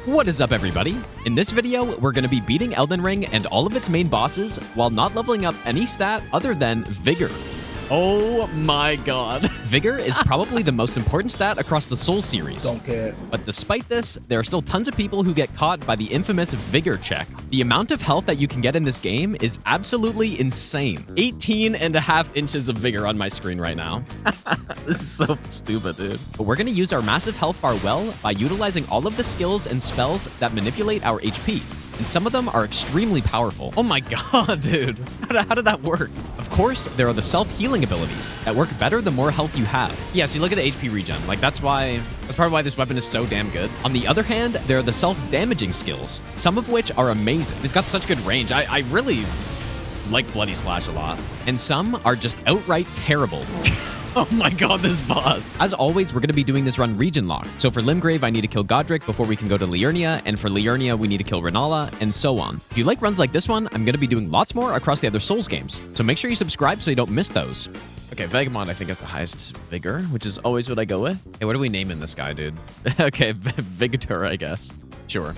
What is up, everybody? In this video, we're going to be beating Elden Ring and all of its main bosses while not leveling up any stat other than Vigor. Oh my god. Vigor is probably the most important stat across the Souls series. Don't care. But despite this, there are still tons of people who get caught by the infamous Vigor check. The amount of health that you can get in this game is absolutely insane. 18.5 inches of Vigor on my screen right now. This is so stupid, dude. But we're going to use our massive health bar well by utilizing all of the skills and spells that manipulate our HP. And some of them are extremely powerful. Oh my god, dude. How did that work? Of course, there are the self-healing abilities that work better the more health you have. Yeah, see, look at the HP regen. Like, that's part of why this weapon is so damn good. On the other hand, there are the self-damaging skills, some of which are amazing. It's got such good range. I really like Bloody Slash a lot. And some are just outright terrible. Oh my god, this boss. As always, we're going to be doing this run region locked. So for Limgrave, I need to kill Godric before we can go to Liurnia, and for Liurnia, we need to kill Renala, and so on. If you like runs like this one, I'm going to be doing lots more across the other Souls games. So make sure you subscribe so you don't miss those. Okay, Vegamon, I think, is the highest Vigor, which is always what I go with. Hey, what are we naming this guy, dude? Okay, Vigor, I guess. Sure.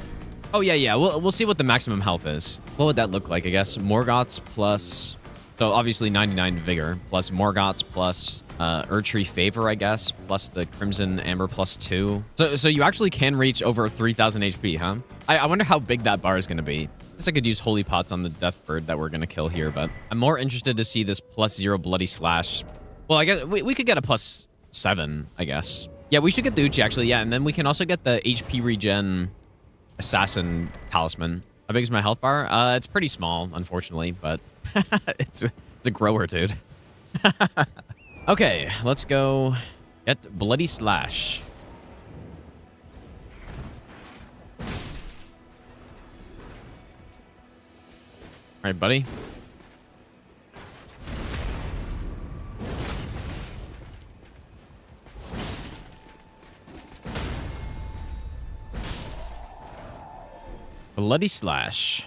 Oh, yeah. We'll see what the maximum health is. What would that look like, I guess? Morgoth's plus... So obviously 99 Vigor, plus Morgoth's, plus Erdtree Favor, I guess, plus the Crimson Amber plus 2. So you actually can reach over 3,000 HP, huh? I wonder how big that bar is going to be. I guess I could use Holy Pots on the Deathbird that we're going to kill here, but I'm more interested to see this plus 0 Bloody Slash. Well, I guess we could get a plus 7, I guess. Yeah, we should get the Uchi, actually, yeah, and then we can also get the HP regen Assassin Talisman. How big is my health bar? It's pretty small, unfortunately, but it's a grower, dude. Okay, let's go get Bloody Slash. All right, buddy. Bloody Slash.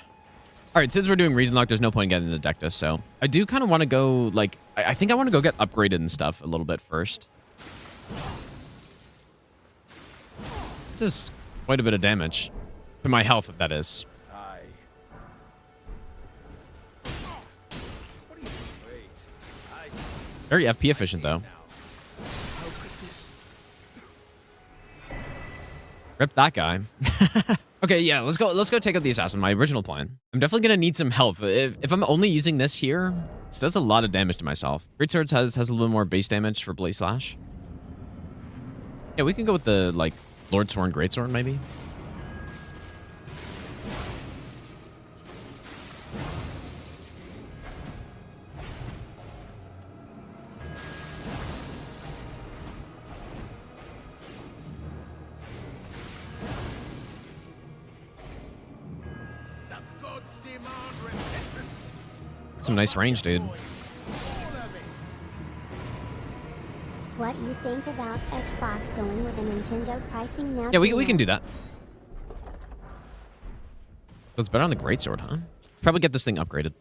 All right, since we're doing region lock, there's no point in getting the Dectus, so I do kind of want to go, like, I think I want to go get upgraded and stuff a little bit first. This is quite a bit of damage to my health, that is. Very FP efficient, though. Rip that guy. Okay, yeah, let's go take out the assassin, my original plan. I'm definitely gonna need some health. If I'm only using this here, this does a lot of damage to myself. Greatswords has a little more base damage for Bloody Slash. Yeah, we can go with the, like, Lord Sworn Greatsword, maybe. Some nice range, dude. What you think about Xbox going with a Nintendo pricing now? Yeah, we can do that. So it's better on the Greatsword, huh? Probably get this thing upgraded.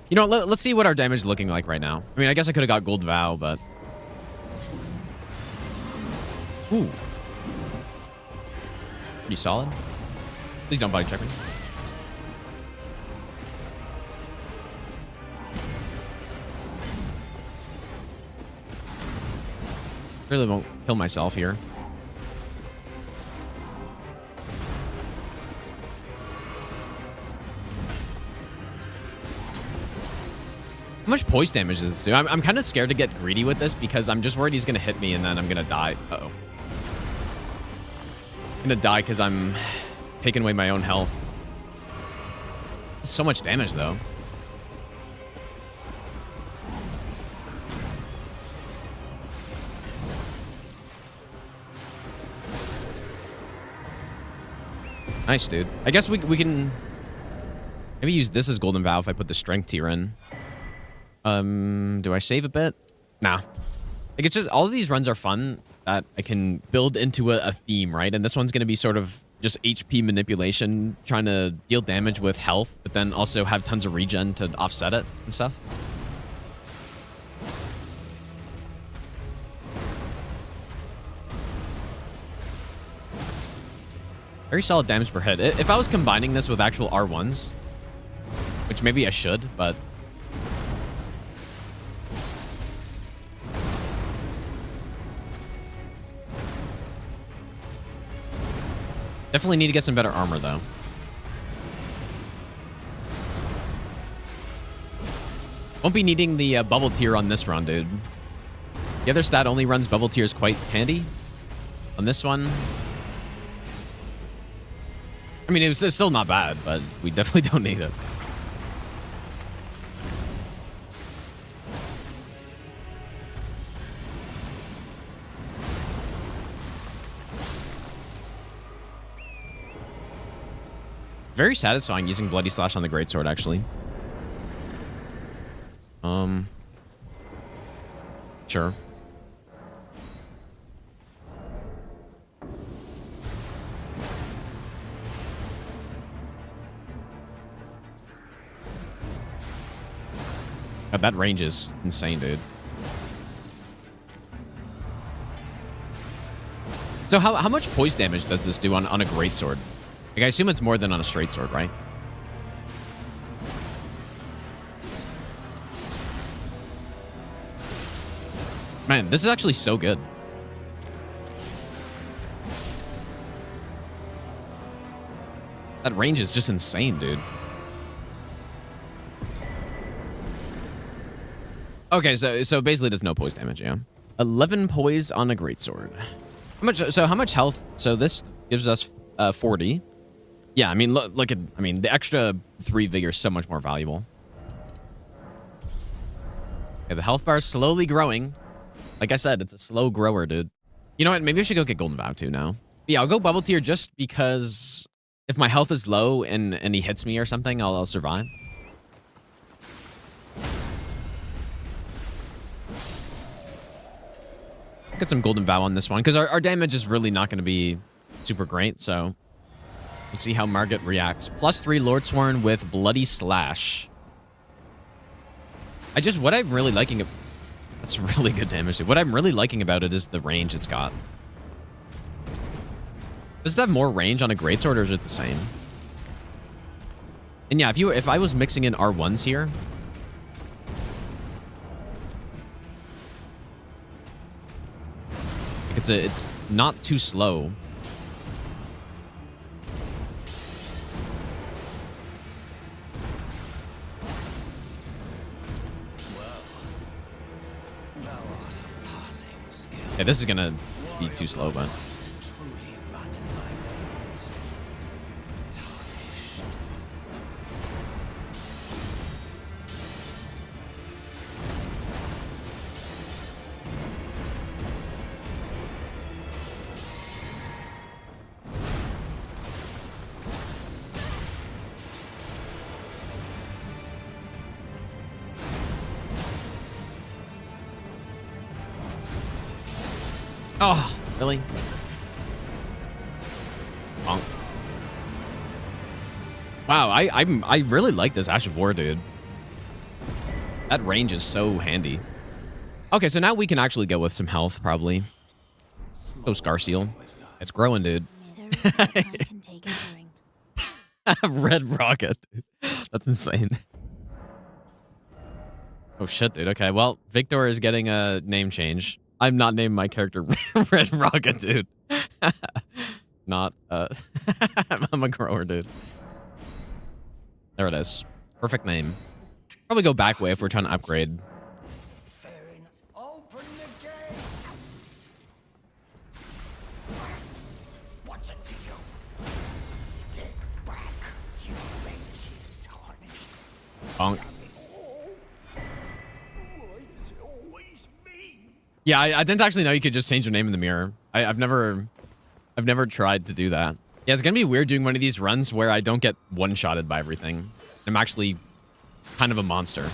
You know, let's see what our damage is looking like right now. I mean, I guess I could have got Gold Vow, but... Ooh. Pretty solid. Please don't body check me. Really won't kill myself here. How much poise damage does this do? I'm kind of scared to get greedy with this because I'm just worried he's going to hit me and then I'm going to die. Uh-oh. I'm going to die because I'm taking away my own health. So much damage, though. Nice, dude. I guess we can maybe use this as Golden Vow if I put the Strength tier in. Do I save a bit? Nah. Like, it's just, all of these runs are fun that I can build into a theme, right? And this one's going to be sort of just HP manipulation, trying to deal damage with health, but then also have tons of regen to offset it and stuff. Very solid damage per hit. If I was combining this with actual R1s, which maybe I should, but... Definitely need to get some better armor, though. Won't be needing the bubble tier on this run, dude. The other stat only runs bubble tiers quite handy. On this one... I mean, it's still not bad, but we definitely don't need it. Very satisfying using Bloody Slash on the Greatsword, actually. Sure. God, that range is insane, dude. So how much poise damage does this do on a greatsword? Like, I assume it's more than on a straight sword, right? Man, this is actually so good. That range is just insane, dude. Okay, so basically there's no poise damage, yeah. 11 poise on a greatsword. How much health? So this gives us 40. Yeah, I mean, look at, I mean, the extra 3 vigor is so much more valuable. Okay, the health bar is slowly growing. Like I said, it's a slow grower, dude. You know what? Maybe I should go get Golden Vow too now. But yeah, I'll go bubble tier just because if my health is low and he hits me or something, I'll survive. Get some Golden Vow on this one because our damage is really not going to be super great. So let's see how Margit reacts. +3 Lordsworn with Bloody Slash. What I'm really liking... That's really good damage, dude. What I'm really liking about it is the range it's got. Does it have more range on a greatsword or is it the same? And yeah, if I was mixing in R1s here... It's not too slow. Yeah, this is gonna be too slow, but... Oh, really? Bonk. Wow, I really like this Ash of War, dude. That range is so handy. Okay, so now we can actually go with some health, probably. Oh, Scar Seal. It's growing, dude. Red Rocket, dude. That's insane. Oh, shit, dude. Okay, well, Victor is getting a name change. I'm not naming my character Red Rocket, dude. Not, I'm a grower, dude. There it is. Perfect name. Probably go back way if we're trying to upgrade. Open the gate. What's it to you? Step back, you wretched tarnished. Bonk. Yeah, I didn't actually know you could just change your name in the mirror. I've never tried to do that. Yeah, it's gonna be weird doing one of these runs where I don't get one-shotted by everything. I'm actually kind of a monster.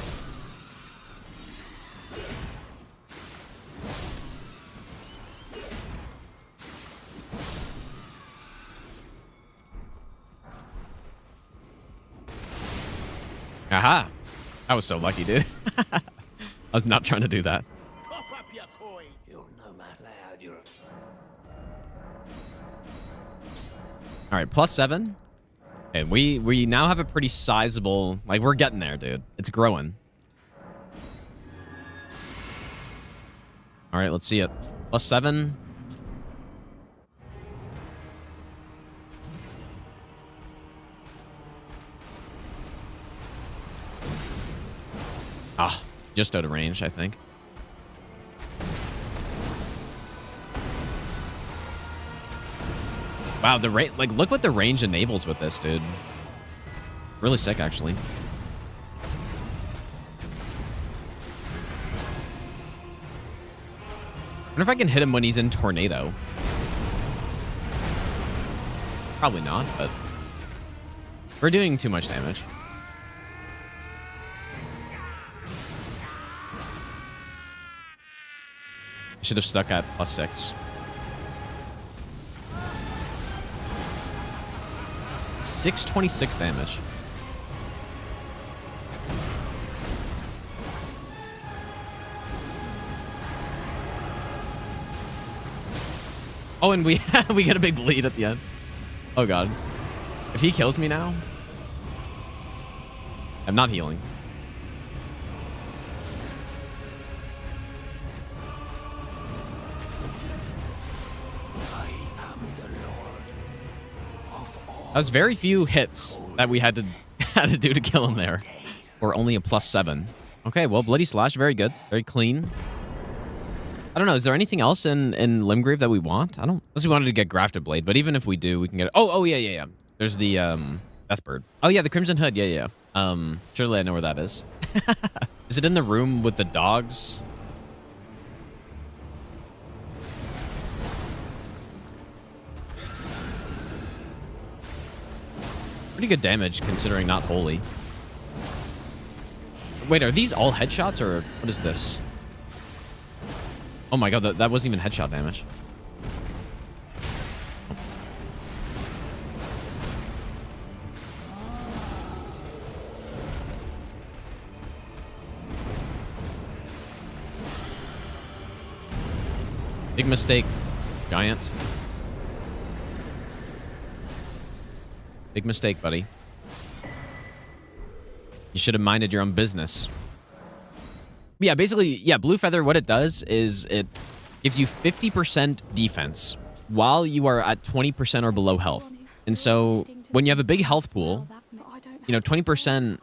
Aha! I was so lucky, dude. I was not trying to do that. All right, +7. And we now have a pretty sizable, like, we're getting there, dude. It's growing. All right, let's see it. +7. Ah, just out of range, I think. Wow, the range, like, look what the range enables with this, dude. Really sick, actually. I wonder if I can hit him when he's in tornado. Probably not, but we're doing too much damage. I should have stuck at +6. 626 damage. Oh, and we we get a big bleed at the end. Oh god. If he kills me now, I'm not healing. That was very few hits that we had to do to kill him there. Or only a +7. Okay, well, Bloody Slash, very good. Very clean. I don't know, is there anything else in Limgrave that we want? I don't, unless we wanted to get Grafted Blade, but even if we do, we can get it. Oh, yeah. There's the Deathbird. Oh yeah, the Crimson Hood, yeah. Surely I know where that is. Is it in the room with the dogs? Pretty good damage considering not holy. Wait, are these all headshots or what is this? Oh my god, that wasn't even headshot damage. Big mistake, Giant. Big mistake, buddy. You should have minded your own business. Yeah, basically, yeah, Blue Feather, what it does is it gives you 50% defense while you are at 20% or below health. And so when you have a big health pool, you know, 20%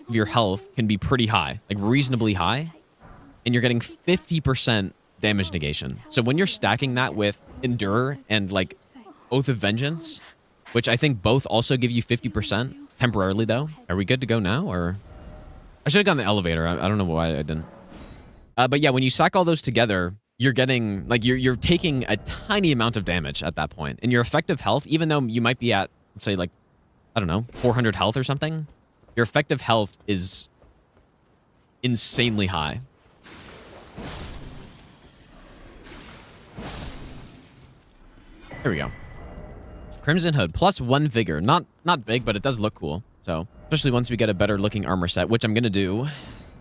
of your health can be pretty high, like reasonably high, and you're getting 50% damage negation. So when you're stacking that with Endure and like Oath of Vengeance, which I think both also give you 50% temporarily though. Are we good to go now, or? I should have gone the elevator. I don't know why I didn't. But yeah, when you stack all those together, you're getting, like, you're taking a tiny amount of damage at that point. And your effective health, even though you might be at, let's say, like, I don't know, 400 health or something, your effective health is insanely high. There we go. Crimson Hood, +1 Vigor. Not big, but it does look cool. So, especially once we get a better looking armor set, which I'm going to do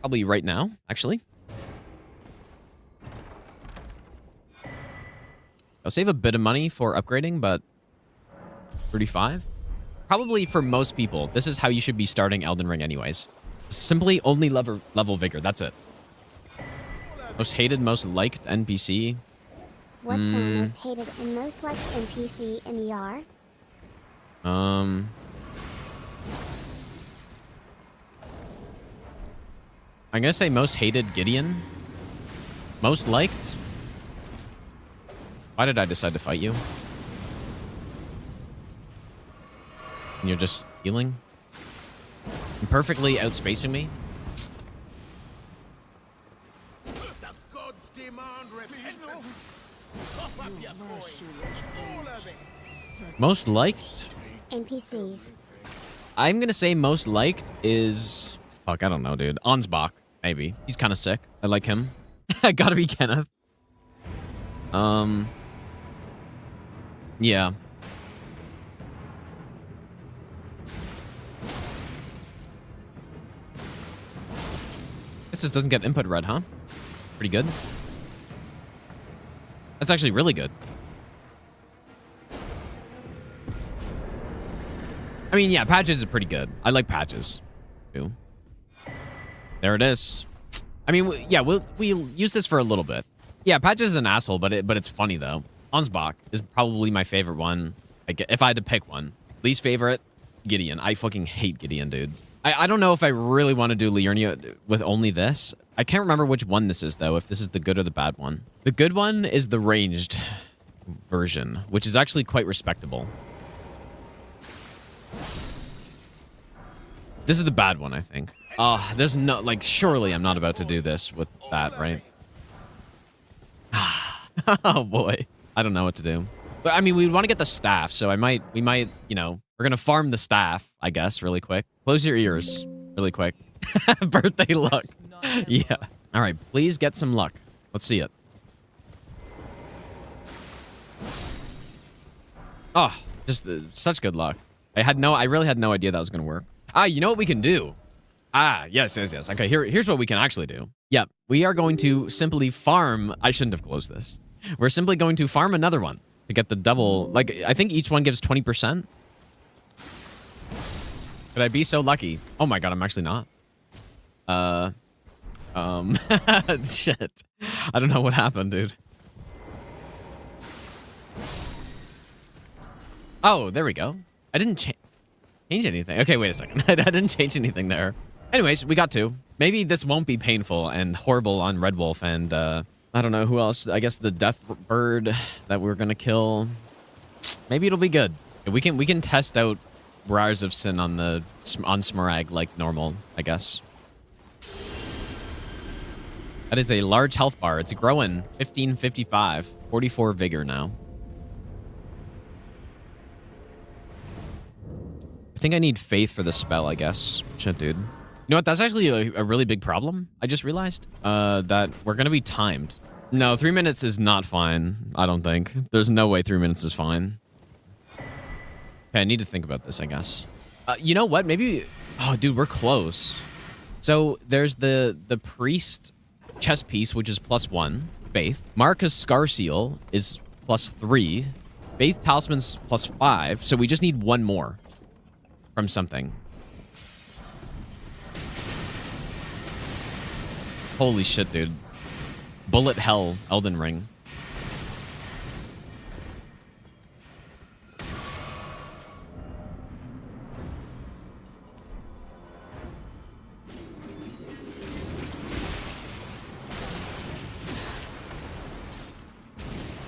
probably right now, actually. I'll save a bit of money for upgrading, but 35? Probably for most people, this is how you should be starting Elden Ring anyways. Simply only level Vigor, that's it. Most hated, most liked NPC. What's our most hated and most liked NPC in ER? I'm gonna say most hated Gideon. Most liked? Why did I decide to fight you? And you're just healing? And perfectly outspacing me? The gods demand repentance. Cough up your coins. All of it. Most liked? NPCs. I'm gonna say most liked is... Fuck, I don't know, dude. Ansbach, maybe. He's kind of sick. I like him. Gotta be Kenneth. Yeah. This just doesn't get input red, huh? Pretty good. That's actually really good. mean, yeah, patches is pretty good. I like patches too. There it is. I mean, yeah, we'll use this for a little bit. Yeah, patches is an asshole, but it's funny though. Ansbach is probably my favorite one. If I had to pick one, least favorite, Gideon. I fucking hate Gideon, dude. I don't know if I really want to do Liurnia with only this. I can't remember which one this is though. If this is the good or the bad one. The good one is the ranged version, which is actually quite respectable. This is the bad one, I think. There's no, like, surely I'm not about to do this with that, right? Oh, boy. I don't know what to do. But, I mean, we want to get the staff, so we might, you know, we're going to farm the staff, I guess, really quick. Close your ears really quick. Birthday luck. Yeah. All right, please get some luck. Let's see it. Oh, just such good luck. I really had no idea that was going to work. You know what we can do? Yes. Okay, here's what we can actually do. Yep, we are going to simply farm. I shouldn't have closed this. We're simply going to farm another one to get the double. Like, I think each one gives 20%. Could I be so lucky? Oh my god, I'm actually not. Shit. I don't know what happened, dude. Oh, there we go. I didn't change anything. Okay, wait a second. I didn't change anything there. Anyways, we got to. Maybe this won't be painful and horrible on Red Wolf and, I don't know who else. I guess the death bird that we're gonna kill. Maybe it'll be good. We can test out Briars of Sin on Smarag like normal, I guess. That is a large health bar. It's growing. 1555. 44 vigor now. I think I need faith for the spell, I guess. Shit, dude. You know what? That's actually a really big problem. I just realized that we're going to be timed. No, 3 minutes is not fine. I don't think. There's no way 3 minutes is fine. Okay, I need to think about this, I guess. You know what? Maybe... Oh, dude, we're close. So there's the priest chest piece, which is +1. Faith. Marcus Scar Seal is +3. Faith Talisman's +5. So we just need one more from something. Holy shit, dude. Bullet Hell, Elden Ring.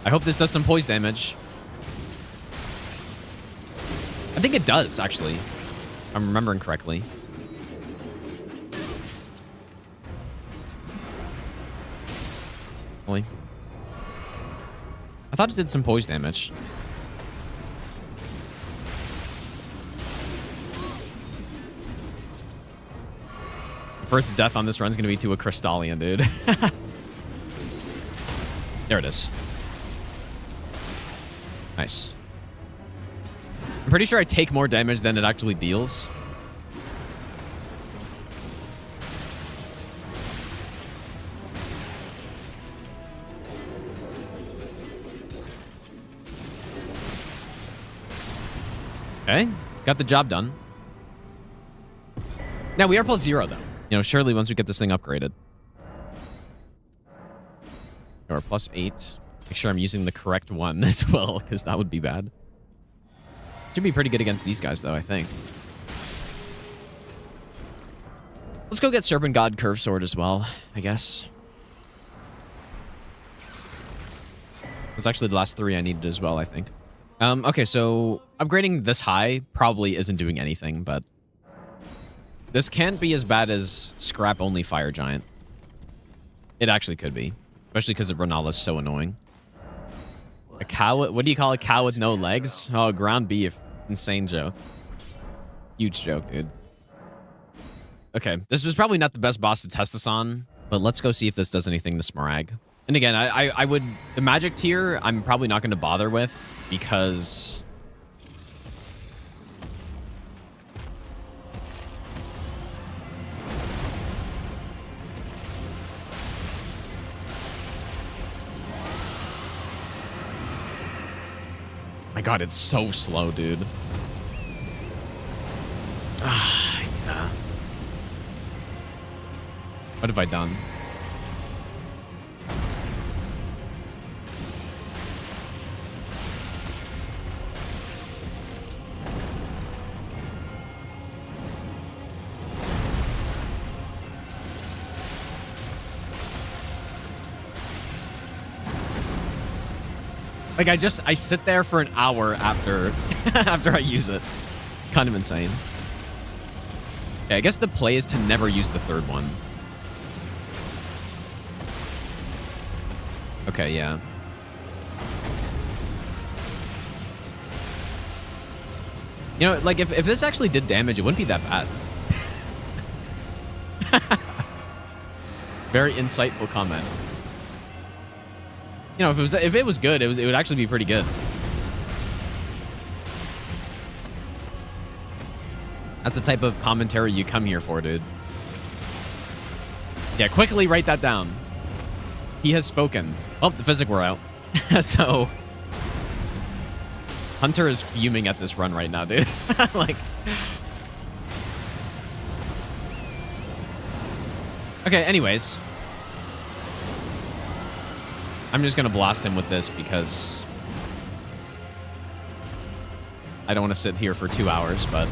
I hope this does some poise damage. I think it does, actually. If I'm remembering correctly. Really? I thought it did some poise damage. The first death on this run is going to be to a Crystallian, dude. There it is. Nice. I'm pretty sure I take more damage than it actually deals. Okay, got the job done. Now, we are +0, though. You know, surely once we get this thing upgraded. Or +8. Make sure I'm using the correct one as well, because that would be bad. Should be pretty good against these guys, though, I think. Let's go get Serpent God Curve Sword as well, I guess. That's actually the last 3 I needed as well, I think. Okay, so upgrading this high probably isn't doing anything, but this can't be as bad as scrap-only Fire Giant. It actually could be, especially because Renala's so annoying. A cow? What do you call a cow with no legs? Oh, ground beef. Insane joke. Huge joke, dude. Okay, this was probably not the best boss to test this on, but let's go see if this does anything to Smarag. And again, I would... The magic tier, I'm probably not going to bother with, because... My god, it's so slow, dude. What have I done? Like, I sit there for an hour after after I use it. It's kind of insane. Okay, I guess the play is to never use the third one. Okay, yeah. You know, like, if this actually did damage, it wouldn't be that bad. Very insightful comment. You know, if it was good, it would actually be pretty good. That's the type of commentary you come here for, dude. Yeah, quickly write that down. He has spoken. Oh, the physic were out. So Hunter is fuming at this run right now, dude. Like, okay, anyways. I'm just gonna blast him with this because I don't want to sit here for 2 hours, but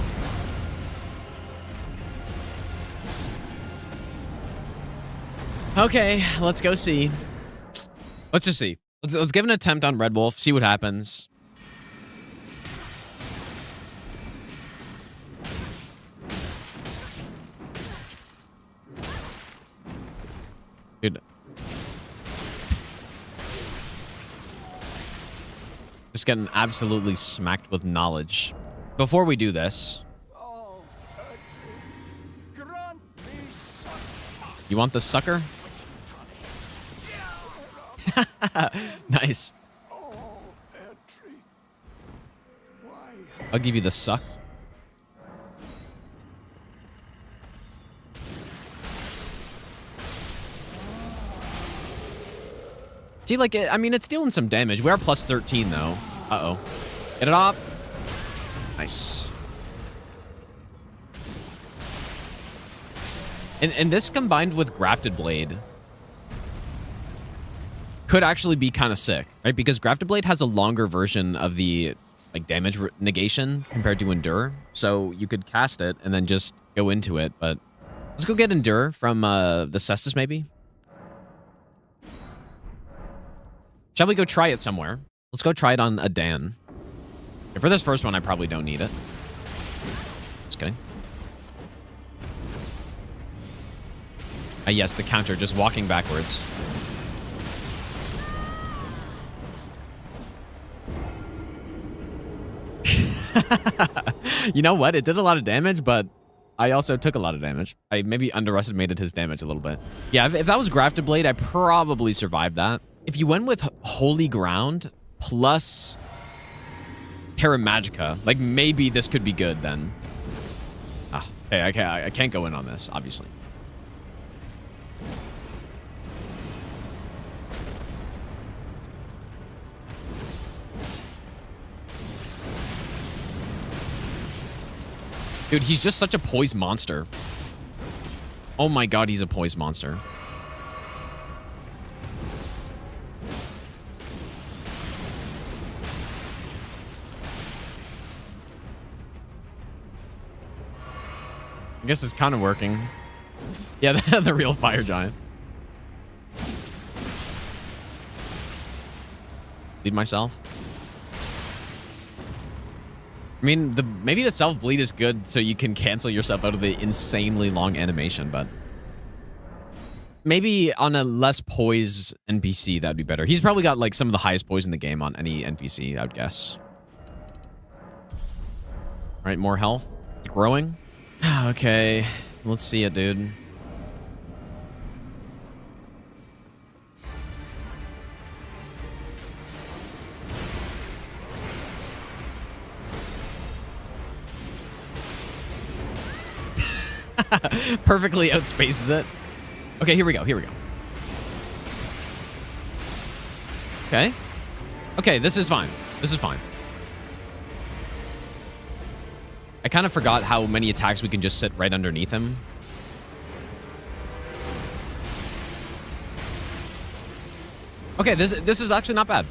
okay, let's go see. Let's just see. Let's give an attempt on Red Wolf, see what happens. Dude. Just getting absolutely smacked with knowledge. Before we do this, you want the sucker? Nice. I'll give you the suck. See, like, I mean, it's dealing some damage. We are plus 13, though. Uh-oh. Get it off. Nice. And this combined with Grafted Blade could actually be kind of sick, right? Because Grafted Blade has a longer version of the, like, damage negation compared to Endure. So you could cast it and then just go into it. But let's go get Endure from the Cestus, maybe. Shall we go try it somewhere? Let's go try it on a Dan. And for this first one, I probably don't need it. Just kidding. Yes, the counter, just walking backwards. You know what? It did a lot of damage, but I also took a lot of damage. I maybe underestimated his damage a little bit. Yeah, if that was Grafted Blade, I probably survived that. If you went with Holy Ground plus Terra Magica, like, maybe this could be good then. Ah, hey, I can't go in on this, obviously. Dude, he's just such a poised monster. Oh my god, he's a poised monster. I guess it's kind of working. Yeah, the real fire giant. Bleed myself. I mean, maybe the self-bleed is good so you can cancel yourself out of the insanely long animation, but maybe on a less poise NPC, that'd be better. He's probably got, like, some of the highest poise in the game on any NPC, I would guess. All right, more health. Growing. Okay, let's see it, dude. Perfectly outspaces it. Okay, here we go. Here we go. Okay. Okay, this is fine. This is fine. I kind of forgot how many attacks we can just sit right underneath him. Okay, this is actually not bad.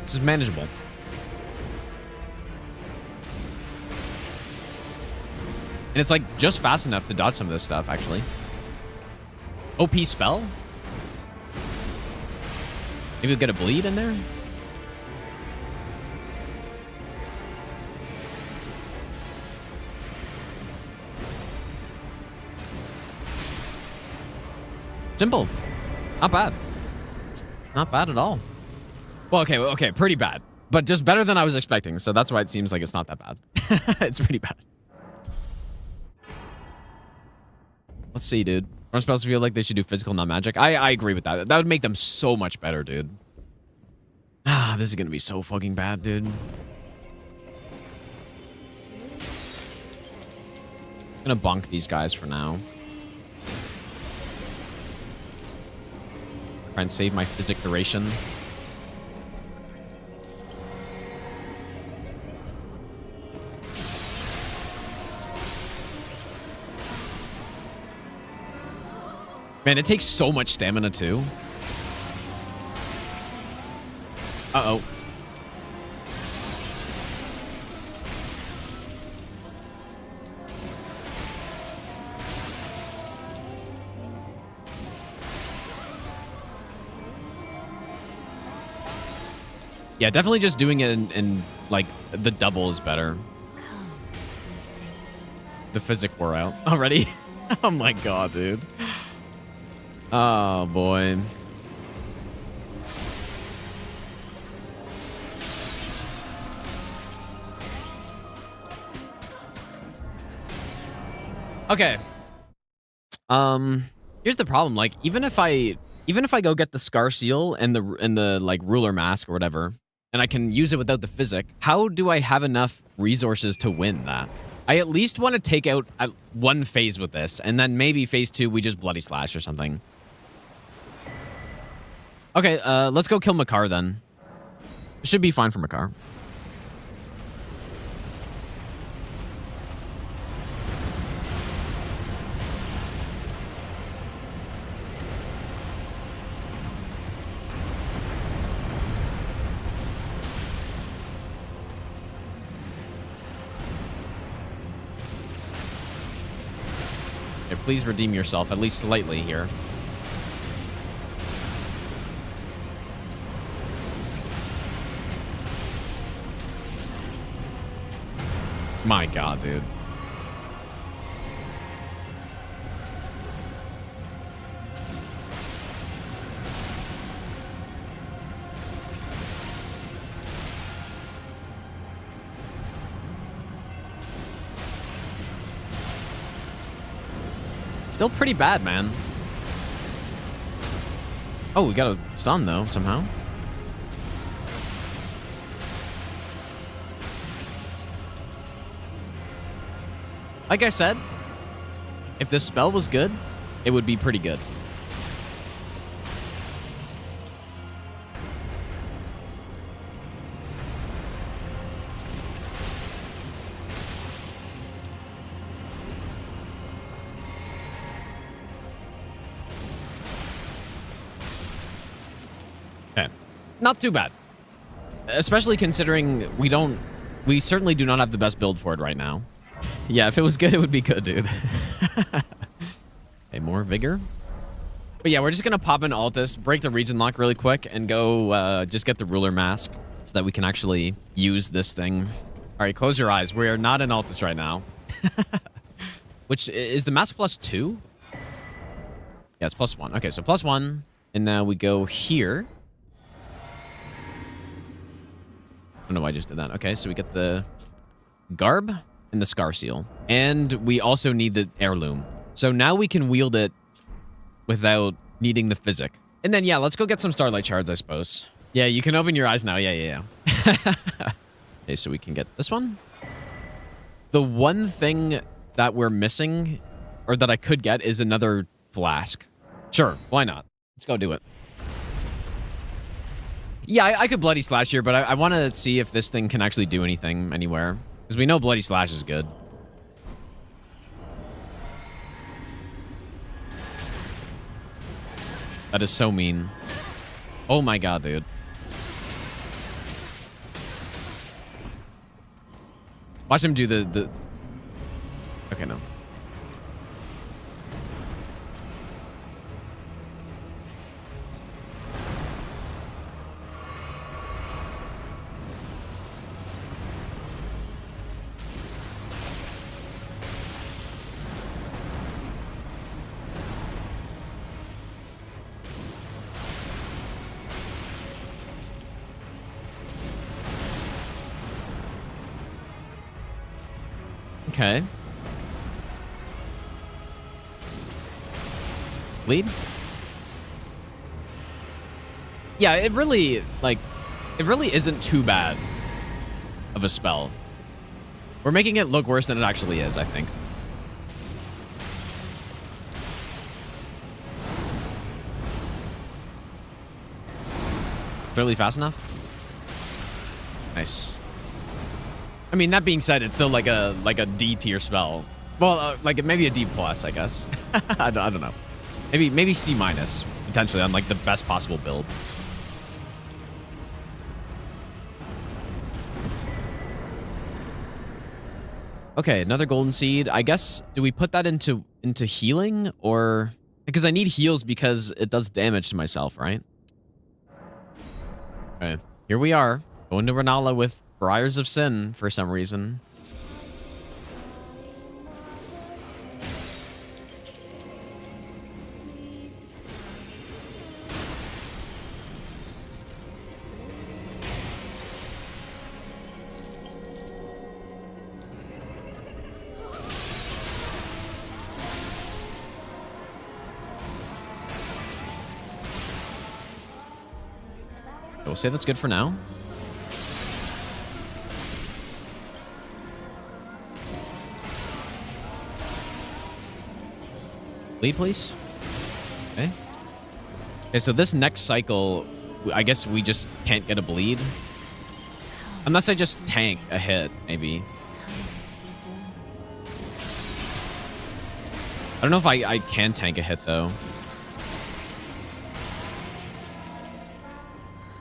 This is manageable. And it's like just fast enough to dodge some of this stuff, actually. OP spell? Maybe we'll get a bleed in there? Simple. Not bad. Not bad at all. Well, okay, pretty bad. But just better than I was expecting, so that's why it seems like it's not that bad. It's pretty bad. Let's see, dude. I'm supposed to feel like they should do physical, not magic. I agree with that. That would make them so much better, dude. Ah, this is gonna be so fucking bad, dude. I'm gonna bonk these guys for now. Try and save my physic duration. Man, it takes so much stamina, too. Uh-oh. Yeah, definitely just doing it in like, the double is better. The physic wore out already. Oh my god, dude. Oh, boy. Okay. Here's the problem. Like, even if I go get the Scar Seal and the like ruler mask or whatever, and I can use it without the physic, how do I have enough resources to win that? I at least want to take out one phase with this, and then maybe phase 2 we just bloody slash or something. Okay, let's go kill Makar then. Should be fine for Makar. Okay, please redeem yourself, at least slightly here. My god, dude. Still pretty bad, man. Oh, we got a stun, though, somehow. Like I said, if this spell was good, it would be pretty good. Okay. Not too bad. Especially considering we certainly do not have the best build for it right now. Yeah, if it was good, it would be good, dude. Okay, more Vigor. But yeah, we're just going to pop in Altus, break the region lock really quick, and go just get the ruler mask so that we can actually use this thing. All right, close your eyes. We are not in Altus right now. Which, is the mask +2? Yeah, it's +1. Okay, so +1. And now we go here. Oh, no, I just did that. Okay, so we get the Garb and the Scar Seal. And we also need the Heirloom. So now we can wield it without needing the physic. And then, yeah, let's go get some Starlight Shards, I suppose. Yeah, you can open your eyes now. Yeah. Okay, so we can get this one. The one thing that we're missing, or that I could get, is another flask. Sure, why not? Let's go do it. Yeah, I could Bloody Slash here, but I want to see if this thing can actually do anything anywhere. Because we know Bloody Slash is good. That is so mean. Oh my god, dude. Watch him do the... Okay, no. Okay. Lead? Yeah, it really, like, it really isn't too bad of a spell. We're making it look worse than it actually is, I think. Fairly fast enough? Nice. I mean, that being said, it's still like a D tier spell. Well, like maybe a D plus, I guess. I don't know. Maybe C minus potentially on like the best possible build. Okay, another golden seed. I guess do we put that into healing or because I need heals because it does damage to myself, right? Okay, here we are going to Renala with Briars of Sin for some reason. We'll say that's good for now. Lead, please. Okay. Okay, so this next cycle, I guess we just can't get a bleed. Unless I just tank a hit, maybe. I don't know if I can tank a hit, though.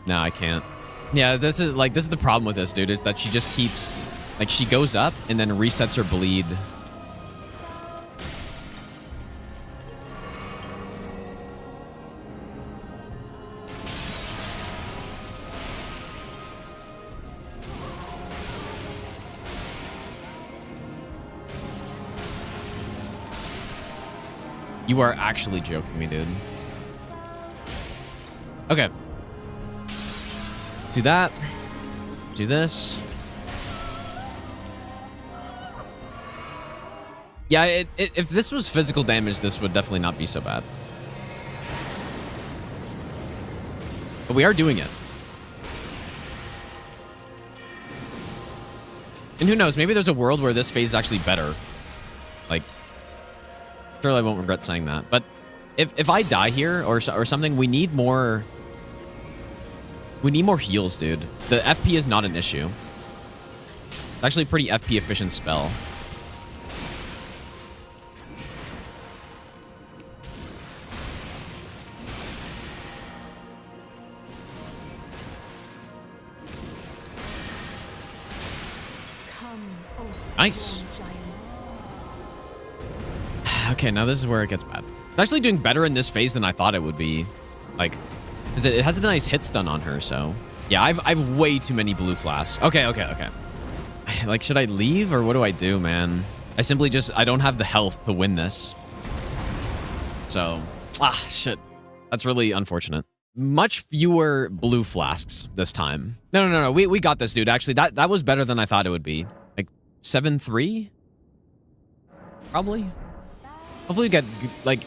No, I can't. Yeah, this is the problem with this, dude, is that she just keeps... Like, she goes up and then resets her bleed. You are actually joking me, dude. Okay. Do that. Do this. Yeah, if this was physical damage, this would definitely not be so bad. But we are doing it. And who knows, maybe there's a world where this phase is actually better. Like, surely I won't regret saying that. But if I die here or something, we need more... We need more heals, dude. The FP is not an issue. It's actually a pretty FP efficient spell. Nice. Okay, now this is where it gets bad. It's actually doing better in this phase than I thought it would be. Like... Because it has a nice hit stun on her, so... Yeah, I've way too many blue flasks. Okay. Like, should I leave, or what do I do, man? I simply just... I don't have the health to win this. So... shit. That's really unfortunate. Much fewer blue flasks this time. No. We got this, dude. Actually, that was better than I thought it would be. Like, 7-3? Probably? Hopefully we get... Like,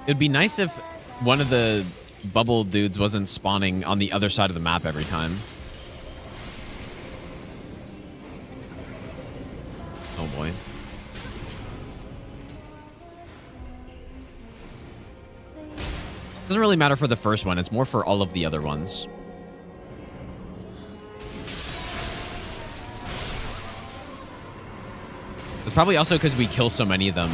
it'd be nice if one of the... bubble dudes wasn't spawning on the other side of the map every time. Oh boy. Doesn't really matter for the first one, it's more for all of the other ones. It's probably also because we kill so many of them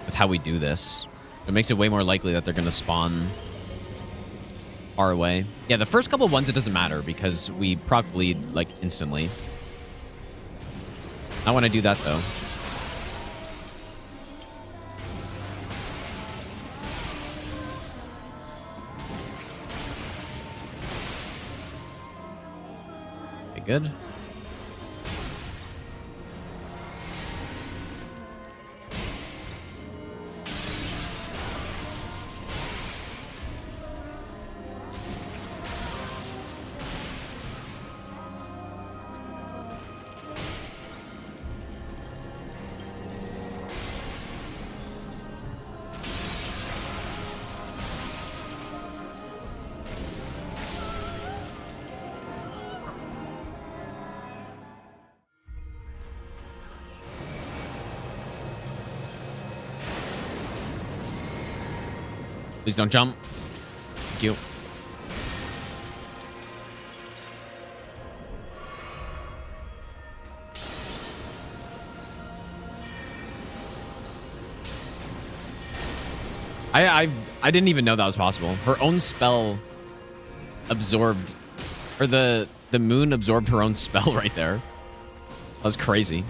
with how we do this. It makes it way more likely that they're going to spawn far away. Yeah, the first couple ones, it doesn't matter because we proc bleed, like, instantly. Not when I do that, though. Okay, good. Please don't jump. Thank you. I didn't even know that was possible. Her own spell absorbed, or the moon absorbed her own spell right there. That was crazy.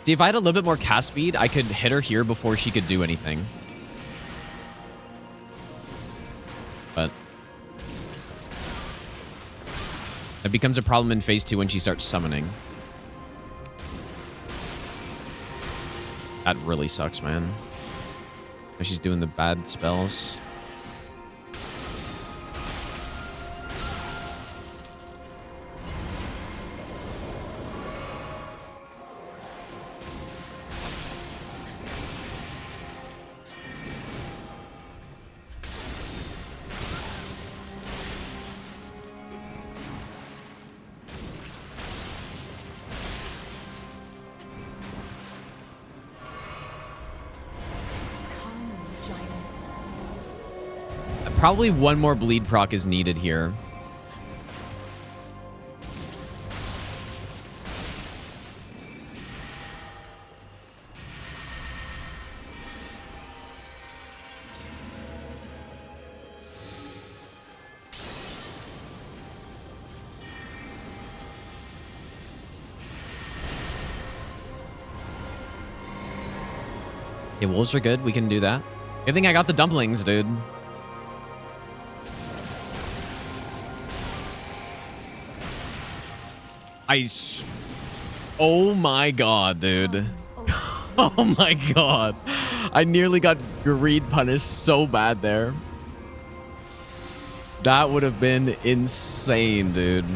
See, if I had a little bit more cast speed, I could hit her here before she could do anything. But it becomes a problem in phase 2 when she starts summoning. That really sucks, man. She's doing the bad spells. Probably one more bleed proc is needed here. Okay, wolves are good. We can do that. Good thing I got the dumplings, dude. Oh my god, dude. Oh my god. I nearly got greed punished so bad there. That would have been insane, dude.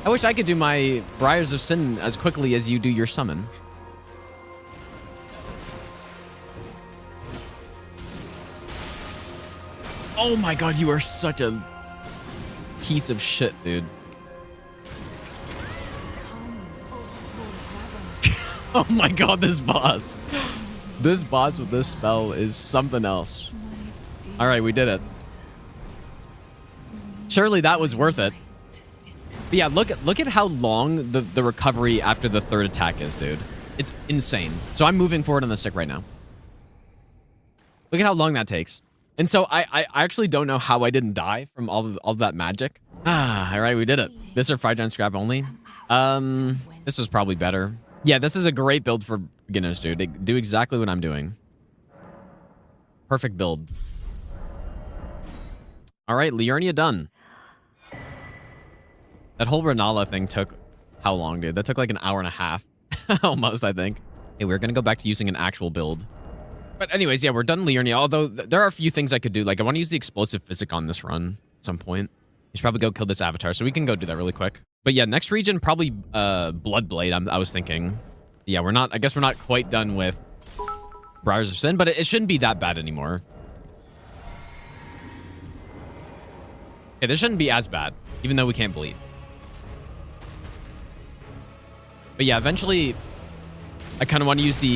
I wish I could do my Briars of Sin as quickly as you do your summon. Oh my god, you are such a piece of shit, dude. Oh my god, this boss. This boss with this spell is something else. Alright, we did it. Surely that was worth it. But yeah, look at how long the recovery after the third attack is, dude. It's insane. So I'm moving forward on the stick right now. Look at how long that takes. And so I actually don't know how I didn't die from all of that magic. Ah, all right, we did it. This or 5-gen scrap only. This was probably better. Yeah, this is a great build for beginners, dude. Do exactly what I'm doing. Perfect build. All right, Liurnia done. That whole Renala thing took how long, dude? That took like an hour and a half. Almost, I think. Hey, we're going to go back to using an actual build. But anyways, yeah, we're done Liurnia, although there are a few things I could do. Like, I want to use the explosive physic on this run at some point. You should probably go kill this avatar, so we can go do that really quick. But yeah, next region, probably Bloodblade, I was thinking. Yeah, I guess we're not quite done with Briars of Sin, but it shouldn't be that bad anymore. Yeah, this shouldn't be as bad, even though we can't bleed. But yeah, eventually, I kind of want to use the,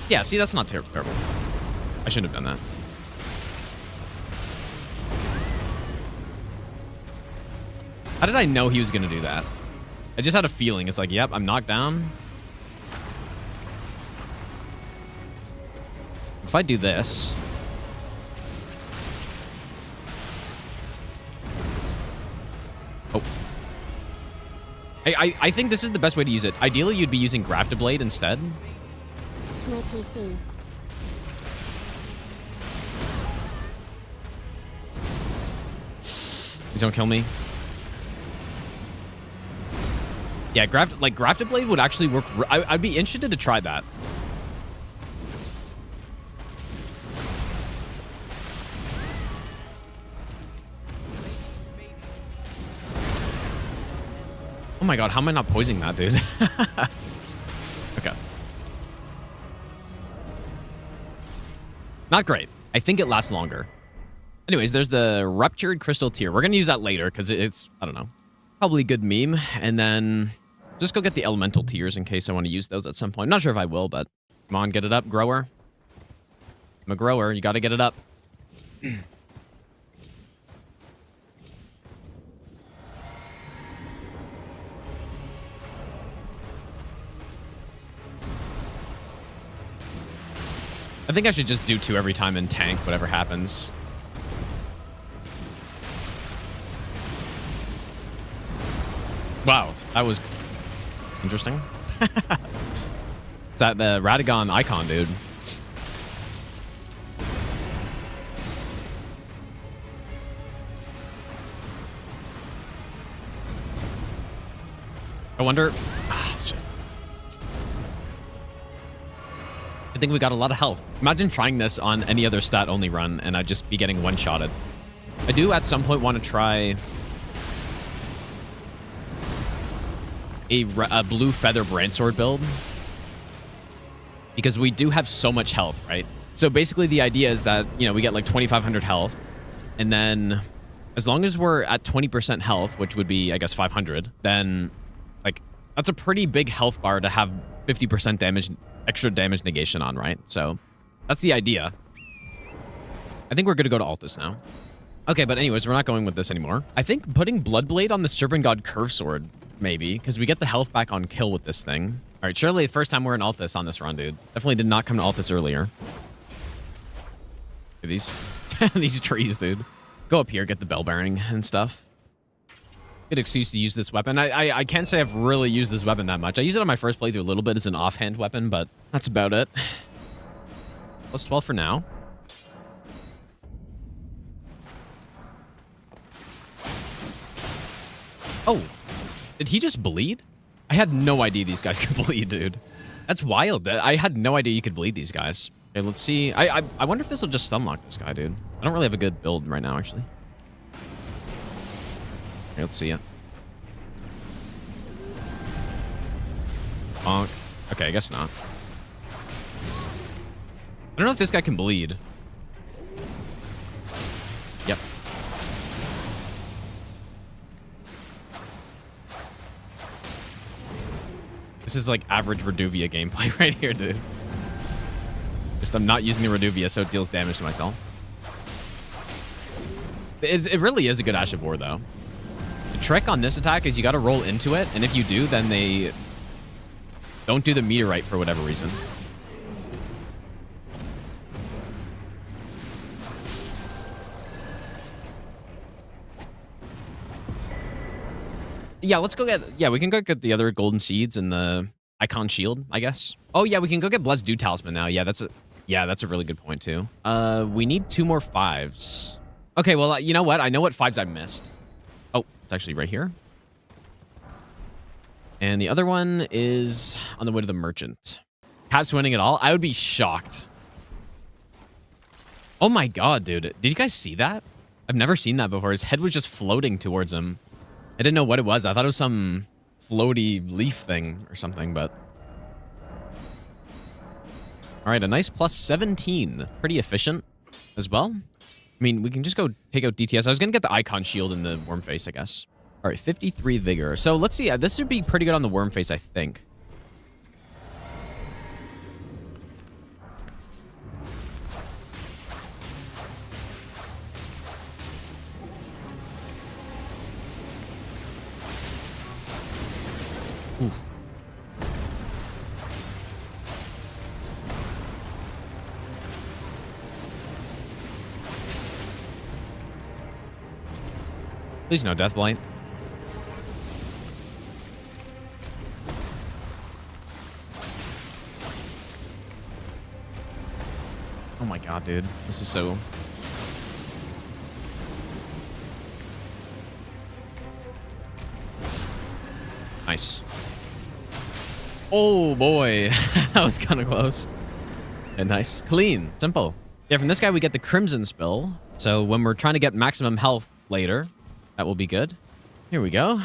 yeah, see, that's not terrible. I shouldn't have done that. How did I know he was going to do that? I just had a feeling. It's like, yep, I'm knocked down. If I do this... Oh. I think this is the best way to use it. Ideally, you'd be using Grafted Blade instead. No PC. Please don't kill me. Yeah, Grafted Blade would actually work. I'd be interested to try that. Oh my god, how am I not poisoning that, dude? Okay. Not great. I think it lasts longer. Anyways, there's the Ruptured Crystal Tear. We're going to use that later because it's, I don't know, probably a good meme. And then just go get the Elemental Tears in case I want to use those at some point. I'm not sure if I will, but come on, get it up, grower. I'm a grower. You got to get it up. I think I should just do 2 every time and tank whatever happens. Wow, that was interesting. It's that Radagon icon, dude. I wonder... Ah, shit. I think we got a lot of health. Imagine trying this on any other stat-only run, and I'd just be getting one-shotted. I do, at some point, want to try... a blue feather brandsword build, because we do have so much health, right? So basically the idea is that, you know, we get like 2,500 health, and then as long as we're at 20% health, which would be, I guess, 500, then like that's a pretty big health bar to have 50% damage, extra damage negation on, right? So that's the idea. I think we're good to go to Altus now. Okay, but anyways, we're not going with this anymore. I think putting Bloodblade on the Serpent God Curve Sword, maybe, because we get the health back on kill with this thing. All right, surely the first time we're in Altus on this run, dude. Definitely did not come to Altus earlier. These these trees, dude. Go up here, get the bell bearing and stuff. Good excuse to use this weapon. I can't say I've really used this weapon that much. I used it on my first playthrough a little bit as an offhand weapon, but that's about it. Plus 12 for now. Oh, did he just bleed? I had no idea these guys could bleed, dude. That's wild. I had no idea you could bleed these guys. Okay, let's see. I wonder if this will just stunlock this guy, dude. I don't really have a good build right now, actually. Okay, let's see it. Bonk. Okay, I guess not. I don't know if this guy can bleed. Yep. This is like average Reduvia gameplay right here, dude. Just I'm not using the Reduvia, so it deals damage to myself. It really is a good Ash of War, though. The trick on this attack is you got to roll into it, and if you do, then they don't do the meteorite for whatever reason. Yeah, let's go get... Yeah, we can go get the other golden seeds and the icon shield, I guess. Oh, yeah, we can go get Blessed Dew Talisman now. Yeah, that's a really good point, too. We need 2 more 5s. Okay, well, you know what? I know what 5s I missed. Oh, it's actually right here. And the other one is on the way to the merchant. Caps winning it all? I would be shocked. Oh my god, dude. Did you guys see that? I've never seen that before. His head was just floating towards him. I didn't know what it was. I thought it was some floaty leaf thing or something, but... All right, a nice plus 17. Pretty efficient as well. I mean, we can just go take out DTS. I was going to get the icon shield in the worm face, I guess. All right, 53 vigor. So let's see. This should be pretty good on the worm face, I think. Oof. Please no death blight. Oh my god, dude. This is so... Nice. Oh boy. That was kind of close. And nice. Clean. Simple. Yeah, from this guy we get the Crimson Spill. So when we're trying to get maximum health later, that will be good. Here we go.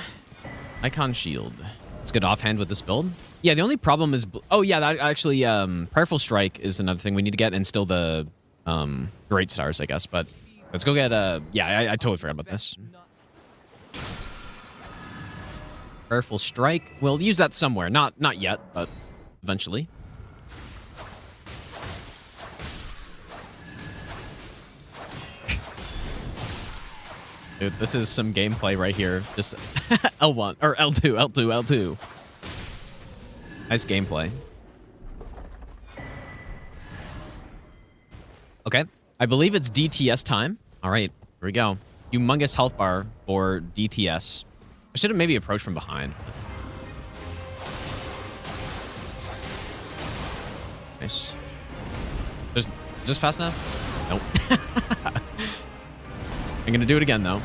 Icon Shield. It's good offhand with this build. Yeah, the only problem is... Oh, yeah, that actually... Prayerful Strike is another thing we need to get, and still the Great Stars, I guess. But let's go get... Yeah, I totally forgot about this. Prayerful Strike. We'll use that somewhere. Not yet, but eventually. Dude, this is some gameplay right here. Just L1 or L2, L2, L2. Nice gameplay. Okay, I believe it's DTS time. All right, here we go. Humongous health bar for DTS. I should have maybe approached from behind. Nice. Just fast enough? Nope. I'm gonna do it again, though.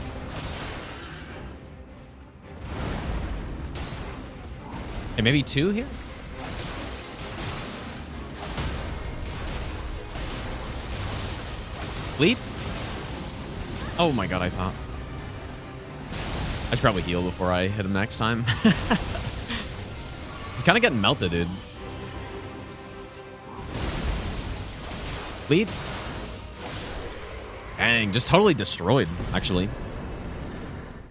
Okay, maybe 2 here? Bleed? Oh my god, I thought. I should probably heal before I hit him next time. It's kind of getting melted, dude. Bleed? Dang, just totally destroyed, actually.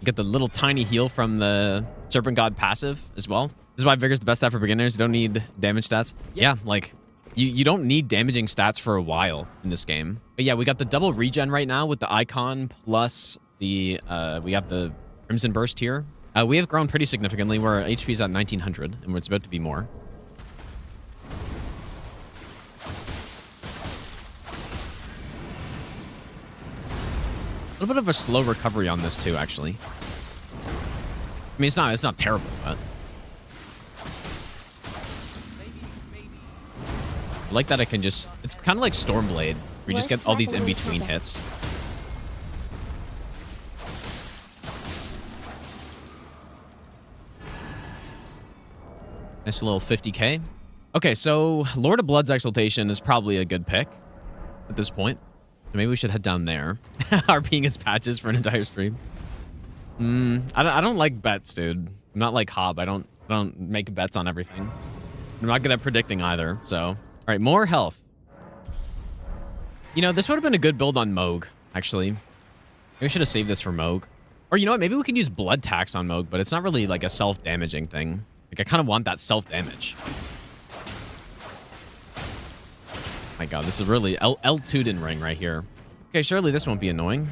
Get the little tiny heal from the Serpent God passive as well. This is why Vigor's the best stat for beginners. You don't need damage stats. Yeah, like, you don't need damaging stats for a while in this game. But yeah, we got the double regen right now with the icon plus the, we have the Crimson Burst here. We have grown pretty significantly. Our HP is at 1900, and it's about to be more. A little bit of a slow recovery on this too, actually. I mean, it's not terrible, but I like that I can just... It's kind of like Stormblade, where you just get all these in-between hits. Nice little 50k. Okay, so Lord of Blood's Exaltation is probably a good pick at this point. Maybe we should head down there. RPing his patches for an entire stream. I don't like bets, dude. I'm not like Hob. I don't make bets on everything. I'm not good at predicting either, so. All right, more health. You know, this would have been a good build on Moog, actually. Maybe we should have saved this for Moog. Or you know what? Maybe we can use Blood Tax on Moog, but it's not really like a self-damaging thing. Like, I kind of want that self-damage. My god, this is really L2'd ring right here. Okay, surely this won't be annoying.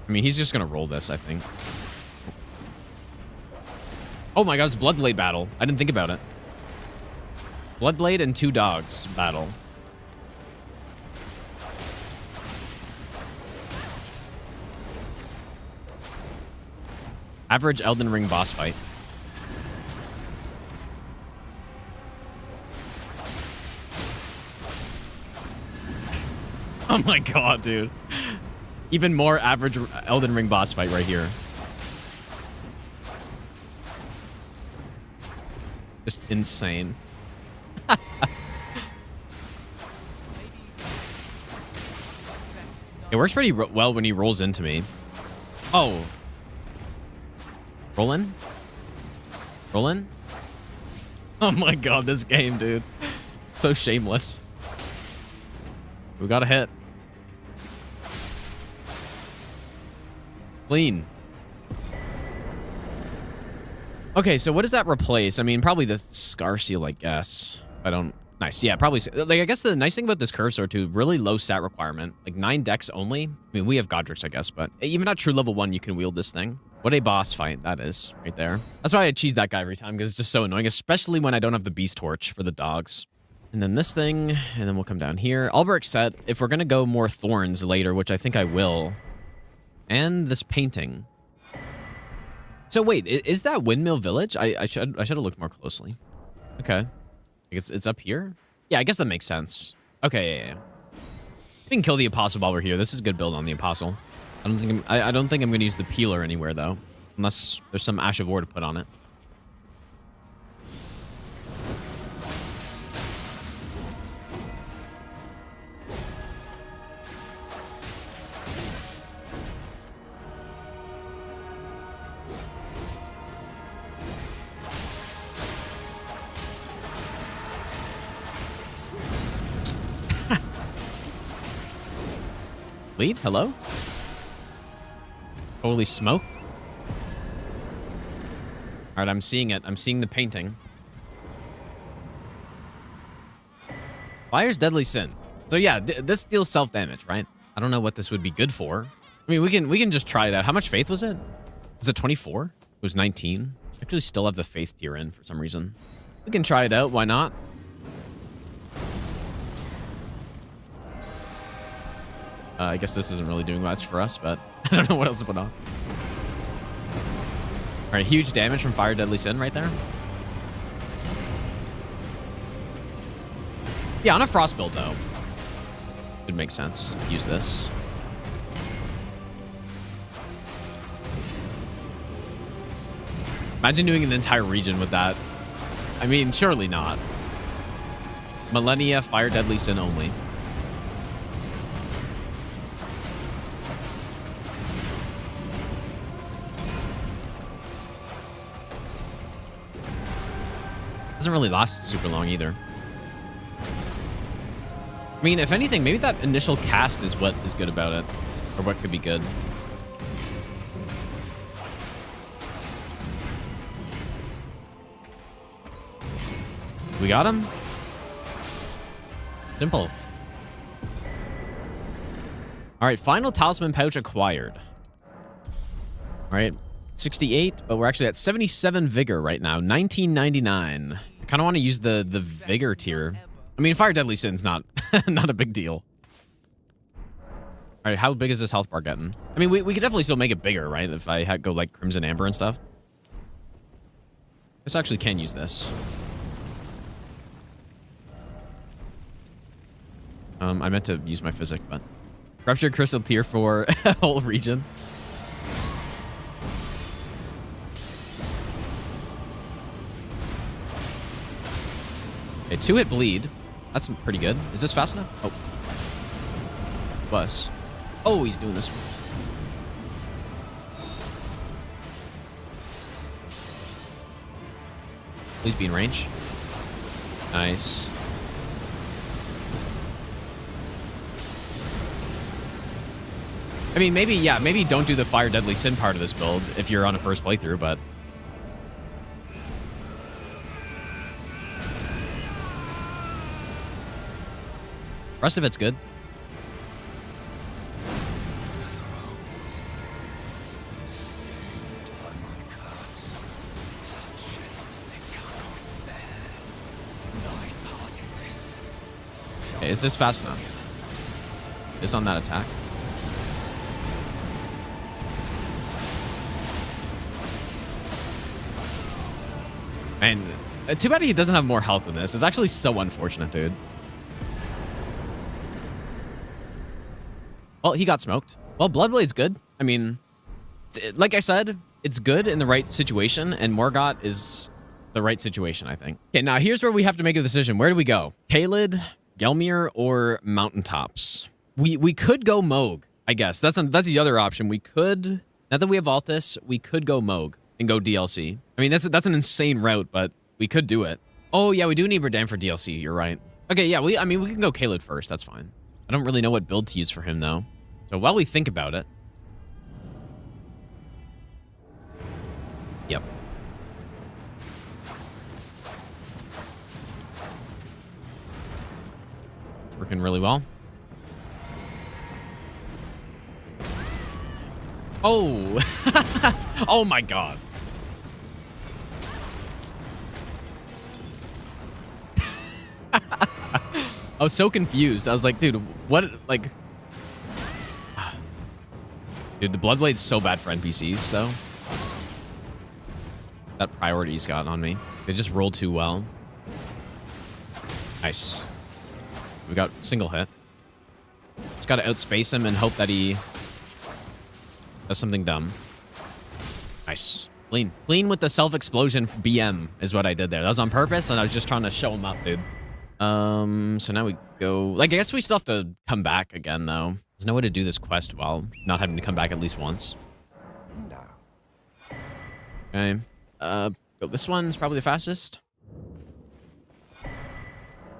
I mean, he's just gonna roll this, I think. Oh my god, it's Bloodblade battle. I didn't think about it. Bloodblade and 2 dogs battle. Average Elden Ring boss fight. Oh my god, dude. Even more average Elden Ring boss fight right here. Just insane. It works pretty well when he rolls into me. Oh. Roll in? Roll in? Oh my god, this game, dude. So shameless. We got a hit. Clean. Okay, so what does that replace? I mean, probably the Scar Seal, I guess. I don't... Nice, yeah, probably... Like, I guess the nice thing about this Curve Sword, too, really low stat requirement. Like, 9 dex only. I mean, we have Godric's, I guess, but even at true level 1, you can wield this thing. What a boss fight that is right there. That's why I cheese that guy every time, because it's just so annoying, especially when I don't have the beast torch for the dogs. And then this thing, and then we'll come down here. Albrecht set, if we're going to go more thorns later, which I think I will, and this painting. So wait, is that Windmill Village? I should have looked more closely. Okay. It's up here? Yeah, I guess that makes sense. Okay, yeah. We can kill the Apostle while we're here. This is a good build on the Apostle. I don't think I'm going to use the Peeler anywhere, though. Unless there's some Ash of War to put on it. Lead? Hello? Holy smoke. Alright, I'm seeing it. I'm seeing the painting. Fire's Deadly Sin. So yeah, this deals self-damage, right? I don't know what this would be good for. I mean, we can just try it out. How much faith was it? Was it 24? It was 19. Actually still have the faith tier in for some reason. We can try it out. Why not? I guess this isn't really doing much for us, but I don't know what else to put on. All right, huge damage from Fire Deadly Sin right there. Yeah, on a Frost build, though. Could make sense. Use this. Imagine doing an entire region with that. I mean, surely not. Millennia, Fire Deadly Sin only. Doesn't really last super long either. I mean, if anything, maybe that initial cast is what is good about it. Or what could be good. We got him? Simple. Alright, final talisman pouch acquired. Alright, 68, but we're actually at 77 Vigor right now. 1999. I kind of want to use the Vigor tier. I mean, Fire Deadly Sin's not, not a big deal. Alright, how big is this health bar getting? I mean, we could definitely still make it bigger, right? If I had go like Crimson Amber and stuff. This actually can use this. I meant to use my physic, but... Ruptured Crystal tier for a whole region. Okay, 2-hit bleed. That's pretty good. Is this fast enough? Oh. Was. Oh, he's doing this one. Please be in range. Nice. I mean, maybe, yeah, maybe don't do the Fire Deadly Sin part of this build if you're on a first playthrough, but... Rest of it's good. Okay, is this fast enough? It's on that attack. Man, too bad he doesn't have more health than this. It's actually so unfortunate, dude. Well, he got smoked. Well, Bloodblade's good. I mean, like I said, it's good in the right situation, and Morgott is the right situation, I think. Okay, now here's where we have to make a decision. Where do we go? Caelid, Gelmir, or Mountaintops? We could go Moog, I guess. That's the other option. We could, now that we have Altus, we could go Moog and go DLC. I mean, that's an insane route, but we could do it. Oh, yeah, we do need Verdan for DLC. You're right. Okay, yeah, I mean, we can go Caelid first. That's fine. I don't really know what build to use for him, though. So while we think about it... Yep. Working really well. Oh! Oh my god. I was so confused. I was like, dude, what, like... Dude, the Bloodblade's so bad for NPCs, though. That priority's gotten on me. They just rolled too well. Nice. We got single hit. Just gotta outspace him and hope that he does something dumb. Nice. Clean. Clean with the self-explosion BM is what I did there. That was on purpose, and I was just trying to show him up, dude. So now we go... Like, I guess we still have to come back again, though. There's no way to do this quest while not having to come back at least once. Okay. Go this one's probably the fastest.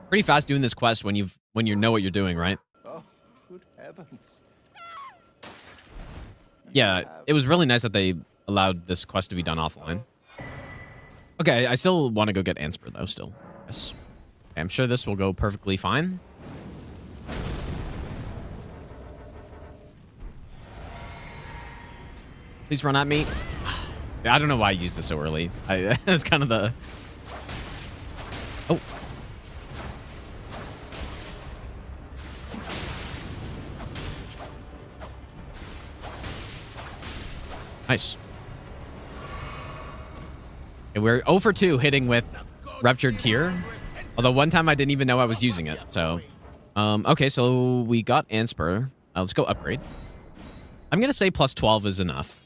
Pretty fast doing this quest when you know what you're doing, right? Oh, good heavens. Yeah, it was really nice that they allowed this quest to be done offline. Okay, I still want to go get Ansper, though, still. Yes. Okay, I'm sure this will go perfectly fine. Please run at me. I don't know why I used this so early. It's kind of the... Oh. Nice. Okay, we're 0 for 2 hitting with Ruptured Tear. Although one time I didn't even know I was using it. So, okay, so we got Ansper. Let's go upgrade. I'm going to say plus 12 is enough.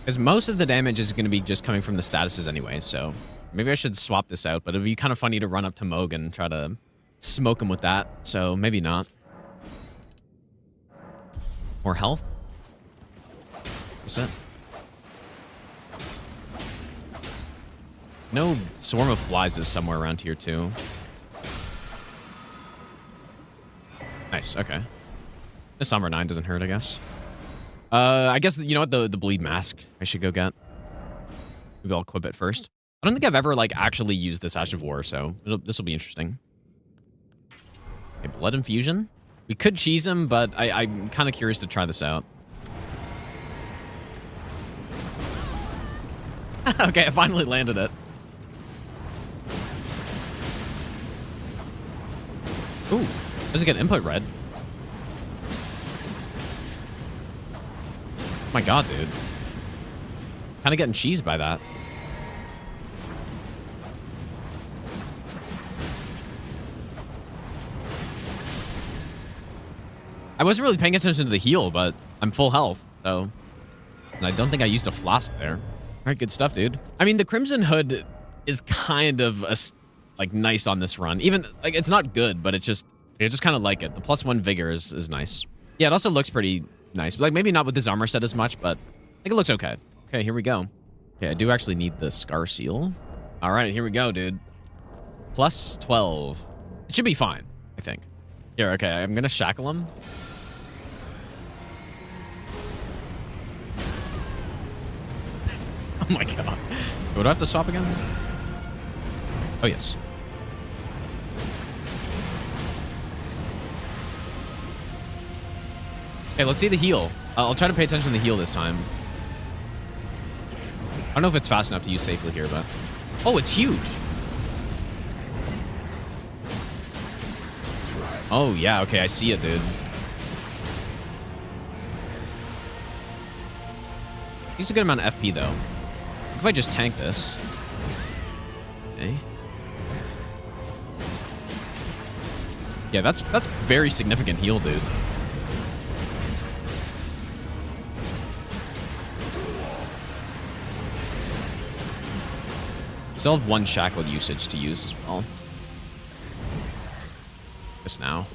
Because most of the damage is going to be just coming from the statuses anyway, so maybe I should swap this out, but it'd be kind of funny to run up to Moog and try to smoke him with that, so maybe not. More health? What's that? No Swarm of Flies is somewhere around here, too. Nice, okay. The Summer 9 doesn't hurt, I guess. I guess, you know what, the Bleed Mask I should go get. Maybe I'll equip it first. I don't think I've ever, like, actually used this Ash of War, so this will be interesting. Okay, Blood Infusion. We could cheese him, but I'm kind of curious to try this out. Okay, I finally landed it. Ooh, doesn't get input red. My god, dude. Kind of getting cheesed by that. I wasn't really paying attention to the heal, but I'm full health, so... And I don't think I used a flask there. Alright, good stuff, dude. I mean, the Crimson Hood is kind of, like, nice on this run. Even, like, it's not good, but I just kind of like it. The +1 Vigor is nice. Yeah, it also looks pretty... nice. Like, maybe not with this armor set as much, but I think it looks okay. Okay, here we go. Okay, I do actually need the Scar Seal. All right, here we go, dude. Plus 12. It should be fine, I think. Here, okay, I'm going to shackle him. Oh my god. Would I have to swap again? Oh, yes. Okay, let's see the heal. I'll try to pay attention to the heal this time. I don't know if it's fast enough to use safely here, but... Oh, it's huge! Oh, yeah, okay, I see it, dude. He's a good amount of FP, though. What if I just tank this? Okay. Yeah, that's very significant heal, dude. Still have 1 shackled usage to use as well. This now.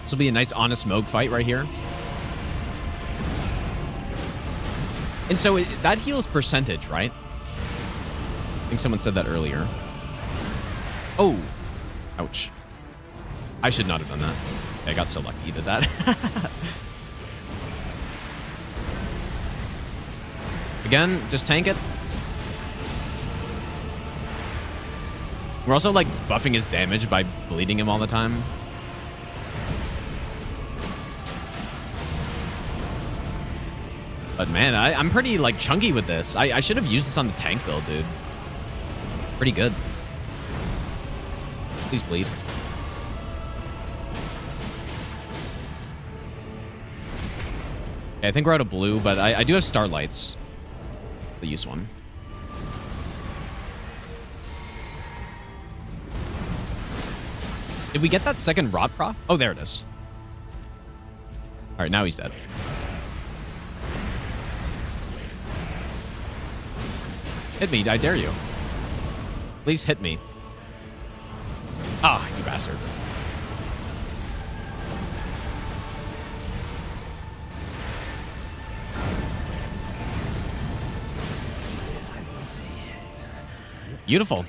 This will be a nice honest Moog fight right here. And so that heals percentage, right? I think someone said that earlier. Oh. Ouch. I should not have done that. I got so lucky he did that. Again, just tank it. We're also, like, buffing his damage by bleeding him all the time. But, man, I'm pretty, like, chunky with this. I should have used this on the tank build, dude. Pretty good. Please bleed. Okay, I think we're out of blue, but I do have starlights. I'll use one. Did we get that second rot proc? Oh, there it is. All right, now he's dead. Hit me, I dare you. Please hit me. Ah, you bastard. Beautiful.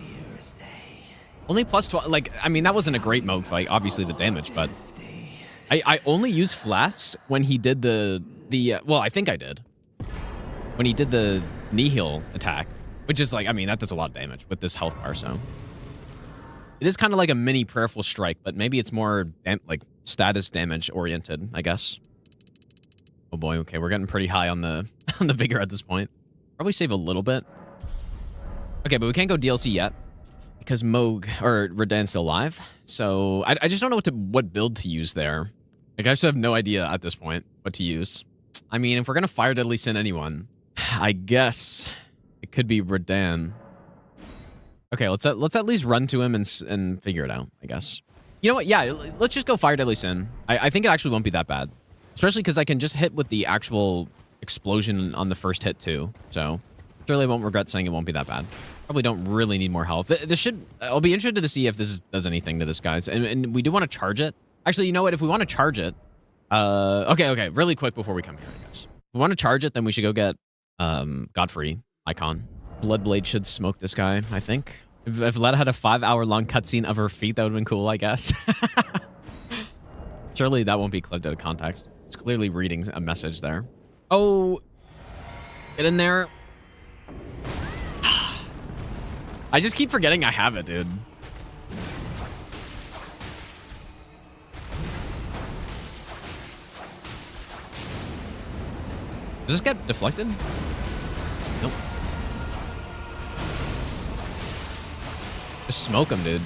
Only plus 12. Like, I mean, that wasn't a great mode fight. Obviously, the damage, but I only used flasks when he did the well, I think I did. When he did the knee heal attack, which is like, I mean, that does a lot of damage with this health bar, so. It is kind of like a mini prayerful strike, but maybe it's more like status damage oriented, I guess. Oh boy, okay, we're getting pretty high on the on the vigor at this point. Probably save a little bit. Okay, but we can't go DLC yet because Moog or Radan's still alive. So I just don't know what build to use there. Like, I just have no idea at this point what to use. I mean, if we're gonna fire Deadly Sin anyone, I guess it could be Radan. Okay, let's at least run to him and figure it out, I guess. You know what? Yeah, let's just go fire Deadly Sin. I think it actually won't be that bad, especially because I can just hit with the actual explosion on the first hit too. So surely I won't regret saying it won't be that bad. Probably don't really need more health. This should. I'll be interested to see if this does anything to this, guys. And we do want to charge it. Actually, you know what? If we want to charge it, okay. Really quick before we come here, I guess. If we want to charge it, then we should go get Godfrey icon. Bloodblade should smoke this guy, I think. If Letta had a 5-hour-long cutscene of her feet, that would have been cool, I guess. Surely that won't be clipped out of context. It's clearly reading a message there. Oh, get in there. I just keep forgetting I have it, dude. Does this get deflected? Nope. Just smoke him, dude.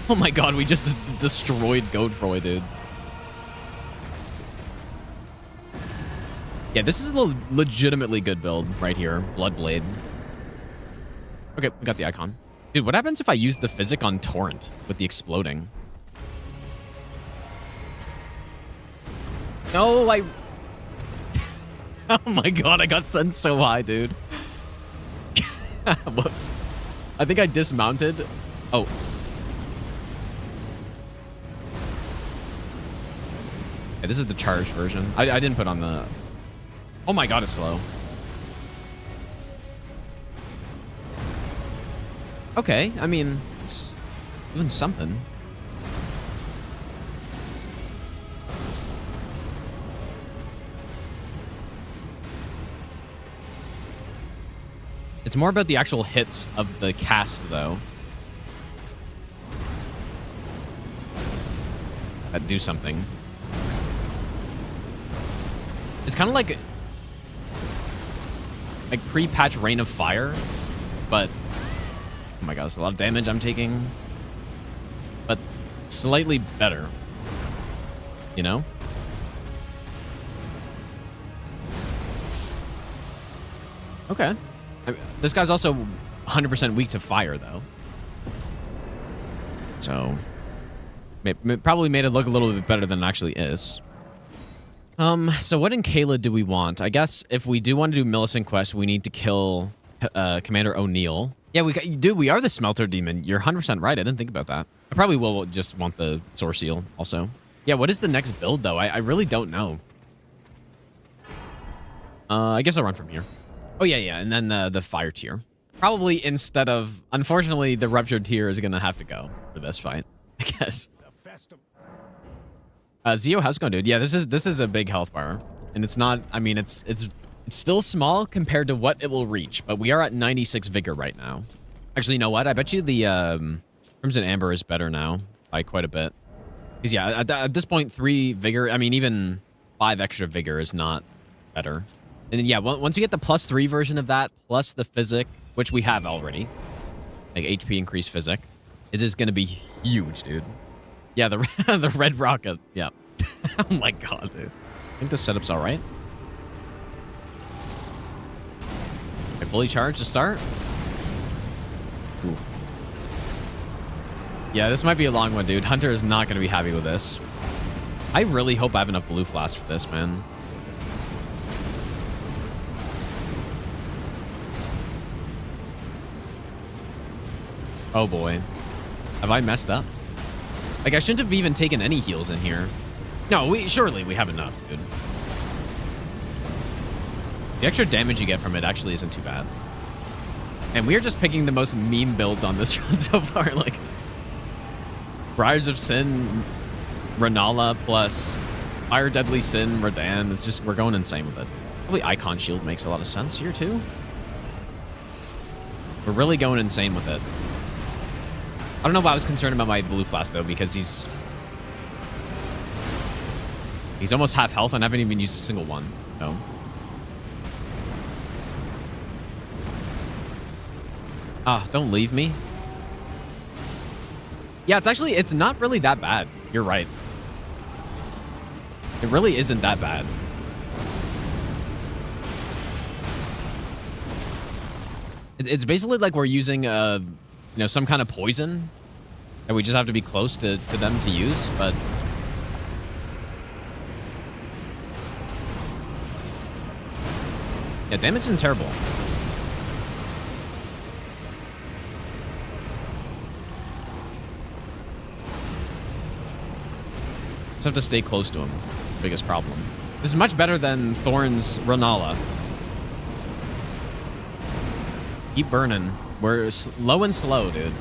Oh my god, we just destroyed Godfroy, dude. Yeah, this is a legitimately good build right here. Bloodblade. Okay, we got the icon. Dude, what happens if I use the physic on Torrent with the exploding? No, oh my god, I got sent so high, dude. Whoops. I think I dismounted. Oh. Okay, this is the charged version. I didn't put on the... Oh my god, it's slow. Okay, I mean, it's doing something. It's more about the actual hits of the cast, though. That do something. It's kind of like pre-patch Rain of Fire, but oh my god, that's a lot of damage I'm taking, but slightly better, you know? Okay. This guy's also 100% weak to fire, though. So, probably made it look a little bit better than it actually is. So what in Kayla do we want? I guess if we do want to do Millicent Quest, we need to kill Commander O'Neill. Yeah, we are the Smelter Demon. You're 100% right. I didn't think about that. I probably will just want the Source Seal also. Yeah, what is the next build, though? I really don't know. I guess I'll run from here. Oh, yeah. And then the fire tier. Probably instead of... Unfortunately, the ruptured tier is going to have to go for this fight, I guess. Zio, how's it going, dude? Yeah, this is a big health bar. And it's not... I mean, it's still small compared to what it will reach. But we are at 96 Vigor right now. Actually, you know what? I bet you the Crimson Amber is better now by quite a bit. Because, yeah, at this point, 3 Vigor... I mean, even 5 extra Vigor is not better. And then, yeah, once you get the +3 version of that, plus the Physic, which we have already, like HP increased Physic, it is going to be huge, dude. Yeah, the red rocket. Yeah. Oh my god, dude. I think the setup's all right. Okay, fully charged to start. Oof. Yeah, this might be a long one, dude. Hunter is not going to be happy with this. I really hope I have enough blue flasks for this, man. Oh boy. Have I messed up? Like, I shouldn't have even taken any heals in here. No, surely we have enough, dude. The extra damage you get from it actually isn't too bad. And we're just picking the most meme builds on this run so far. Like, Briars of Sin, Renala plus Fire Deadly Sin, Radan. It's just, we're going insane with it. Probably Icon Shield makes a lot of sense here, too. We're really going insane with it. I don't know why I was concerned about my blue flask, though, because he's almost half health and I haven't even used a single one. So. Ah, don't leave me. Yeah, it's not really that bad. You're right. It really isn't that bad. It's basically like we're using you know, some kind of poison, and we just have to be close to them to use, but... Yeah, damage isn't terrible. Just have to stay close to him. It's the biggest problem. This is much better than Thorn's Renala. Keep burning. We're low and slow, dude.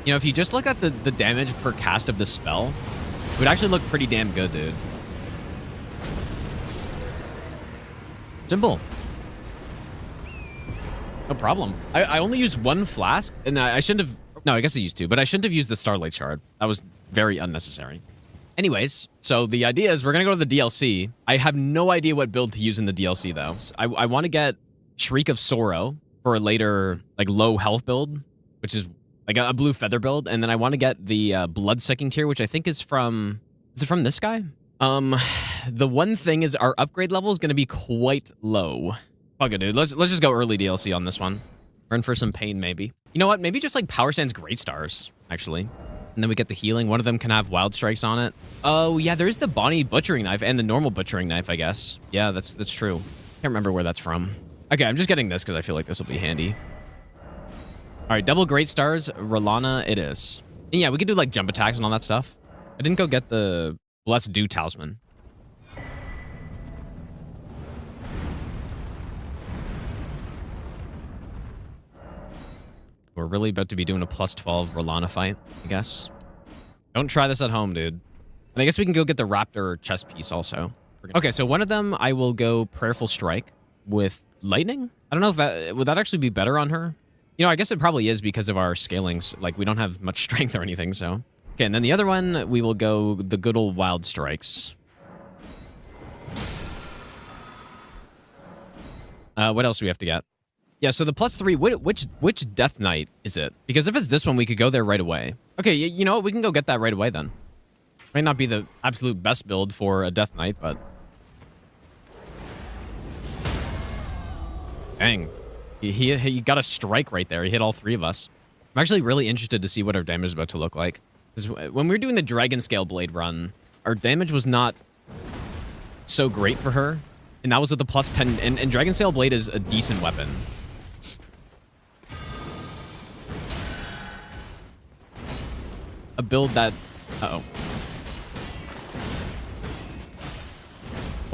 You know, if you just look at the damage per cast of the spell, it would actually look pretty damn good, dude. Simple. No problem. I only used 1 flask, and I shouldn't have... No, I guess I used 2, but I shouldn't have used the Starlight Shard. That was very unnecessary. Anyways, so the idea is we're going to go to the DLC. I have no idea what build to use in the DLC, though. I want to get Shriek of Sorrow for a later, like, low health build, which is like a blue feather build. And then I want to get the Blood-Sucking tier, which I think is from... Is it from this guy? The one thing is our upgrade level is going to be quite low. Fuck it, dude. Let's just go early DLC on this one. Run for some pain, maybe. You know what? Maybe just, like, Power Sands Great Stars, actually. And then we get the healing. One of them can have wild strikes on it. Oh, yeah, there's the Bonnie butchering knife and the normal butchering knife, I guess. Yeah, that's true. Can't remember where that's from. Okay, I'm just getting this because I feel like this will be handy. All right, double great stars. Rolana, it is. And yeah, we could do like jump attacks and all that stuff. I didn't go get the Blessed Dew Talisman. We're really about to be doing a +12 Rolana fight, I guess. Don't try this at home, dude. And I guess we can go get the Raptor chest piece also. Okay, so one of them, I will go Prayerful Strike with Lightning. I don't know if that... Would that actually be better on her? You know, I guess it probably is because of our scalings. Like, we don't have much strength or anything, so... Okay, and then the other one, we will go the good old Wild Strikes. What else do we have to get? Yeah, so the +3, which Death Knight is it? Because if it's this one, we could go there right away. Okay, you know what? We can go get that right away then. Might not be the absolute best build for a Death Knight, but... Dang. He got a strike right there. He hit all 3 of us. I'm actually really interested to see what our damage is about to look like. Because when we were doing the Dragon Scale Blade run, our damage was not so great for her. And that was with the +10. And Dragon Scale Blade is a decent weapon. A build that... Uh-oh.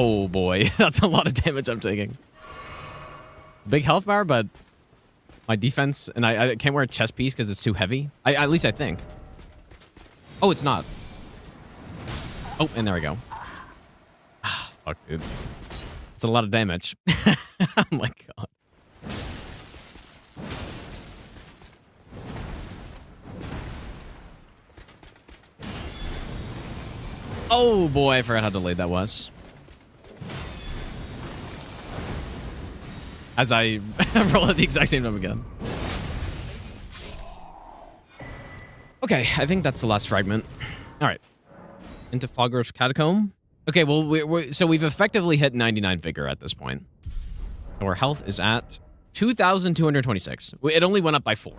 Oh boy, that's a lot of damage I'm taking. Big health bar, but my defense, and I can't wear a chest piece because it's too heavy. At least I think. Oh, it's not. Oh, and there we go. Fuck, dude. It's a lot of damage. Oh my god. Oh boy, I forgot how delayed that was. As I roll at the exact same time again. Okay, I think that's the last fragment. All right. Into Fogger's Catacomb. Okay, well, so we've effectively hit 99 Vigor at this point. Our health is at 2,226. It only went up by 4.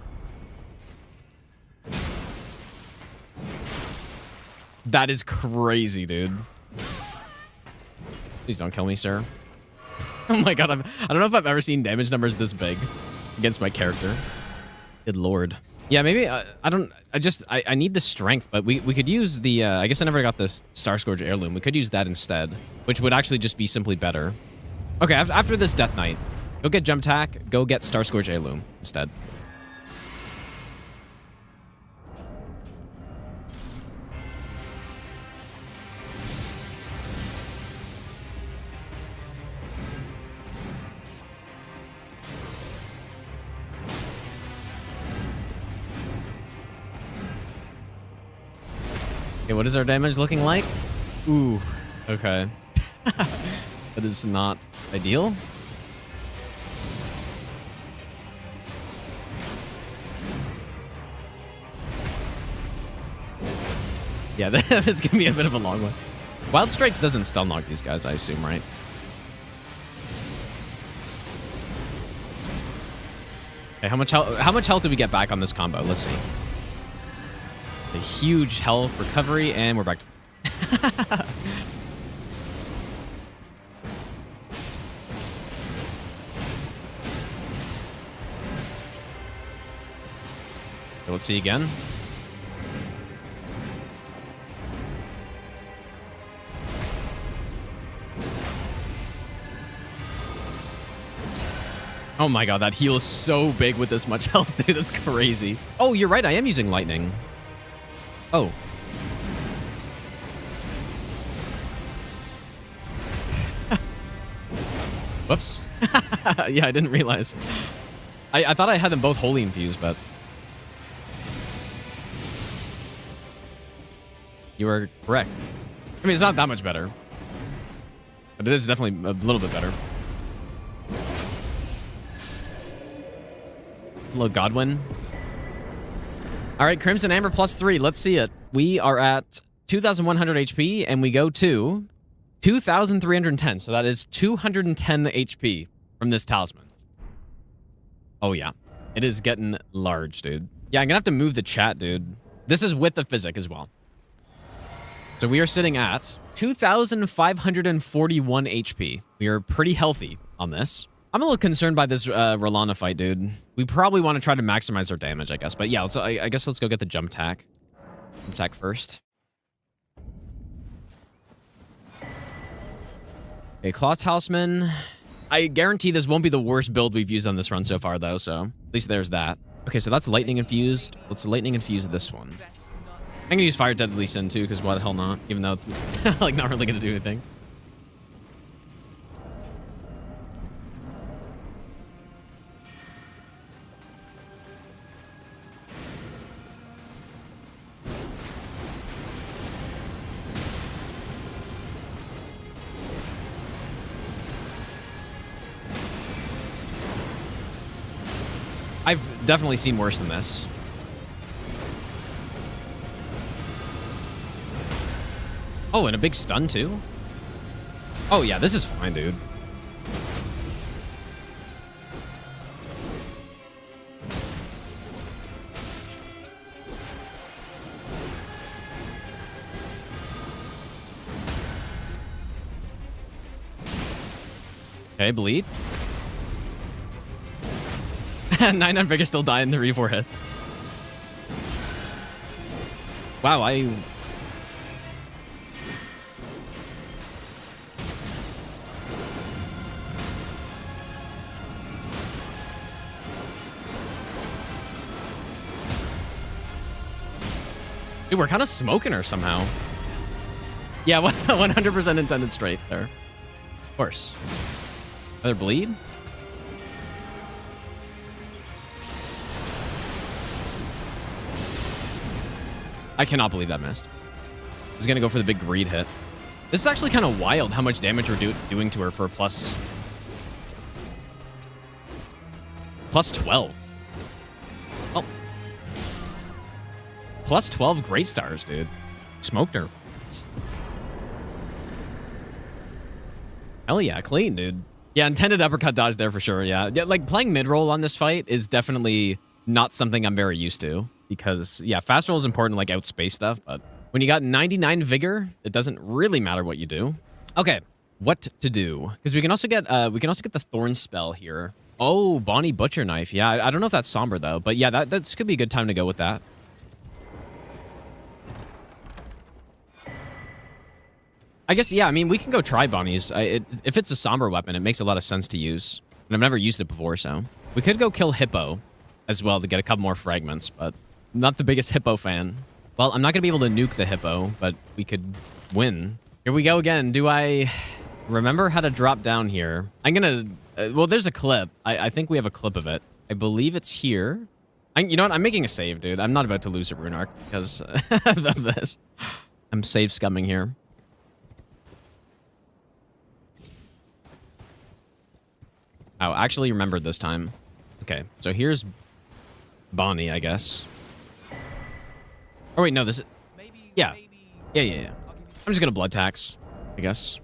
That is crazy, dude. Please don't kill me, sir. Oh my god, I don't know if I've ever seen damage numbers this big against my character. Good lord. Yeah, maybe, I need the strength, but we could use the, I guess I never got this Star Scourge heirloom. We could use that instead, which would actually just be simply better. Okay, after this Death Knight, go get Jump Tack, go get Star Scourge heirloom instead. Okay, what is our damage looking like? Ooh, okay. That is not ideal. Yeah, this is gonna be a bit of a long one. Wild Strikes doesn't stun lock these guys, I assume, right? Okay, how much health do we get back on this combo? Let's see. A huge health recovery, and we're back to... Okay, let's see again. Oh my god, that heal is so big with this much health, dude. That's crazy. Oh, you're right. I am using lightning. Oh. Whoops. Yeah, I didn't realize. I thought I had them both wholly infused, but... You were correct. I mean, it's not that much better. But it is definitely a little bit better. Hello, Godwin. All right, Crimson Amber +3. Let's see it. We are at 2,100 HP, and we go to 2,310. So that is 210 HP from this talisman. Oh, yeah. It is getting large, dude. Yeah, I'm going to have to move the chat, dude. This is with the physic as well. So we are sitting at 2,541 HP. We are pretty healthy on this. I'm a little concerned by this Rolana fight, dude. We probably want to try to maximize our damage, I guess. But yeah, I guess let's go get the Jump Tack. Jump Tack first. Okay, Claw Talisman. I guarantee this won't be the worst build we've used on this run so far, though, so at least there's that. Okay, so that's Lightning Infused. Let's Lightning Infuse this one. I'm going to use Fire Deadly Sin, too, because why the hell not? Even though it's, like, not really going to do anything. I've definitely seen worse than this. Oh, and a big stun, too? Oh, yeah, this is fine, dude. Okay, bleed. 9 on Vigor still die in 3-4 hits. Wow, Dude, we're kind of smoking her somehow. Yeah, 100% intended straight there. Of course. Another bleed? I cannot believe that missed. He's gonna go for the big greed hit. This is actually kind of wild how much damage we're doing to her for plus 12. Oh. Plus 12 great stars, dude. Smoked her. Hell yeah, clean, dude. Yeah, intended uppercut dodge there for sure, yeah. Like, playing mid-roll on this fight is definitely not something I'm very used to. Because, yeah, fast roll is important, like, outspace stuff, but when you got 99 Vigor, it doesn't really matter what you do. Okay, what to do? Because we can also get the Thorn spell here. Oh, Bonnie Butcher Knife. Yeah, I don't know if that's somber, though, but yeah, that could be a good time to go with that. I guess, yeah, I mean, we can go try Bonnie's. If it's a somber weapon, it makes a lot of sense to use. And I've never used it before, so. We could go kill Hippo as well to get a couple more fragments, but not the biggest Hippo fan. Well, I'm not going to be able to nuke the Hippo, but we could win. Here we go again. Do I remember how to drop down here? I'm going to... well, there's a clip. I think we have a clip of it. I believe it's here. You know what? I'm making a save, dude. I'm not about to lose a rune arc because of this. I'm save scumming here. Oh, actually remembered this time. Okay, so here's Bonnie, I guess. Oh, wait, no, this is... Yeah. Yeah. I'm just gonna blood tax, I guess.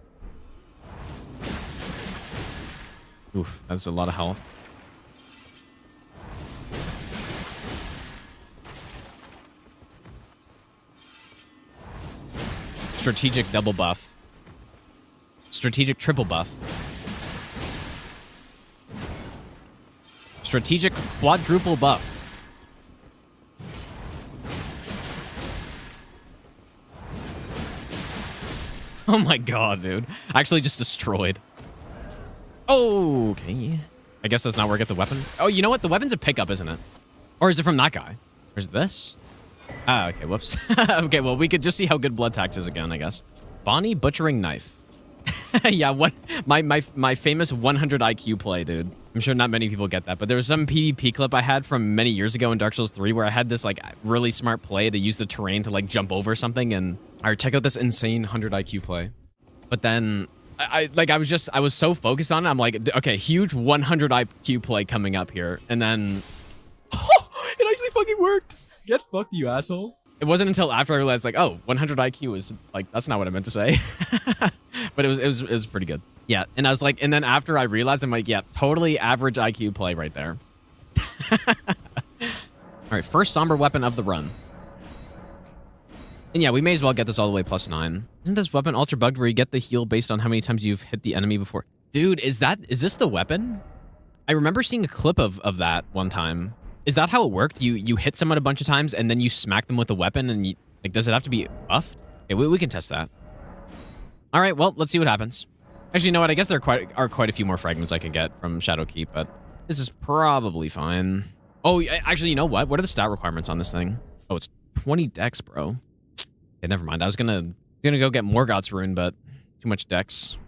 Oof, that's a lot of health. Strategic double buff. Strategic triple buff. Strategic quadruple buff. Oh my god, dude. Actually just destroyed. Oh, okay. I guess that's not where I get the weapon. Oh, you know what? The weapon's a pickup, isn't it? Or is it from that guy? Or is it this? Ah, okay, whoops. Okay, well, we could just see how good blood tax is again, I guess. Bonnie Butchering Knife. Yeah, what my famous 100 IQ play, dude. I'm sure not many people get that, but there was some PvP clip I had from many years ago in Dark Souls 3 where I had this like really smart play to use the terrain to like jump over something, and all right, check out this insane 100 IQ play. But then I was so focused on it, I'm like, okay, huge 100 IQ play coming up here, and then it actually fucking worked. Get fucked, you asshole. It wasn't until after I realized, like, oh, 100 IQ is, like, that's not what I meant to say. But it was pretty good. Yeah, and I was like, and then after I realized, I'm like, yeah, totally average IQ play right there. All right, first somber weapon of the run. And yeah, we may as well get this all the way +9. Isn't this weapon ultra bugged where you get the heal based on how many times you've hit the enemy before? Dude, is this the weapon? I remember seeing a clip of that one time. Is that how it worked? You hit someone a bunch of times and then you smack them with a weapon and you, like, does it have to be buffed? Okay, we can test that. All right, well, let's see what happens. Actually, you know what? I guess there are quite a few more fragments I can get from Shadowkeep, but this is probably fine. Oh, actually, you know what? What are the stat requirements on this thing? Oh, it's 20 dex, bro. Okay, never mind. I was gonna go get Morgoth's rune, but too much dex.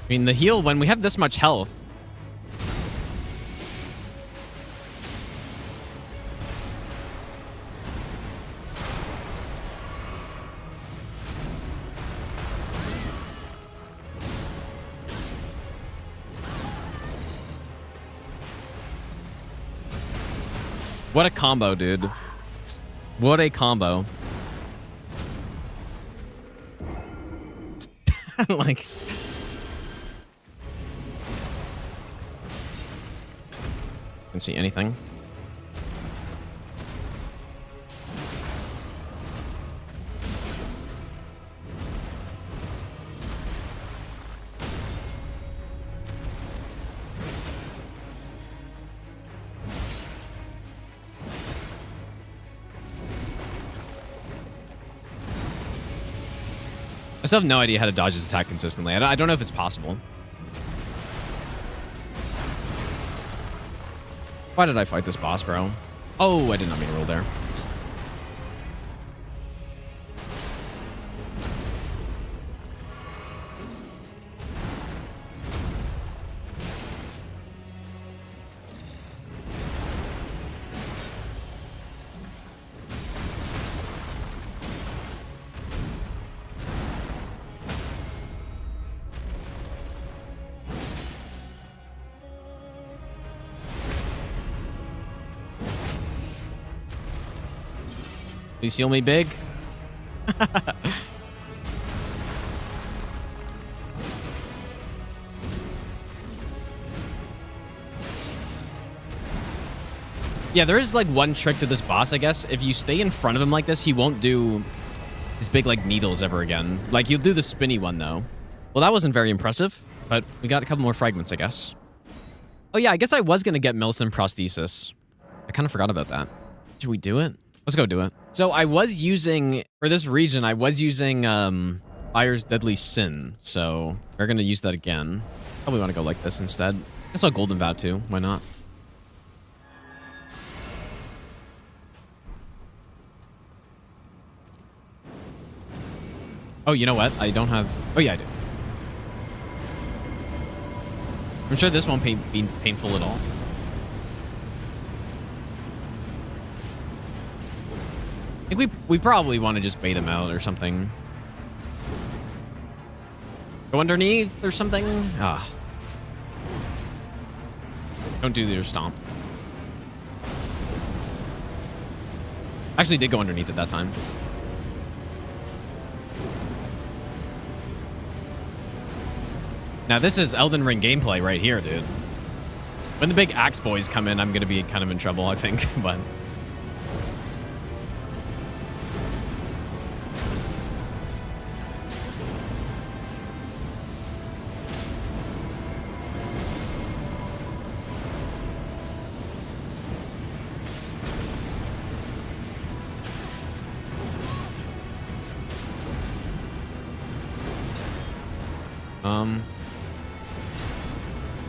I mean, the heal, when we have this much health... What a combo, dude. What a combo. Like... Can see anything. still have no idea how to dodge his attack consistently. I don't know if it's possible. Why did I fight this boss, bro? Oh, I did not mean to roll there. You seal me big? Yeah, there is like one trick to this boss, I guess. If you stay in front of him like this, he won't do his big like needles ever again. Like he'll do the spinny one though. Well, that wasn't very impressive, but we got a couple more fragments, I guess. Oh yeah, I guess I was gonna get Millicent prosthesis. I kind of forgot about that. Should we do it? Let's go do it. So I was using, for this region, I was using Fire's Deadly Sin. So we're going to use that again. Probably want to go like this instead. I saw Golden Vow too. Why not? Oh, you know what? I don't have... Oh, yeah, I do. I'm sure this won't be painful at all. I think we probably want to just bait him out or something. Go underneath or something. Ah. Don't do your stomp. Actually did go underneath at that time. Now this is Elden Ring gameplay right here, dude. When the big axe boys come in, I'm going to be kind of in trouble, I think, but...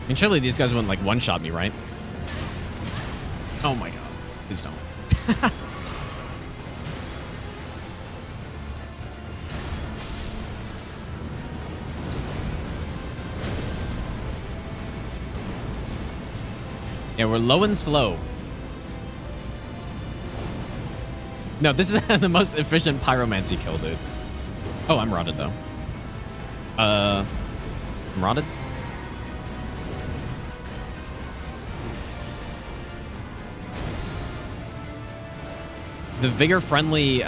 I mean, surely these guys wouldn't, like, one-shot me, right? Oh my god. Please don't. Yeah, we're low and slow. No, this is the most efficient pyromancy kill, dude. Oh, I'm rotted, though. I'm rotted? The Vigor-friendly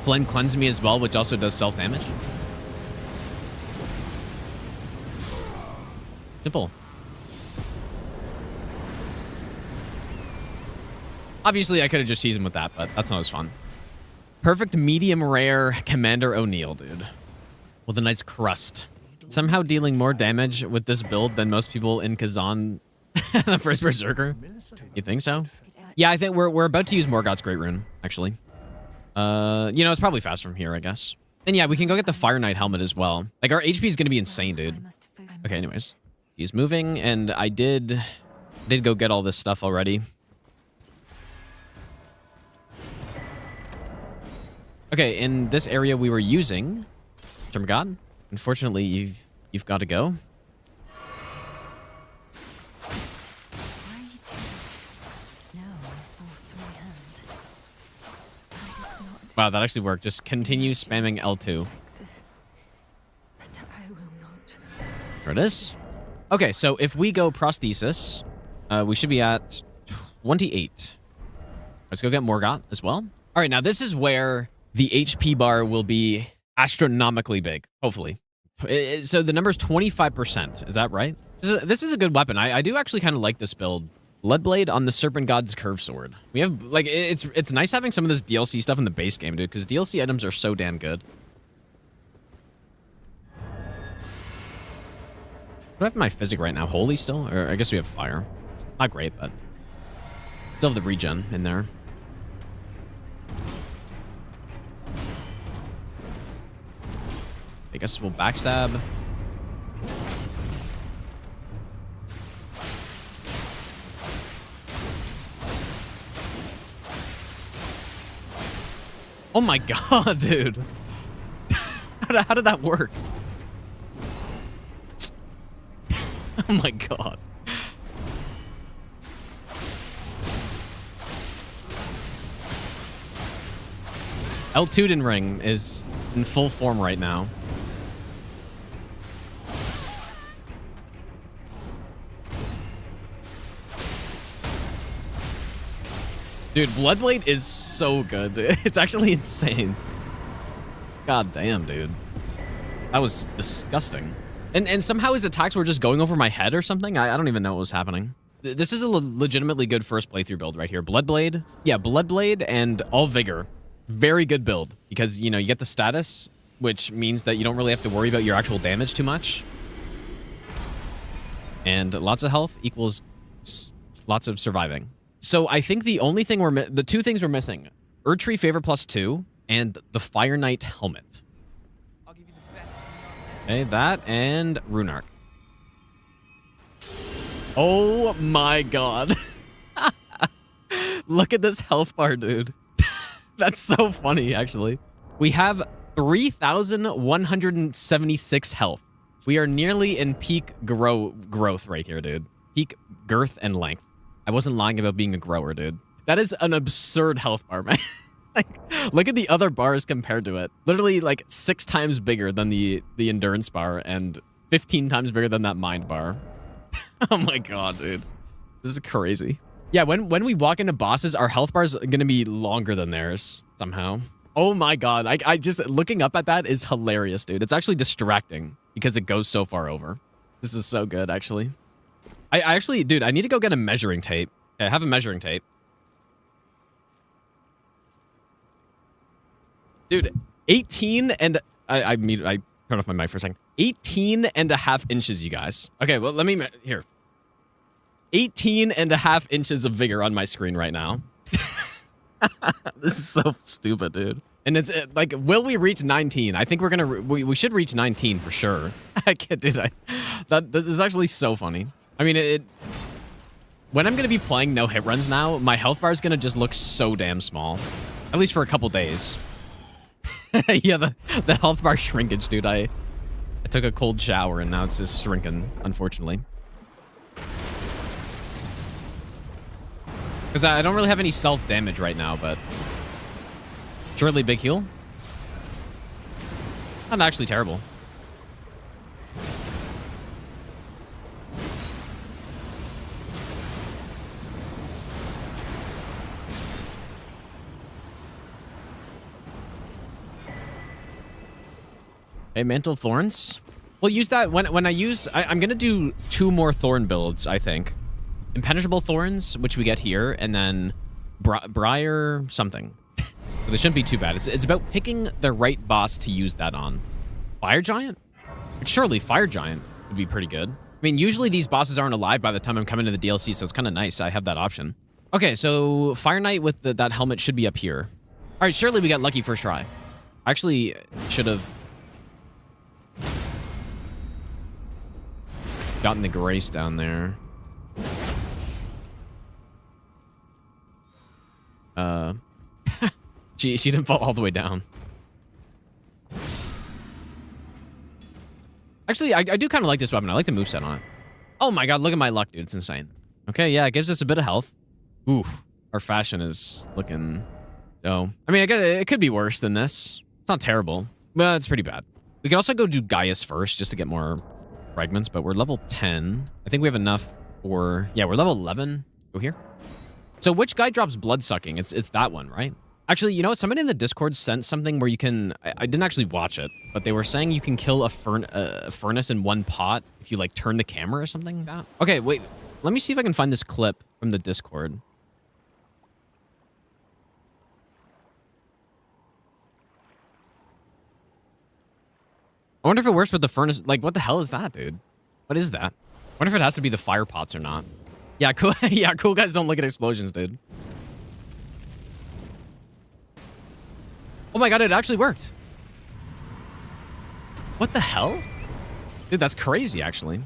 Flame Cleanse Me as well, which also does self-damage. Simple. Obviously, I could have just teased him with that, but that's not as fun. Perfect medium rare Commander O'Neill, dude. With a nice crust. Somehow dealing more damage with this build than most people in Kazan, the first Berserker. You think so? Yeah, I think we're about to use Morgoth's Great Rune, actually. You know, it's probably fast from here, I guess. And yeah, we can go get the Fire Knight helmet as well. Like, our HP is going to be insane, dude. Okay, anyways. He's moving, and I did go get all this stuff already. Okay, in this area we were using Termagant. Unfortunately, you've got to go. Wow, that actually worked. Just continue spamming L2. There it is. Okay, so if we go prosthesis, we should be at 28. Let's go get Morgoth as well. All right, now this is where the HP bar will be astronomically big, hopefully. So the number is 25%. Is that right? This is a good weapon. I do actually kind of like this build. Bloodblade on the Serpent God's Curve Sword. We have, like, it's nice having some of this DLC stuff in the base game, dude, because DLC items are so damn good. Do I have my physic right now? Holy still? Or I guess we have fire. Not great, but still have the regen in there. I guess we'll backstab. Oh my god, dude. How did that work? Oh my god. Elden Ring is in full form right now. Dude, Bloodblade is so good. It's actually insane. God damn, dude. That was disgusting. And somehow his attacks were just going over my head or something. I don't even know what was happening. This is a legitimately good first playthrough build right here. Bloodblade. Yeah, Bloodblade and all Vigor. Very good build because, you know, you get the status, which means that you don't really have to worry about your actual damage too much. And lots of health equals lots of surviving. So I think the only thing the two things we're missing, Erdtree Favor +2 and the Fire Knight helmet. I'll give you the best. Okay, that and Runark. Oh my god. Look at this health bar, dude. That's so funny, actually. We have 3,176 health. We are nearly in peak growth right here, dude. Peak girth and length. I wasn't lying about being a grower, dude. That is an absurd health bar, man. Like, look at the other bars compared to it. Literally, like, 6 times bigger than the endurance bar and 15 times bigger than that mind bar. Oh my god, dude. This is crazy. Yeah, when we walk into bosses, our health bar is going to be longer than theirs somehow. Oh my god. I just, looking up at that is hilarious, dude. It's actually distracting because it goes so far over. This is so good, actually. I actually, dude, I need to go get a measuring tape. Okay, I have a measuring tape. Dude, 18 and... I turned off my mic for a second. 18.5 inches, you guys. Okay, well, let me... Here. 18.5 inches of vigor on my screen right now. This is so stupid, dude. And it's like, will we reach 19? I think we're gonna... We should reach 19 for sure. I can't do that. This is actually so funny. I mean, when I'm gonna be playing no hit runs now, my health bar is gonna just look so damn small. At least for a couple days. Yeah, the health bar shrinkage, dude. I took a cold shower and now it's just shrinking, unfortunately. Because I don't really have any self-damage right now, but... Shortly big heal. Not actually terrible. Okay, Mantle Thorns. We'll use that when I use... I'm going to do 2 more Thorn builds, I think. Impenetrable Thorns, which we get here, and then Briar something. But they shouldn't be too bad. It's about picking the right boss to use that on. Fire Giant? Surely Fire Giant would be pretty good. I mean, usually these bosses aren't alive by the time I'm coming to the DLC, so it's kind of nice I have that option. Okay, so Fire Knight with that helmet should be up here. All right, surely we got lucky first try. Actually, should have... gotten the grace down there. She didn't fall all the way down. Actually, I do kind of like this weapon. I like the moveset on it. Oh my god, look at my luck, dude. It's insane. Okay, yeah, it gives us a bit of health. Oof. Our fashion is looking... Oh. I mean, I guess it could be worse than this. It's not terrible. But it's pretty bad. We could also go do Gaius first, just to get more fragments, but we're level 10. I think we have enough for... Yeah, we're level 11. Go here. So which guy drops blood-sucking? It's that one, right? Actually, you know what? Somebody in the Discord sent something where you can... I didn't actually watch it, but they were saying you can kill a furnace in one pot if you, like, turn the camera or something like that. Okay, wait. Let me see if I can find this clip from the Discord. I wonder if it works with the furnace. Like, what the hell is that, dude? What is that? I wonder if it has to be the fire pots or not. Yeah, cool. Yeah, cool guys don't look at explosions, dude. Oh my god, it actually worked. What the hell? Dude, that's crazy, actually.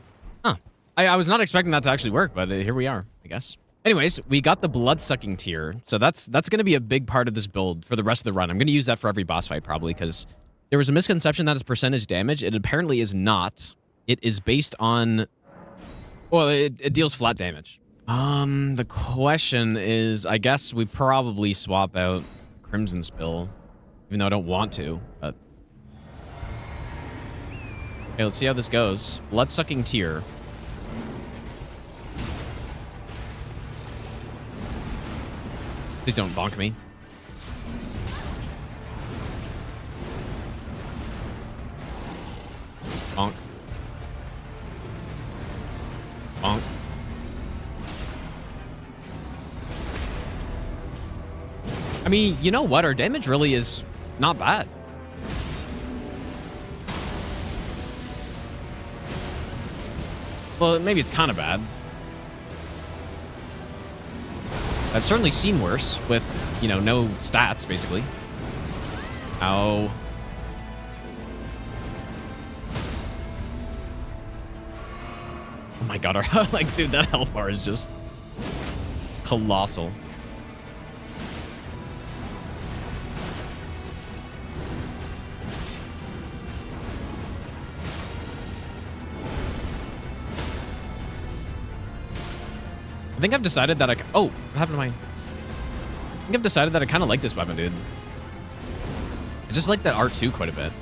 Huh. I was not expecting that to actually work, but here we are, I guess. Anyways, we got the blood-sucking tier, so that's going to be a big part of this build for the rest of the run. I'm going to use that for every boss fight, probably, because there was a misconception that it's percentage damage. It apparently is not. It is based on... Well, it deals flat damage. The question is, I guess we probably swap out Crimson Spill, even though I don't want to, but... Okay, let's see how this goes. Blood-sucking tier. Please don't bonk me. Bonk. Bonk. I mean, you know what? Our damage really is not bad. Well, maybe it's kind of bad. I've certainly seen worse with, you know, no stats, basically. Ow. Oh my god, our, like, dude, that health bar is just colossal. I think I've decided that oh, what happened to my... I think I've decided that I kind of like this weapon, dude. I just like that R2 quite a bit.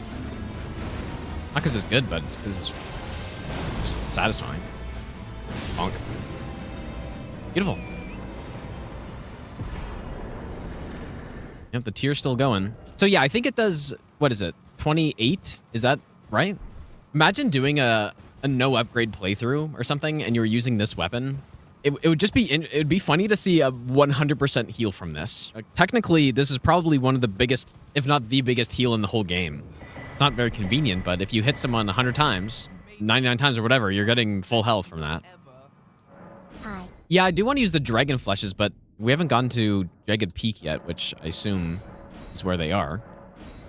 Not because it's good, but it's because it's just satisfying. Bonk. Beautiful. Yep, the tier's still going. So yeah, I think it does, what is it, 28? Is that right? Imagine doing a no upgrade playthrough or something and you were using this weapon. It would just be, it would be funny to see a 100% heal from this. Technically, this is probably one of the biggest, if not the biggest heal in the whole game. It's not very convenient, but if you hit someone 100 times, 99 times or whatever, you're getting full health from that. Hi. Yeah, I do want to use the dragon fleshes, but we haven't gone to Jagged Peak yet, which I assume is where they are,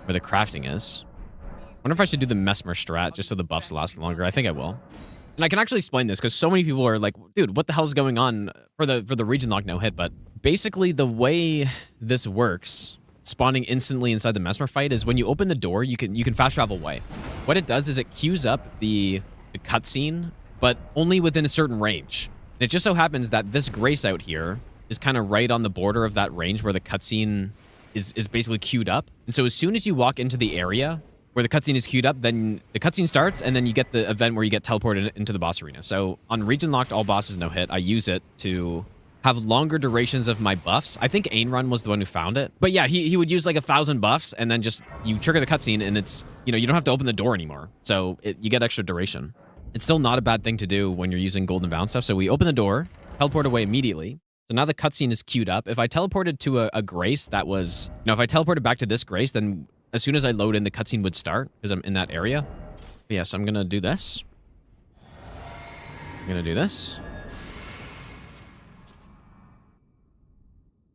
where the crafting is. I wonder if I should do the Mesmer strat just so the buffs last longer. I think I will. And I can actually explain this because so many people are like, dude, what the hell is going on for the region lock no hit? But basically the way this works, spawning instantly inside the Mesmer fight, is when you open the door, you can fast travel away. What it does is it queues up the cutscene, but only within a certain range. And it just so happens that this Grace out here is kind of right on the border of that range where the cutscene is basically queued up. And so as soon as you walk into the area where the cutscene is queued up, then the cutscene starts, and then you get the event where you get teleported into the boss arena. So on region locked all bosses no hit, I use it to have longer durations of my buffs. I think Ainrun was the one who found it. But yeah, he would use like 1,000 buffs, and then just you trigger the cutscene, and it's, you know, you don't have to open the door anymore. So you get extra duration. It's still not a bad thing to do when you're using golden bound stuff. So we open the door, teleport away immediately. So now the cutscene is queued up. If I teleported to a Grace that was, you know, if I teleported back to this Grace, then as soon as I load in, the cutscene would start because I'm in that area. But yes, I'm going to do this. I'm going to do this.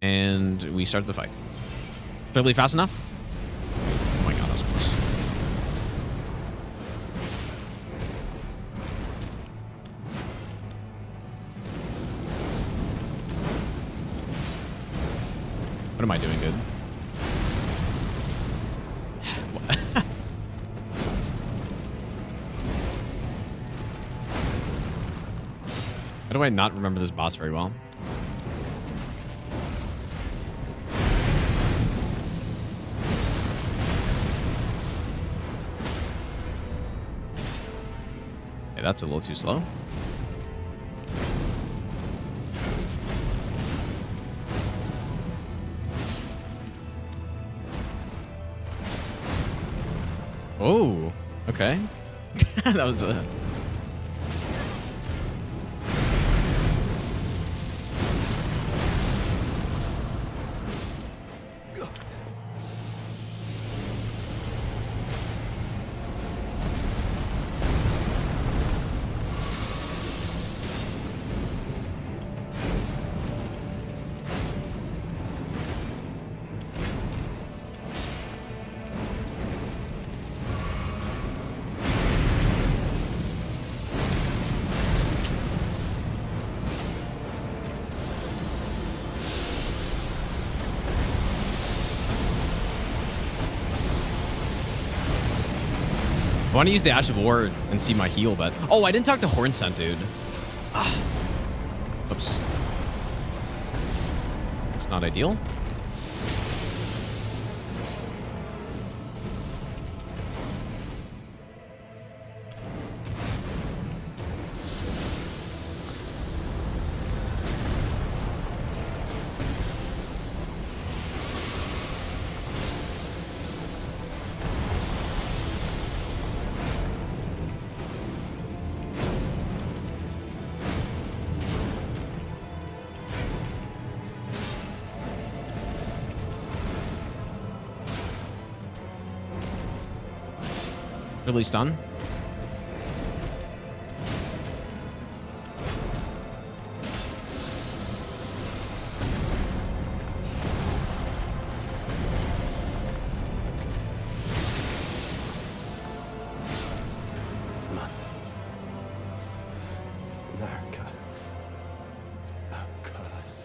And we start the fight. Totally fast enough? Oh my god, that was close. What am I doing, dude? How do I not remember this boss very well? Okay, that's a little too slow. Oh, okay. That was a... want to use the Ash of War and see my heal, but... Oh, I didn't talk to Horn Scent, dude. Ah. Oops. It's not ideal. Really stun.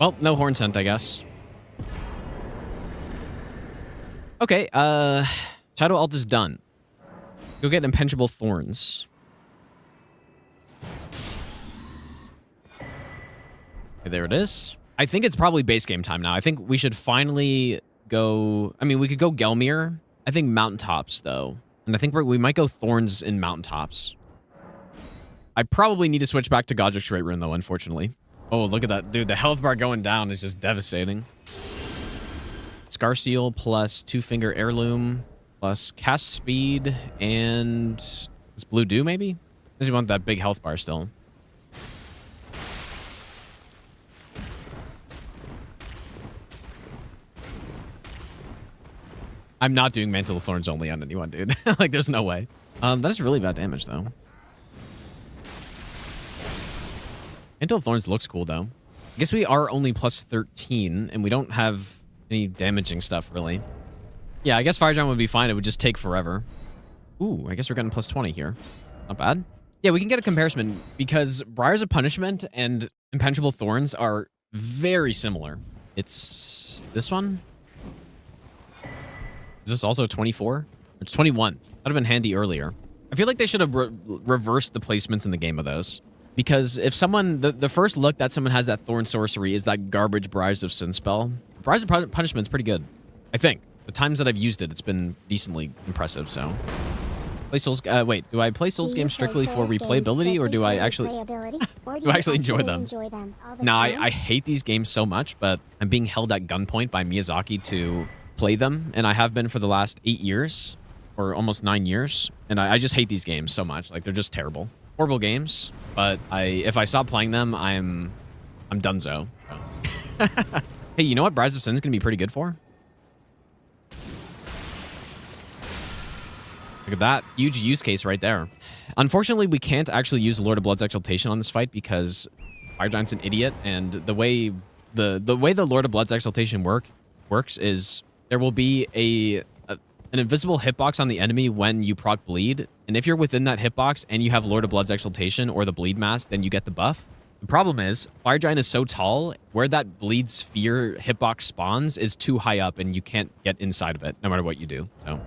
Well, no Horn Scent, I guess. Okay, Shadow Alt is done. Go get Impenetrable Thorns. Okay, there it is. I think it's probably base game time now. I think we should finally go... I mean, we could go Gelmir. I think Mountaintops, though. And I think we might go Thorns in Mountaintops. I probably need to switch back to Godric's Great Rune, though, unfortunately. Oh, look at that. Dude, the health bar going down is just devastating. Scar Seal plus 2-Finger Heirloom. Plus cast speed and this Blue Dew, maybe? Does he want that big health bar still? I'm not doing Mantle of Thorns only on anyone, dude. Like, there's no way. That is really bad damage, though. Mantle of Thorns looks cool, though. I guess we are only plus 13, and we don't have any damaging stuff, really. Yeah, I guess Fire Giant would be fine. It would just take forever. Ooh, I guess we're getting plus 20 here. Not bad. Yeah, we can get a comparison because Briars of Punishment and Impenetrable Thorns are very similar. It's this one. Is this also 24? It's 21. That would have been handy earlier. I feel like they should have reversed the placements in the game of those. Because if someone... The first look that someone has that Thorn Sorcery is that garbage Briars of Sin spell. Briars of Punishment's pretty good. I think. The times that I've used it, it's been decently impressive, so... Play Souls... wait, do I play Souls games strictly for replayability, or do I actually... do I actually enjoy them? No, I hate these games so much, but I'm being held at gunpoint by Miyazaki to play them, and I have been for the last 8 years, or almost 9 years, and I just hate these games so much. Like, they're just terrible. Horrible games, but if I stop playing them, I'm donezo. So. Hey, you know what Briars of Sin is going to be pretty good for? Look at that. Huge use case right there. Unfortunately, we can't actually use Lord of Blood's Exaltation on this fight because Fire Giant's an idiot, and the way the Lord of Blood's Exaltation works is there will be an invisible hitbox on the enemy when you proc bleed, and if you're within that hitbox and you have Lord of Blood's Exaltation or the bleed mask, then you get the buff. The problem is, Fire Giant is so tall, where that bleed sphere hitbox spawns is too high up, and you can't get inside of it, no matter what you do, so...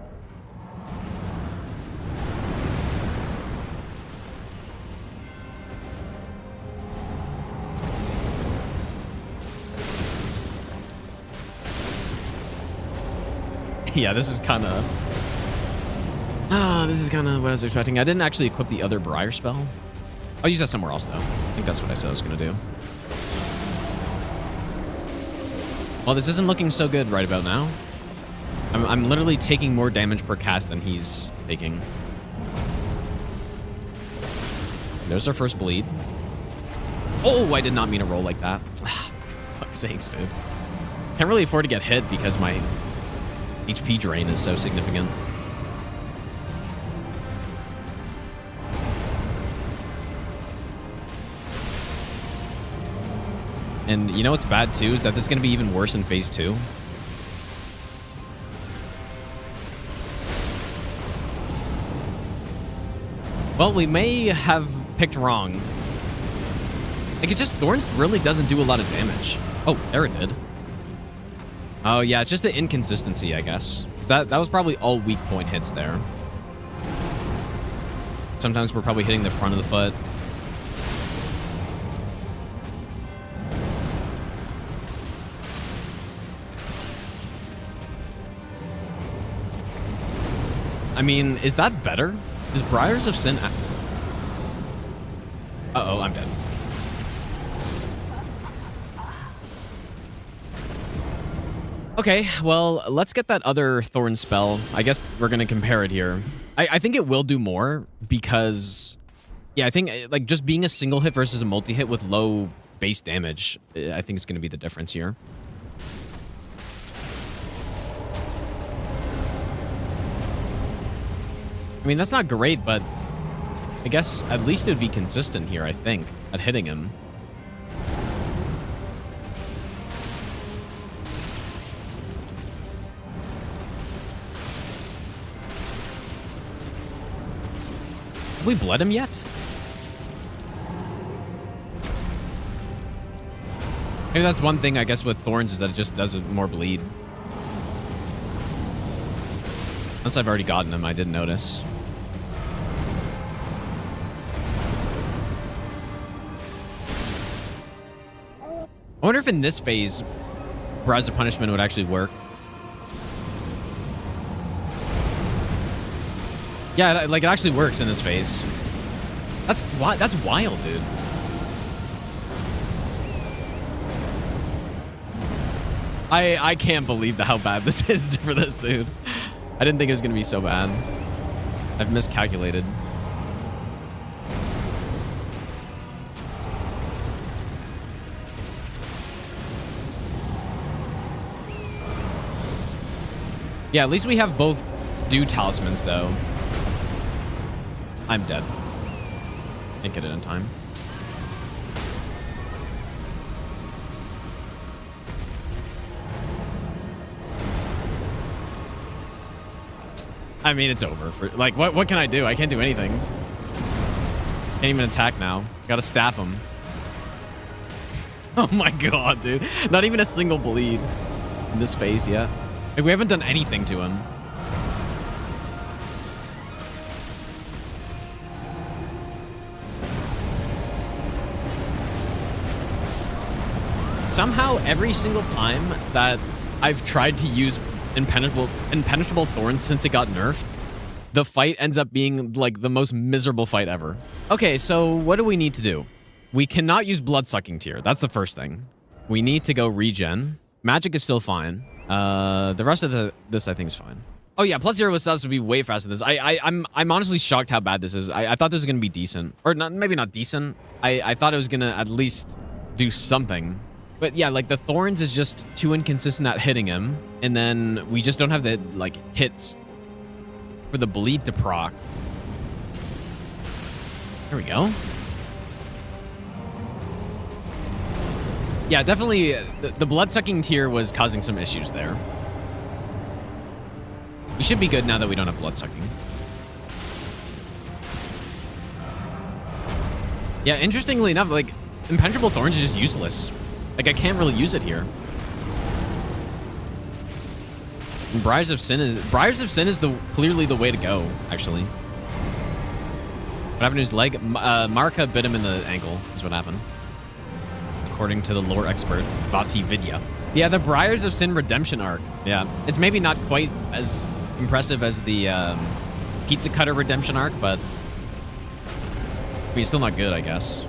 Yeah, this is kind of what I was expecting. I didn't actually equip the other Briar spell. I'll use that somewhere else, though. I think that's what I said I was going to do. Well, this isn't looking so good right about now. I'm literally taking more damage per cast than he's taking. There's our first bleed. Oh, I did not mean to roll like that. Fuck's sakes, dude. Can't really afford to get hit because my HP drain is so significant. And you know what's bad too is that this is going to be even worse in phase 2. Well, we may have picked wrong. Like, it just, Thorns really doesn't do a lot of damage. Oh, there it did. Oh, yeah, it's just the inconsistency, I guess. 'Cause that was probably all weak point hits there. Sometimes we're probably hitting the front of the foot. I mean, is that better? Is Briars of Sin... Uh-oh, I'm dead. Okay, well, let's get that other Thorn spell. I guess we're going to compare it here. I think it will do more because... Yeah, I think like just being a single hit versus a multi-hit with low base damage, I think is going to be the difference here. I mean, that's not great, but I guess at least it would be consistent here, I think, at hitting him. Have we bled him yet? Maybe that's one thing, I guess, with Thorns is that it just does more bleed. Once I've already gotten him, I didn't notice. I wonder if in this phase, Browse of Punishment would actually work. Yeah, like it actually works in this phase. That's wild, dude. I can't believe how bad this is for this dude. I didn't think it was gonna be so bad. I've miscalculated. Yeah, at least we have both Dew Talismans, though. I'm dead. Can't get it in time. I mean, it's over. Like, what can I do? I can't do anything. Can't even attack now. Gotta staff him. Oh my god, dude. Not even a single bleed in this phase yet. Like, we haven't done anything to him. Somehow, every single time that I've tried to use impenetrable thorns since it got nerfed, the fight ends up being like the most miserable fight ever. Okay, so what do we need to do? We cannot use Bloodsucking Tear. That's the first thing. We need to go regen. Magic is still fine. The rest of this I think is fine. Oh yeah, plus 0 with stats would be way faster than this. I'm honestly shocked how bad this is. I thought this was gonna be decent, or not, maybe not decent. I thought it was gonna at least do something. But yeah, like the Thorns is just too inconsistent at hitting him, and then we just don't have the like hits for the bleed to proc. There we go. Yeah, definitely the Bloodsucking Tear was causing some issues there. We should be good now that we don't have Bloodsucking. Yeah, interestingly enough, like Impenetrable Thorns is just useless. Like I can't really use it here. And Briars of Sin is clearly the way to go, actually. What happened to his leg? Marika bit him in the ankle, is what happened. According to the lore expert, Vati Vidya. Yeah, the Briars of Sin redemption arc. Yeah, it's maybe not quite as impressive as the Pizza Cutter redemption arc, but I mean, it's still not good, I guess.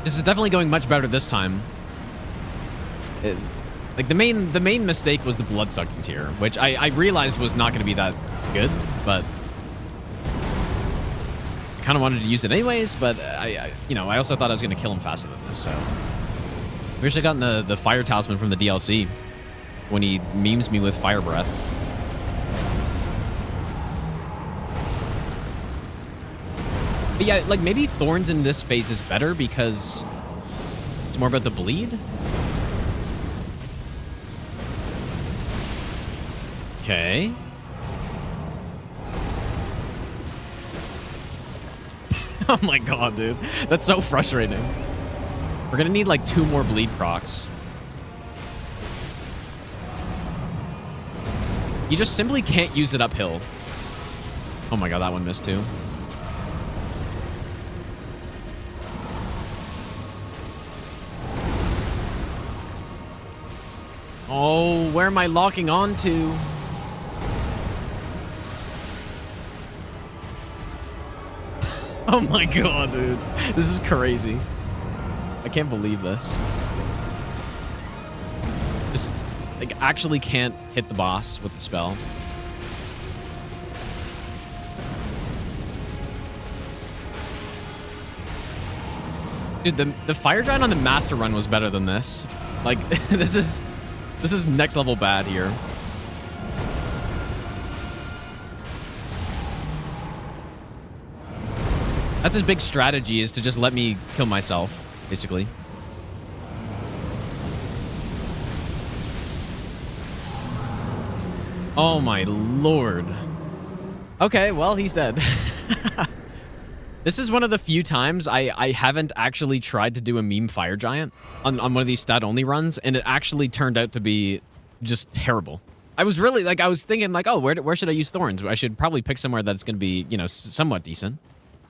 This is definitely going much better this time. Like the main mistake was the Bloodsucking Tear, which I realized was not going to be that good, but I kind of wanted to use it anyways. But I also thought I was going to kill him faster than this. So we should have gotten the Fire Talisman from the DLC when he memes me with Fire Breath. But yeah, like maybe Thorns in this phase is better because It's more about the bleed? Okay. Oh my god, dude. That's so frustrating. We're gonna need like 2 more bleed procs. You just simply can't use it uphill. Oh my god, that one missed too. Oh, where am I locking on to? Oh my god, dude. This is crazy. I can't believe this. Just, like, actually can't hit the boss with the spell. Dude, the fire giant on the master run was better than this. Like, this is next level bad here. That's his big strategy, is to just let me kill myself, basically. Oh my lord. Okay, well, he's dead. This is one of the few times I haven't actually tried to do a meme fire giant on one of these stat only runs, and it actually turned out to be just terrible. I was really, like, I was thinking, like, oh, where should I use thorns? I should probably pick somewhere that's going to be, you know, somewhat decent.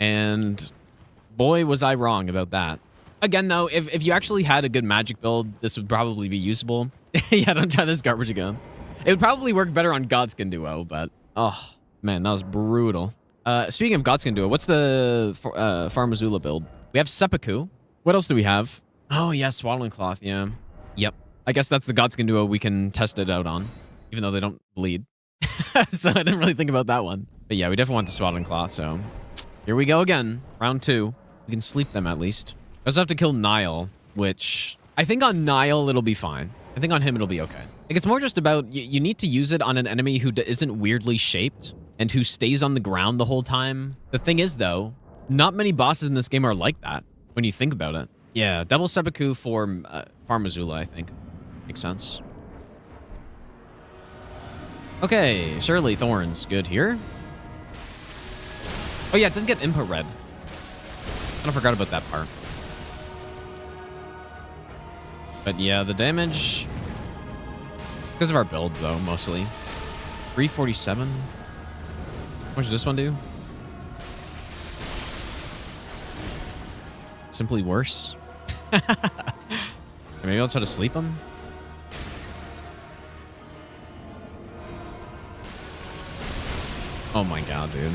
And boy, was I wrong about that. Again, though, if you actually had a good magic build, this would probably be usable. Yeah, don't try this garbage again. It would probably work better on Godskin Duo, but oh man, that was brutal. Speaking of Godskin Duo, what's the Farmazula build? We have Seppuku. What else do we have? Oh yeah, Swaddling Cloth. Yeah. Yep. I guess that's the Godskin Duo we can test it out on, even though they don't bleed. So I didn't really think about that one. But yeah, we definitely want the Swaddling Cloth. So here we go again. Round 2. We can sleep them at least. I also have to kill Nile, which I think on Nile it'll be fine. I think on him it'll be okay. Like, it's more just about you need to use it on an enemy who isn't weirdly shaped and who stays on the ground the whole time. The thing is, though, not many bosses in this game are like that when you think about it. Yeah, double seppuku for Farmazula, I think. Makes sense. Okay, Surly Thorns, good here. Oh yeah, it doesn't get input red. I forgot about that part. But yeah, the damage... because of our build, though, mostly. 347. What does this one do? Simply worse. Maybe I'll try to sleep him. Oh my god, dude.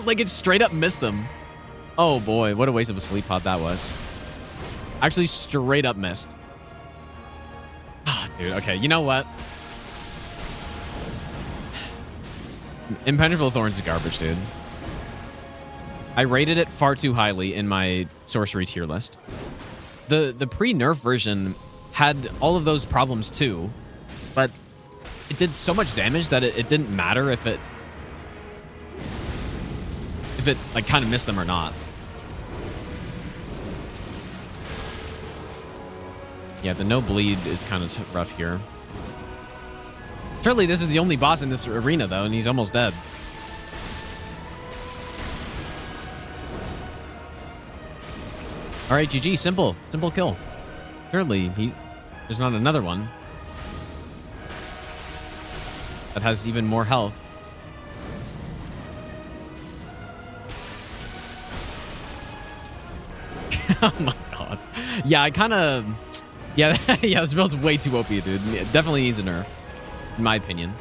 Like, it straight up missed him. Oh boy, what a waste of a sleep pod that was. Actually, straight up missed. Ah, dude, okay, you know what? Impenetrable Thorns is garbage, dude. I rated it far too highly in my sorcery tier list. The pre-nerf version had all of those problems too, but it did so much damage that it didn't matter if it like kind of missed them or not. Yeah, the no bleed is kind of rough here. Surely this is the only boss in this arena though, and he's almost dead. All right, GG, simple kill. Surely there's not another one that has even more health. Oh my god. Yeah, I kind of... yeah, yeah, this build's way too OP, dude. It definitely needs a nerf, in my opinion.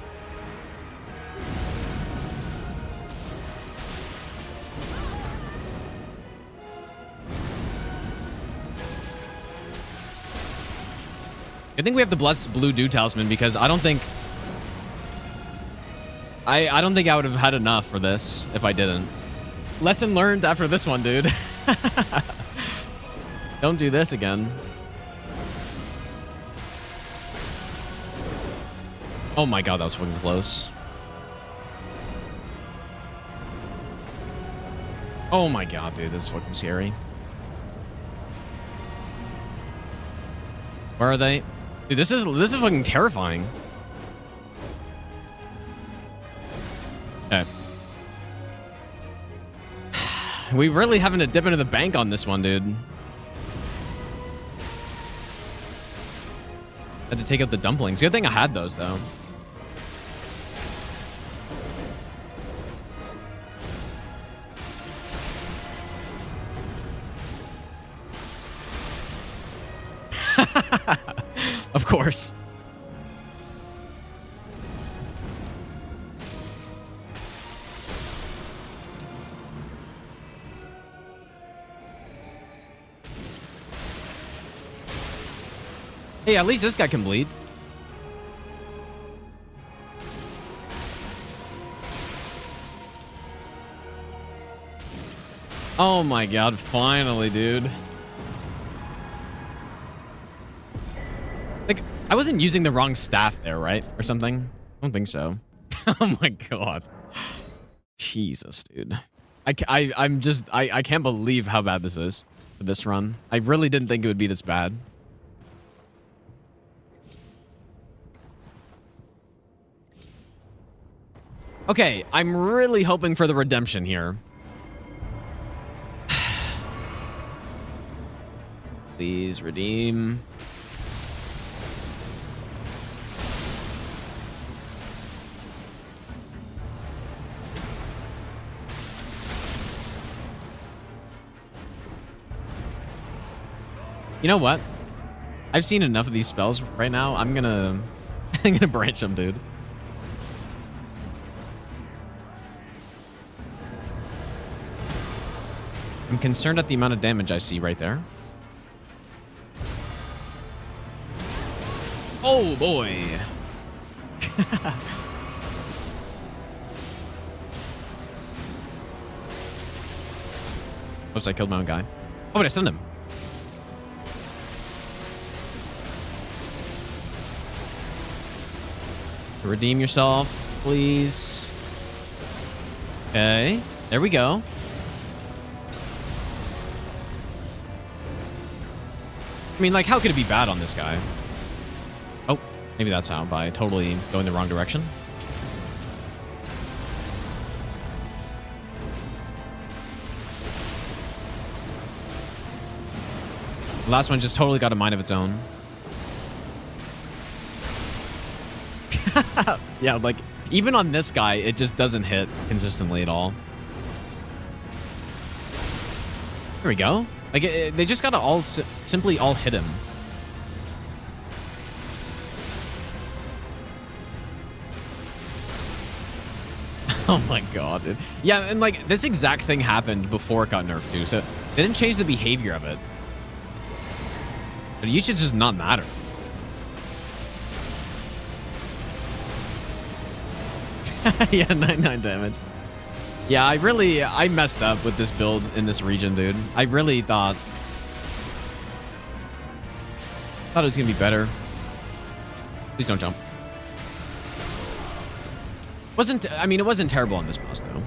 I think we have to bless Blue Dew Talisman because I don't think... I don't think I would have had enough for this if I didn't. Lesson learned after this one, dude. Don't do this again. Oh my god, that was fucking close. Oh my god, dude, this is fucking scary. Where are they? Dude, this is fucking terrifying. Okay. We really having to dip into the bank on this one, dude. Had to take out the dumplings. Good thing I had those, though. Of course. Hey, at least this guy can bleed. Oh my god, finally, dude. Like, I wasn't using the wrong staff there, right? Or something? I don't think so. Oh my god. Jesus, dude. I can't believe how bad this is for this run. I really didn't think it would be this bad. Okay, I'm really hoping for the redemption here. Please redeem. You know what? I've seen enough of these spells right now. I'm gonna branch them, dude. I'm concerned at the amount of damage I see right there. Oh boy. Oops, I killed my own guy. Oh, but I stunned him. Redeem yourself, please. Okay, there we go. I mean, like, how could it be bad on this guy? Oh, maybe that's how, by totally going the wrong direction. The last one just totally got a mind of its own. Yeah, like, even on this guy, it just doesn't hit consistently at all. There we go. Like, they just gotta all simply all hit him. Oh my god, dude. Yeah, and like, this exact thing happened before it got nerfed too, so they didn't change the behavior of it. But you should just not matter. Yeah, 99 damage. Yeah, I messed up with this build in this region, dude. I really thought it was gonna be better. Please don't jump. I mean, it wasn't terrible on this boss though.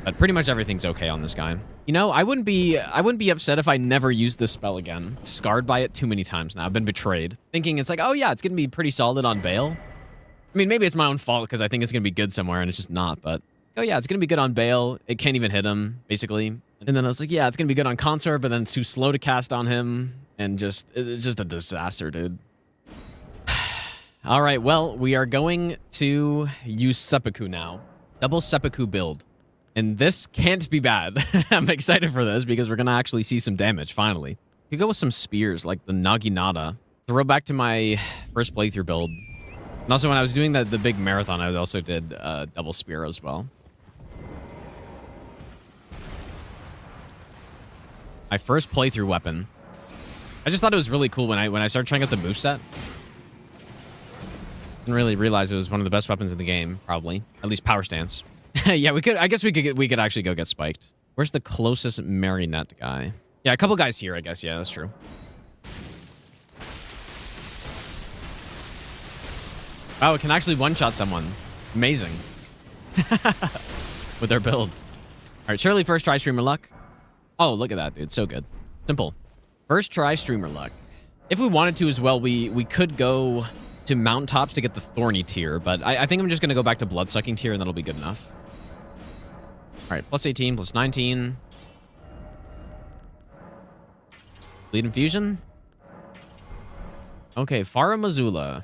But pretty much everything's okay on this guy. You know, I wouldn't be upset if I never used this spell again. Scarred by it too many times now. I've been betrayed. Thinking it's like, oh yeah, it's gonna be pretty solid on Bale. I mean, maybe it's my own fault because I think it's gonna be good somewhere and it's just not, but oh yeah, it's gonna be good on Bale. It can't even hit him, basically. And then I was like, yeah, it's gonna be good on Consort, but then it's too slow to cast on him. And it's just a disaster, dude. All right, well, we are going to use Seppuku now. Double Seppuku build. And this can't be bad. I'm excited for this because we're gonna actually see some damage, finally. You go with some spears, like the Naginata. Throw back to my first playthrough build. And also, when I was doing the big marathon, I also did double spear as well. My first playthrough weapon. I just thought it was really cool when I started trying out the moveset. Didn't really realize it was one of the best weapons in the game, probably. At least power stance. Yeah, I guess we could actually go get spiked. Where's the closest marionette guy? Yeah, a couple guys here, I guess. Yeah, that's true. Oh, it can actually one-shot someone. Amazing. With their build. All right, Shirley, first try streamer luck. Oh, look at that, dude. So good. Simple. First try streamer luck. If we wanted to as well, we could go to mountaintops to get the thorny tier, but I think I'm just going to go back to blood-sucking tier, and that'll be good enough. All right, plus 18, plus 19. Bleed infusion. Okay, Farah Mazula.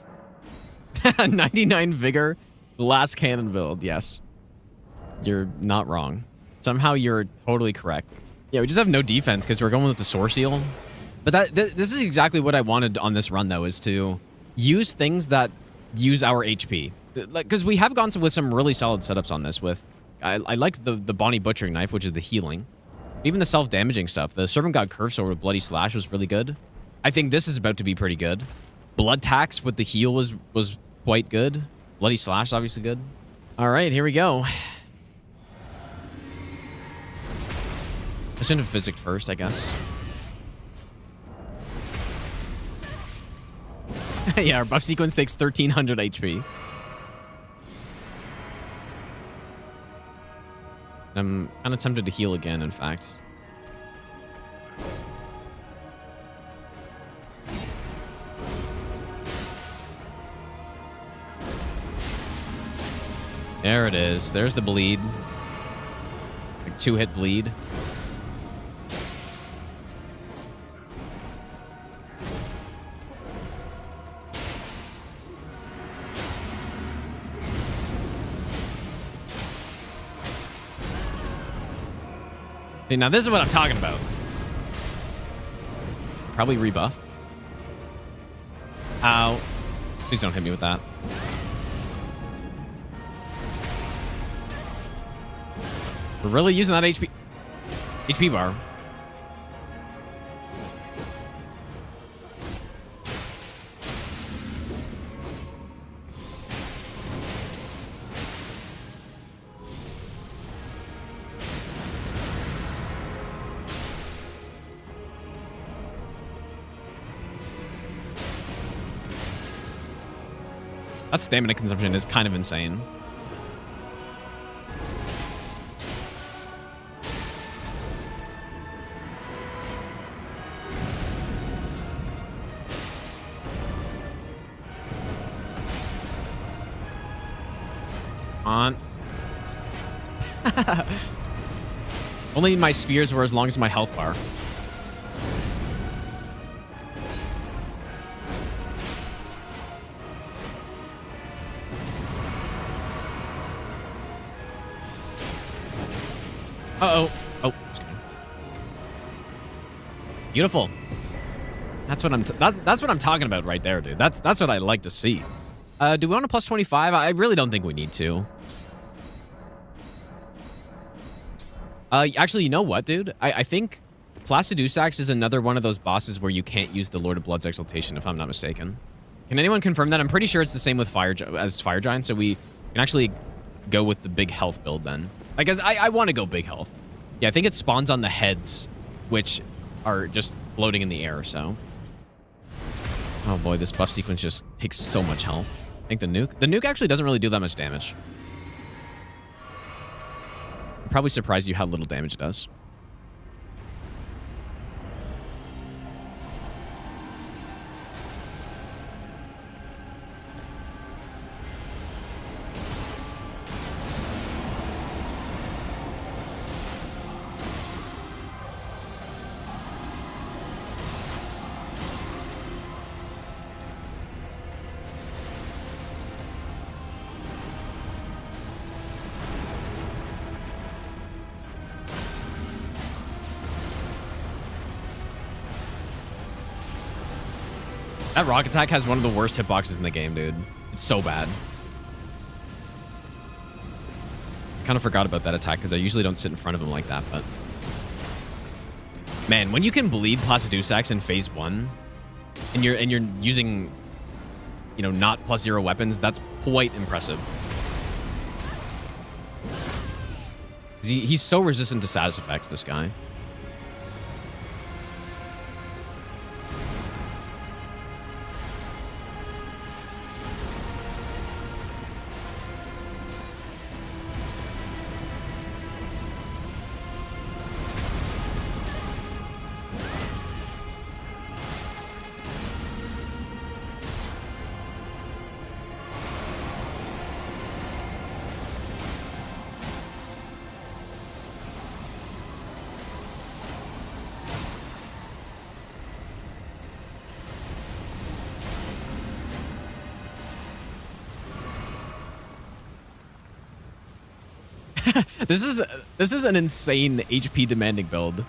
99 vigor, glass cannon build. Yes. You're not wrong. Somehow you're totally correct. Yeah, we just have no defense because we're going with the Soar Seal. But this is exactly what I wanted on this run, though, is to use things that use our HP. Because we have gone with some really solid setups on this with... I liked the Bonnie Butchering Knife, which is the healing. Even the self-damaging stuff. The Servant God Curve Sword with Bloody Slash was really good. I think this is about to be pretty good. Blood Tax with the heal was quite good. Bloody Slash, obviously good. All right, here we go. Let's into Physics first, I guess. Yeah, our buff sequence takes 1300 HP. I'm kind of tempted to heal again, in fact. There it is. There's the bleed. Like 2-hit bleed. See, now this is what I'm talking about. Probably rebuff. Ow. Please don't hit me with that. We're really using that HP bar. That stamina consumption is kind of insane. On. Only my spears were as long as my health bar. Uh-oh. Oh, just kidding. Beautiful. That's what that's what I'm talking about right there, dude. That's what I like to see. Do we want a plus 25? I really don't think we need to. Actually, you know what, dude? I think Placidusax is another one of those bosses where you can't use the Lord of Blood's Exaltation, if I'm not mistaken. Can anyone confirm that? I'm pretty sure it's the same with Fire Giant, so we can actually go with the big health build then. I guess I want to go big health. Yeah, I think it spawns on the heads, which are just floating in the air, so. Oh boy, this buff sequence just takes so much health. I think the nuke actually doesn't really do that much damage. I'm probably surprised you how little damage it does. That rock attack has one of the worst hitboxes in the game, dude. It's so bad. I kind of forgot about that attack because I usually don't sit in front of him like that, but... Man, when you can bleed Placidusax in phase 1, and you're using, you know, not +0 weapons, that's quite impressive. He's so resistant to status effects, this guy. This is an insane HP demanding build.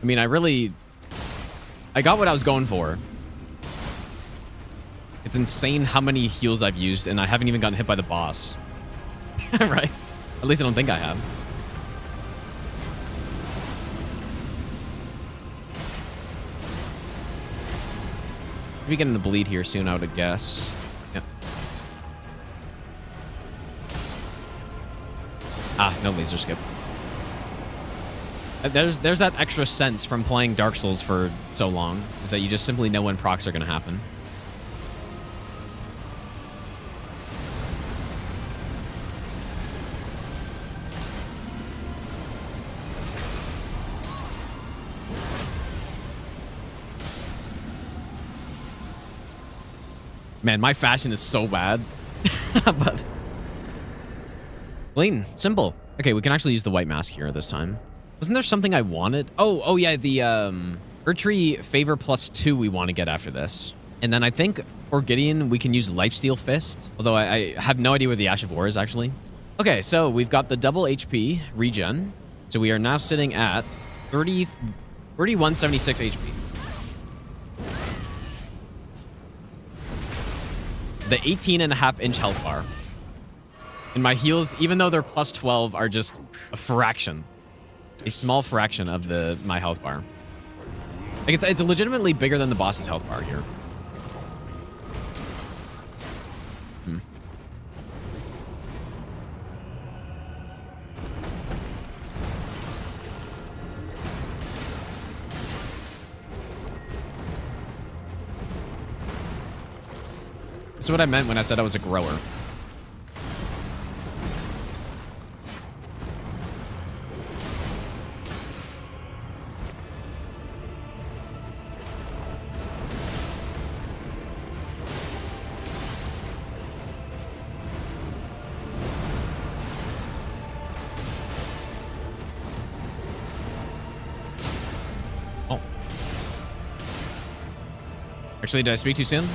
I mean, I got what I was going for. It's insane how many heals I've used, and I haven't even gotten hit by the boss. Right? At least I don't think I have. Maybe getting a bleed here soon, I would guess. Yep. Ah, no laser skip. There's that extra sense from playing Dark Souls for so long, is that you just simply know when procs are going to happen. Man, my fashion is so bad. But clean, simple. Okay, we can actually use the white mask here this time. Wasn't there something I wanted? Oh yeah, the Erdtree favor +2 we want to get after this. And then I think for Gideon, we can use Lifesteal Fist. Although I have no idea where the Ash of War is actually. Okay, so we've got the double HP regen. So we are now sitting at 3176 HP. The 18.5-inch health bar. And my heals, even though they're +12, are just a fraction. A small fraction of my health bar. Like it's legitimately bigger than the boss's health bar here. This is what I meant when I said I was a grower. Oh. Actually, did I speak too soon?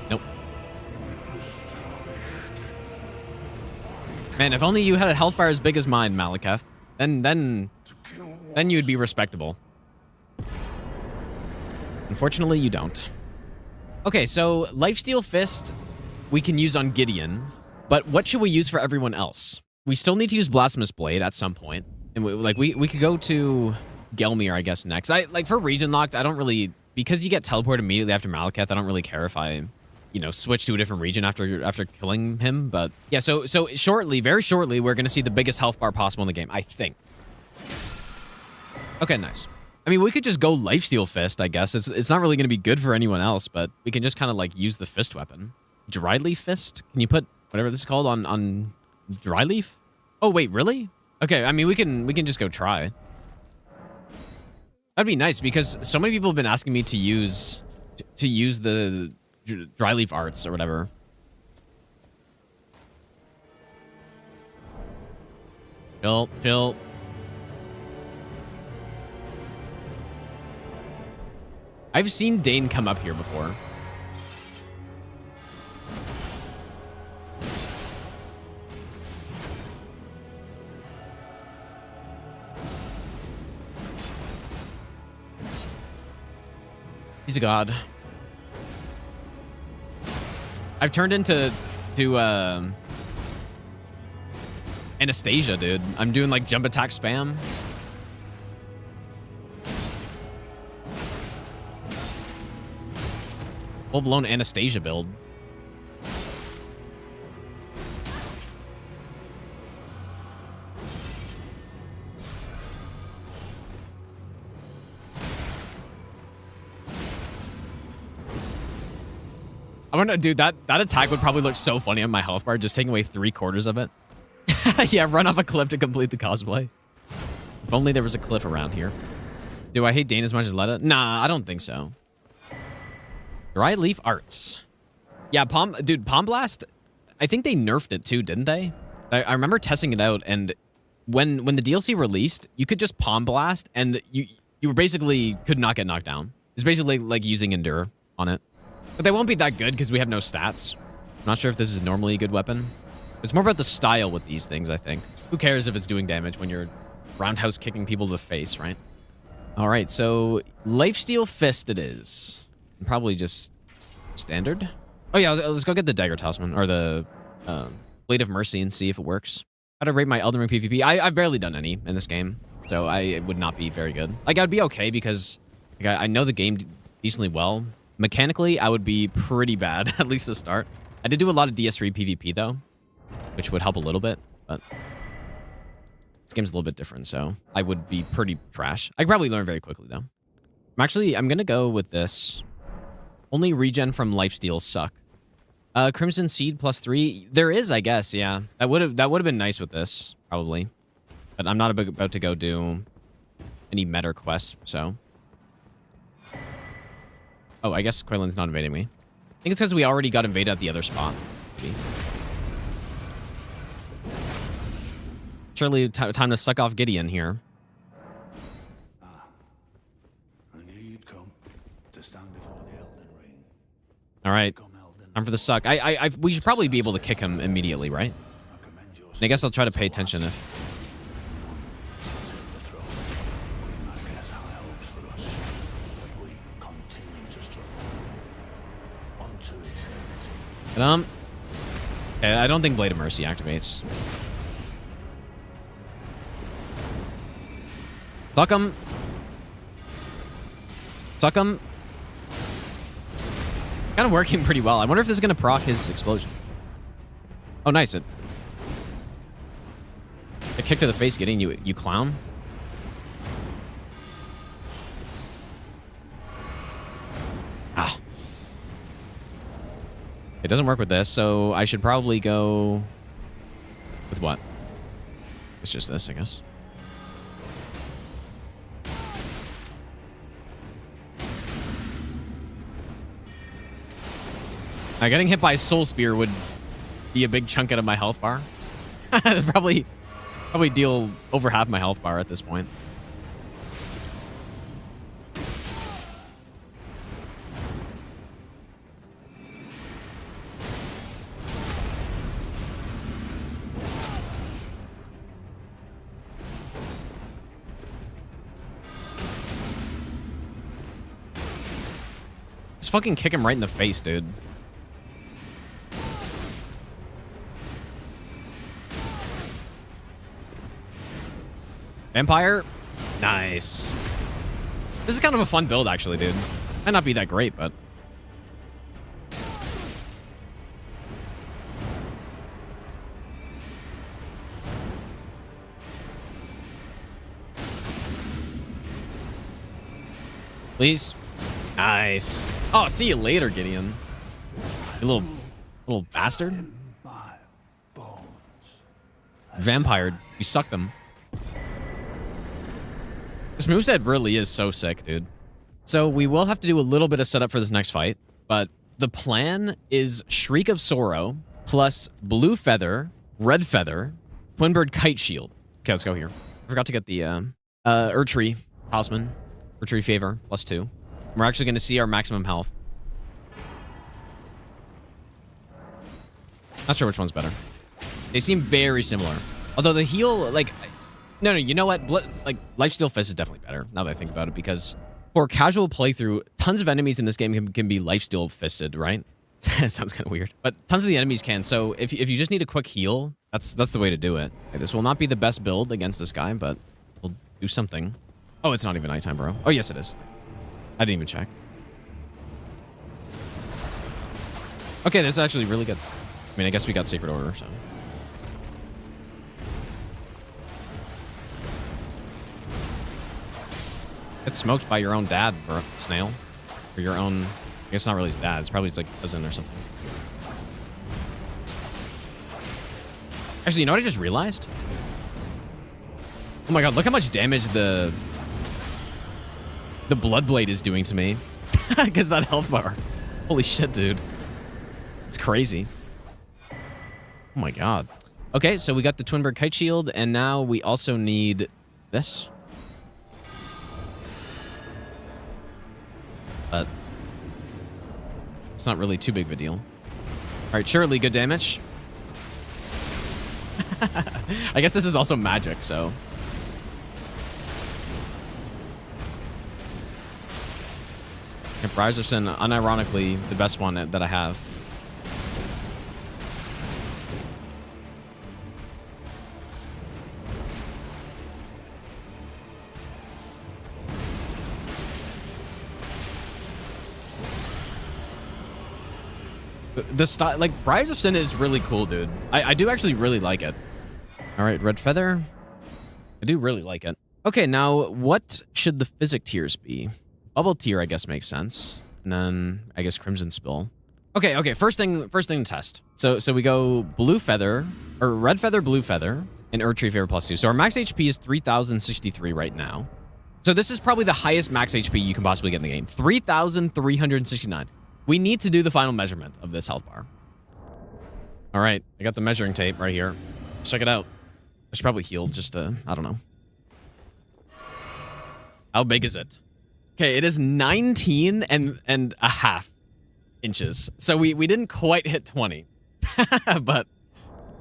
Nope. Man, if only you had a health bar as big as mine, Malekith. Then you'd be respectable. Unfortunately, you don't. Okay, so Lifesteal Fist we can use on Gideon, but what should we use for everyone else? We still need to use Blasphemous Blade at some point. And we could go to Gelmir, I guess, next. For region locked, I don't really, because you get teleported immediately after Malekith, I don't really care if I, switch to a different region after killing him. But yeah, so shortly, very shortly, we're gonna see the biggest health bar possible in the game, I think. Okay, nice. I mean, we could just go Lifesteal Fist, I guess. It's not really gonna be good for anyone else, but we can just kind of use the fist weapon. Dryleaf Fist? Can you put whatever this is called on Dryleaf? Oh wait, really? Okay, I mean we can just go try. That'd be nice because so many people have been asking me to use the Dryleaf arts or whatever. Chill. I've seen Dane come up here before. He's a god. I've turned into Anastasia, dude. I'm doing jump attack spam. Full-blown Anastasia build. I wonder, dude, that attack would probably look so funny on my health bar, just taking away 3/4 of it. Yeah, run off a cliff to complete the cosplay. If only there was a cliff around here. Do I hate Dane as much as Letta? Nah, I don't think so. Dryleaf Arts. Yeah, Palm Blast, I think they nerfed it too, didn't they? I remember testing it out, and when the DLC released, you could just Palm Blast, and you basically could not get knocked down. It's basically like using Endure on it. But they won't be that good because we have no stats. not sure if this is normally a good weapon. It's more about the style with these things, I think. Who cares if it's doing damage when you're roundhouse kicking people to the face, right? All right, so Lifesteal Fist it is. Probably just standard. Oh yeah, let's go get the Dagger Tossman or the Blade of Mercy and see if it works. How to rate my Elden Ring PvP? I've barely done any in this game, so I would not be very good. Like, I'd be okay because like, I know the game decently well. Mechanically, I would be pretty bad, at least to start. I did do a lot of DS3 PvP, though, which would help a little bit, but this game's a little bit different, so I would be pretty trash. I could probably learn very quickly, though. I'm going to go with this. Only regen from lifesteals suck. Crimson Seed +3. There is, I guess, yeah. That would have been nice with this, probably. But I'm not about to go do any meta quest, so. Oh, I guess Quaylen's not invading me. I think it's because we already got invaded at the other spot. Maybe. Surely time to suck off Gideon here. I knew you'd come to stand before the Elden Ring. All right. Come, Elden. Time for the suck. We should probably be able to kick him immediately, right? I commend your And I guess I'll try to pay attention if... the throne. I guess our hopes for us, but we continue to struggle. On to eternity. Okay, I don't think Blade of Mercy activates. Suck him. Suck him. Kind of working pretty well. I wonder if this is going to proc his explosion. Oh, nice. A kick to the face, Gideon, you clown. Ah. It doesn't work with this, so I should probably go with what? It's just this, I guess. Getting hit by a Soul Spear would be a big chunk out of my health bar. probably deal over half my health bar at this point. Just fucking kick him right in the face, dude. Vampire? Nice. This is kind of a fun build, actually, dude. Might not be that great, but... Please? Nice. Oh, see you later, Gideon. You little bastard. Vampire. You sucked them. This moveset really is so sick, dude. So we will have to do a little bit of setup for this next fight, but the plan is Shriek of Sorrow plus Blue Feather, Red Feather, Twinbird Kite Shield. Okay, let's go here. I forgot to get the Erdtree Talisman, Erdtree Favor +2. We're actually going to see our maximum health. Not sure which one's better. They seem very similar. Although the heal, like... No, you know what? Like, Lifesteal Fist is definitely better, now that I think about it, because for casual playthrough, tons of enemies in this game can be Lifesteal Fisted, right? Sounds kind of weird. But tons of the enemies can, so if you just need a quick heal, that's the way to do it. Okay, this will not be the best build against this guy, but we'll do something. Oh, it's not even nighttime, bro. Oh, yes, it is. I didn't even check. Okay, that's actually really good. I mean, I guess we got Sacred Order, so... Get smoked by your own dad, bro, Snail. Or your own... I guess not really his dad. It's probably his, like, cousin or something. Actually, you know what I just realized? Oh my god, look how much damage the Bloodblade is doing to me. Because that health bar. Holy shit, dude. It's crazy. Oh my god. Okay, so we got the Twinbird Kite Shield, and now we also need this. But it's not really too big of a deal. All right, surely good damage. I guess this is also magic, so. Yeah, Bryserson, unironically, the best one that I have. The style, like, Briars of Sin is really cool, dude. I do actually really like it. All right, Red Feather. I do really like it. Okay, now what should the physic tiers be? Bubble tier, I guess, makes sense. And then I guess Crimson Spill. Okay. First thing to test. So we go Blue Feather or Red Feather, Blue Feather, and Earth Tree Favor +2. So our max HP is 3,063 right now. So this is probably the highest max HP you can possibly get in the game. 3,369. We need to do the final measurement of this health bar. All right, I got the measuring tape right here. Let's check it out. I should probably heal just to, I don't know. How big is it? Okay, it is 19 and a half inches. So we didn't quite hit 20, but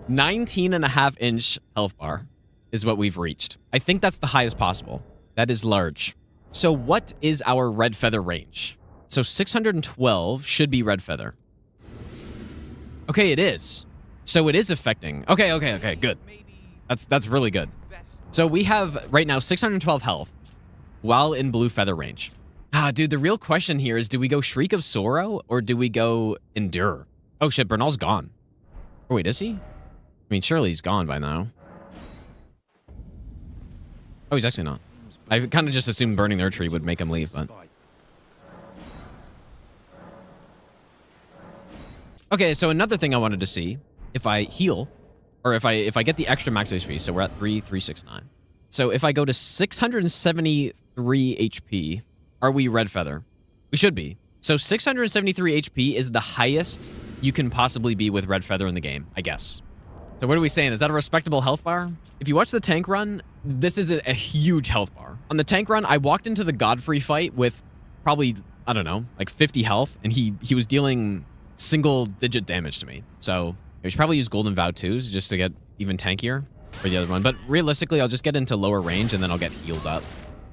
19 and a half inch health bar is what we've reached. I think that's the highest possible. That is large. So what is our Red Feather range? So 612 should be Red Feather. Okay, it is. So it is affecting. Okay, good. That's really good. So we have right now 612 health while in Blue Feather range. Dude, the real question here is, do we go Shriek of Sorrow or do we go Endure? Oh shit, Bernal's gone. Oh wait, is he? I mean, surely he's gone by now. Oh, he's actually not. I kind of just assumed burning their tree would make him leave, but... Okay, so another thing I wanted to see, if I heal, or if I get the extra max HP, so we're at 3,369. So if I go to 673 HP, are we Red Feather? We should be. So 673 HP is the highest you can possibly be with Red Feather in the game, I guess. So what are we saying? Is that a respectable health bar? If you watch the tank run, this is a huge health bar. On the tank run, I walked into the Godfrey fight with probably, I don't know, like 50 health, and he was dealing single-digit damage to me. So I should probably use Golden Vow 2s just to get even tankier for the other one. But realistically, I'll just get into lower range, and then I'll get healed up.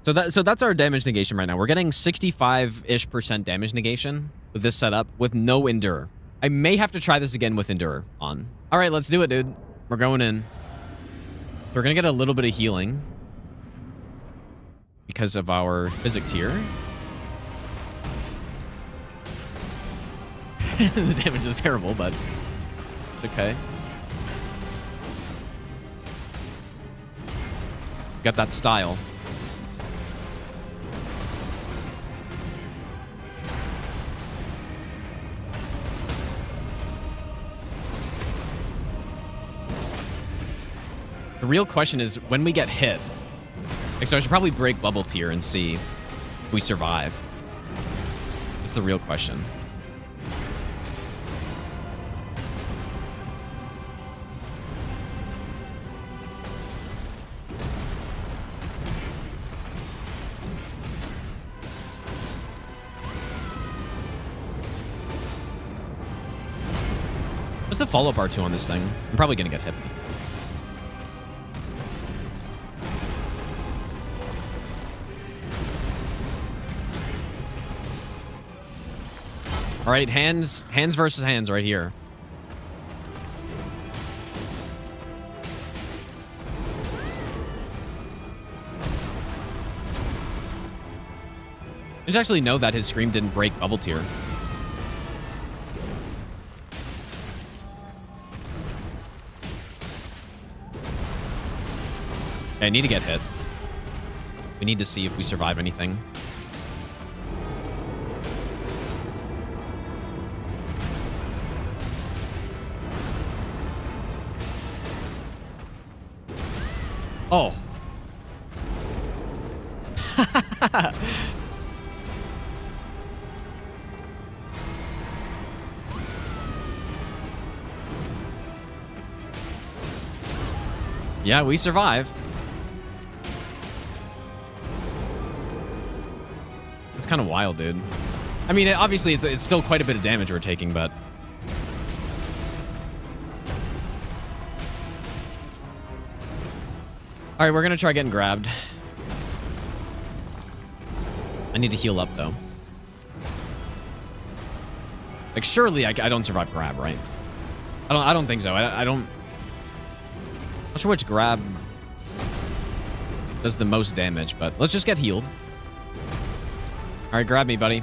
So that's our damage negation right now. We're getting 65-ish% damage negation with this setup with no Endure. I may have to try this again with Endure on. All right, let's do it, dude. We're going in. We're going to get a little bit of healing because of our physic tier. The damage is terrible, but it's okay. Got that style. The real question is when we get hit. Like, so I should probably break bubble tier and see if we survive. That's the real question. What's the follow-up R2 on this thing? I'm probably gonna get hit. All right, hands versus hands right here. I just actually know that his scream didn't break bubble tier. Okay, I need to get hit. We need to see if we survive anything. Oh. Yeah, we survive. It's kind of wild, dude. I mean, obviously, it's still quite a bit of damage we're taking, but... All right, we're gonna try getting grabbed. I need to heal up though. Like surely I don't survive grab, right? I don't think so. I don't. Not sure which grab does the most damage, but let's just get healed. All right, grab me, buddy.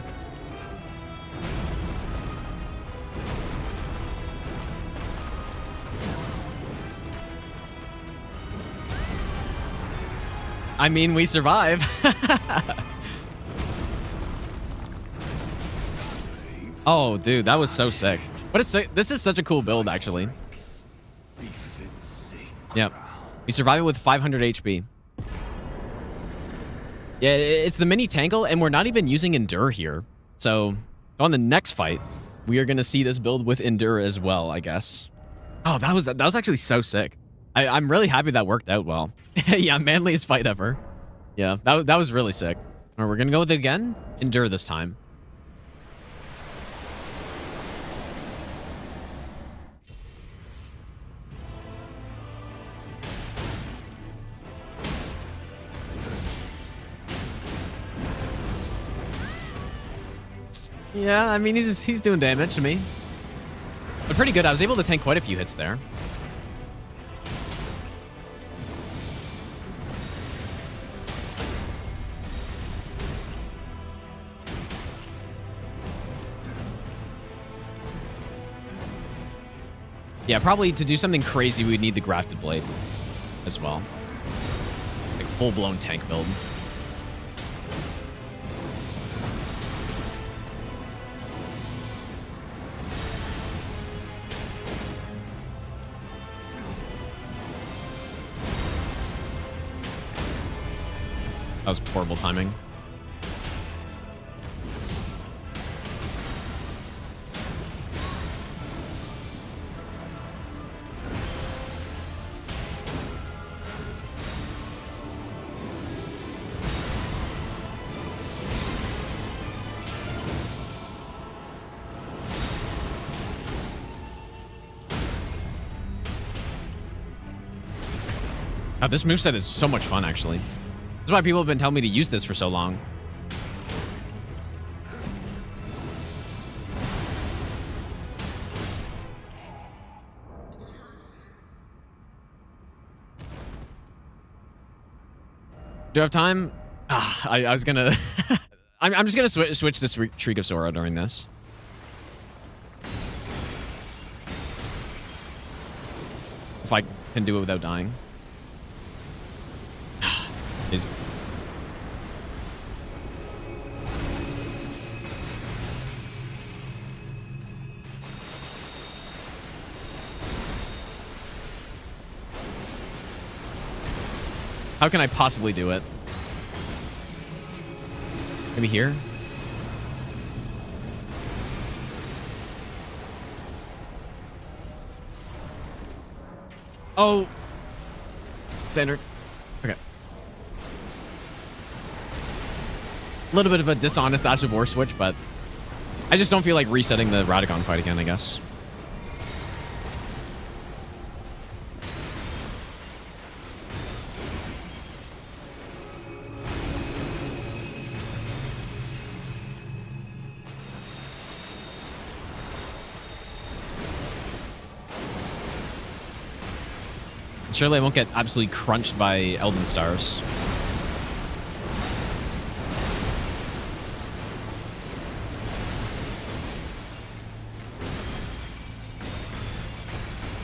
I mean, we survive. Oh, dude, that was so sick. What a sick. This is such a cool build, actually. Yep. We survive it with 500 HP. Yeah, it's the mini tangle, and we're not even using Endure here. So, on the next fight, we are going to see this build with Endure as well, I guess. Oh, that was actually so sick. I'm really happy that worked out well. Yeah, manliest fight ever. Yeah, that was really sick. All right, we're going to go with it again. Endure this time. Yeah, I mean, he's doing damage to me. But pretty good. I was able to tank quite a few hits there. Yeah, probably to do something crazy, we'd need the Grafted Blade as well. Like full-blown tank build. That was horrible timing. Oh, this moveset is so much fun, actually. That's why people have been telling me to use this for so long. Do I have time? I was gonna... I'm just gonna switch to Shriek of Sorrow during this. If I can do it without dying. Is... How can I possibly do it? Maybe here? Oh. Standard. Okay. A little bit of a dishonest Ash of War switch, but I just don't feel like resetting the Radagon fight again, I guess. Surely I won't get absolutely crunched by Elden Stars.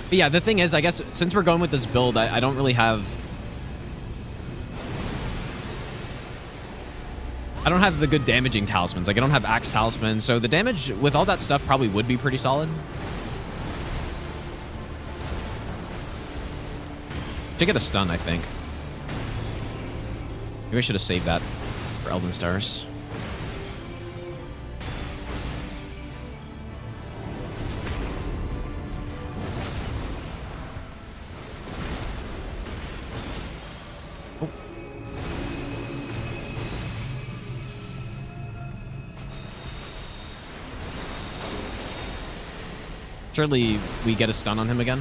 But yeah, the thing is, I guess, since we're going with this build, I don't really have... I don't have the good damaging talismans. Like, I don't have Axe Talisman, so the damage with all that stuff probably would be pretty solid. Should get a stun, I think. Maybe I should have saved that for Elden Stars. Oh. Surely we get a stun on him again.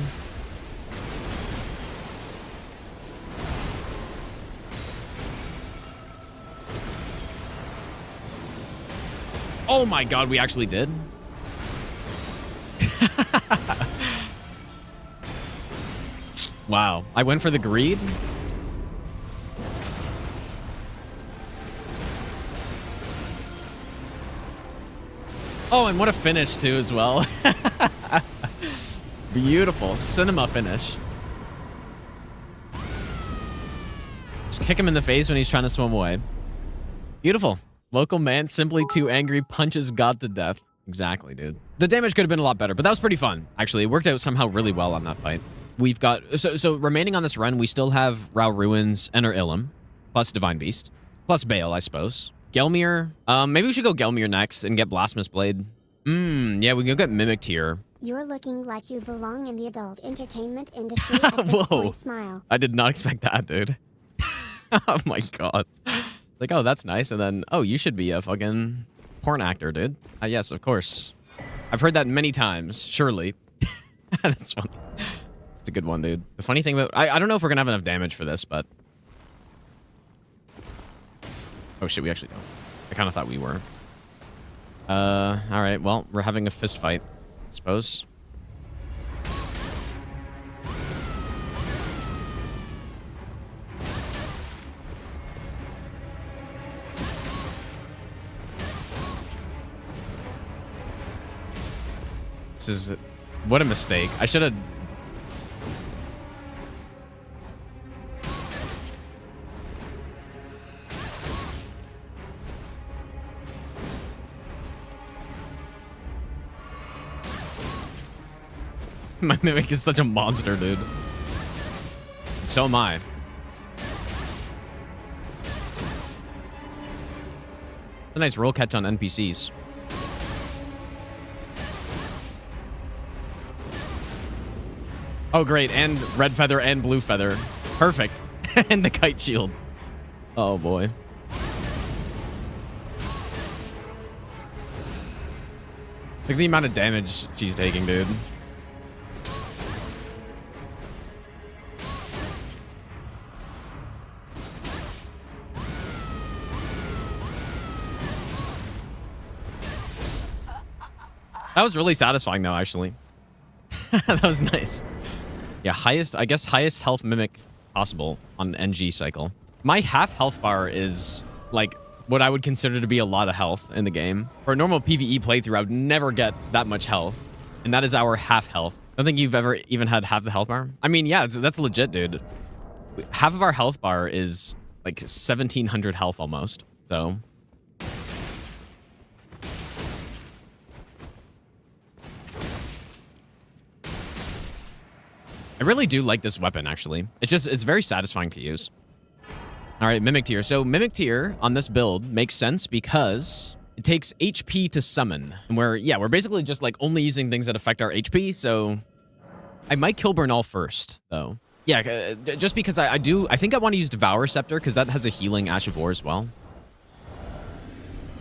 Oh my god, we actually did. Wow, I went for the greed. Oh, and what a finish too as well. Beautiful cinema finish. Just kick him in the face when he's trying to swim away. Beautiful. Local man simply too angry punches God to death. Exactly, dude. The damage could have been a lot better, but that was pretty fun. Actually, it worked out somehow really well on that fight. We've got... So remaining on this run, we still have Rao Ruins, Enter Ilum, plus Divine Beast, plus Bale, I suppose. Gelmir. Maybe we should go Gelmir next and get Blasphemous Blade. Yeah, we can go get Mimic Tier. You're looking like you belong in the adult entertainment industry at this Whoa. point, smile. I did not expect that, dude. Oh my god. Like, oh, that's nice. And then, oh, you should be a fucking porn actor, dude. Yes, of course. I've heard that many times, surely. That's funny. It's a good one, dude. The funny thing about... I don't know if we're gonna have enough damage for this, but... Oh shit, we actually don't. I kind of thought we were. Alright, well, we're having a fist fight, I suppose. This is... What a mistake. I should have... My Mimic is such a monster, dude. So am I. A nice roll catch on NPCs. Oh, great. And red feather and blue feather. Perfect. And the kite shield. Oh, boy. Look at the amount of damage she's taking, dude. That was really satisfying, though, actually. That was nice. Yeah, I guess highest health Mimic possible on NG cycle. My half health bar is, like, what I would consider to be a lot of health in the game. For a normal PvE playthrough, I would never get that much health. And that is our half health. I don't think you've ever even had half the health bar. I mean, yeah, that's legit, dude. Half of our health bar is, like, 1,700 health almost. So... I really do like this weapon, actually. It's very satisfying to use. All right, Mimic Tier. So Mimic Tier on this build makes sense because it takes HP to summon. And we're basically just like only using things that affect our HP. So I might kill Bernal first, though. Yeah, just because I think I want to use Devour Scepter because that has a healing Ash of War as well.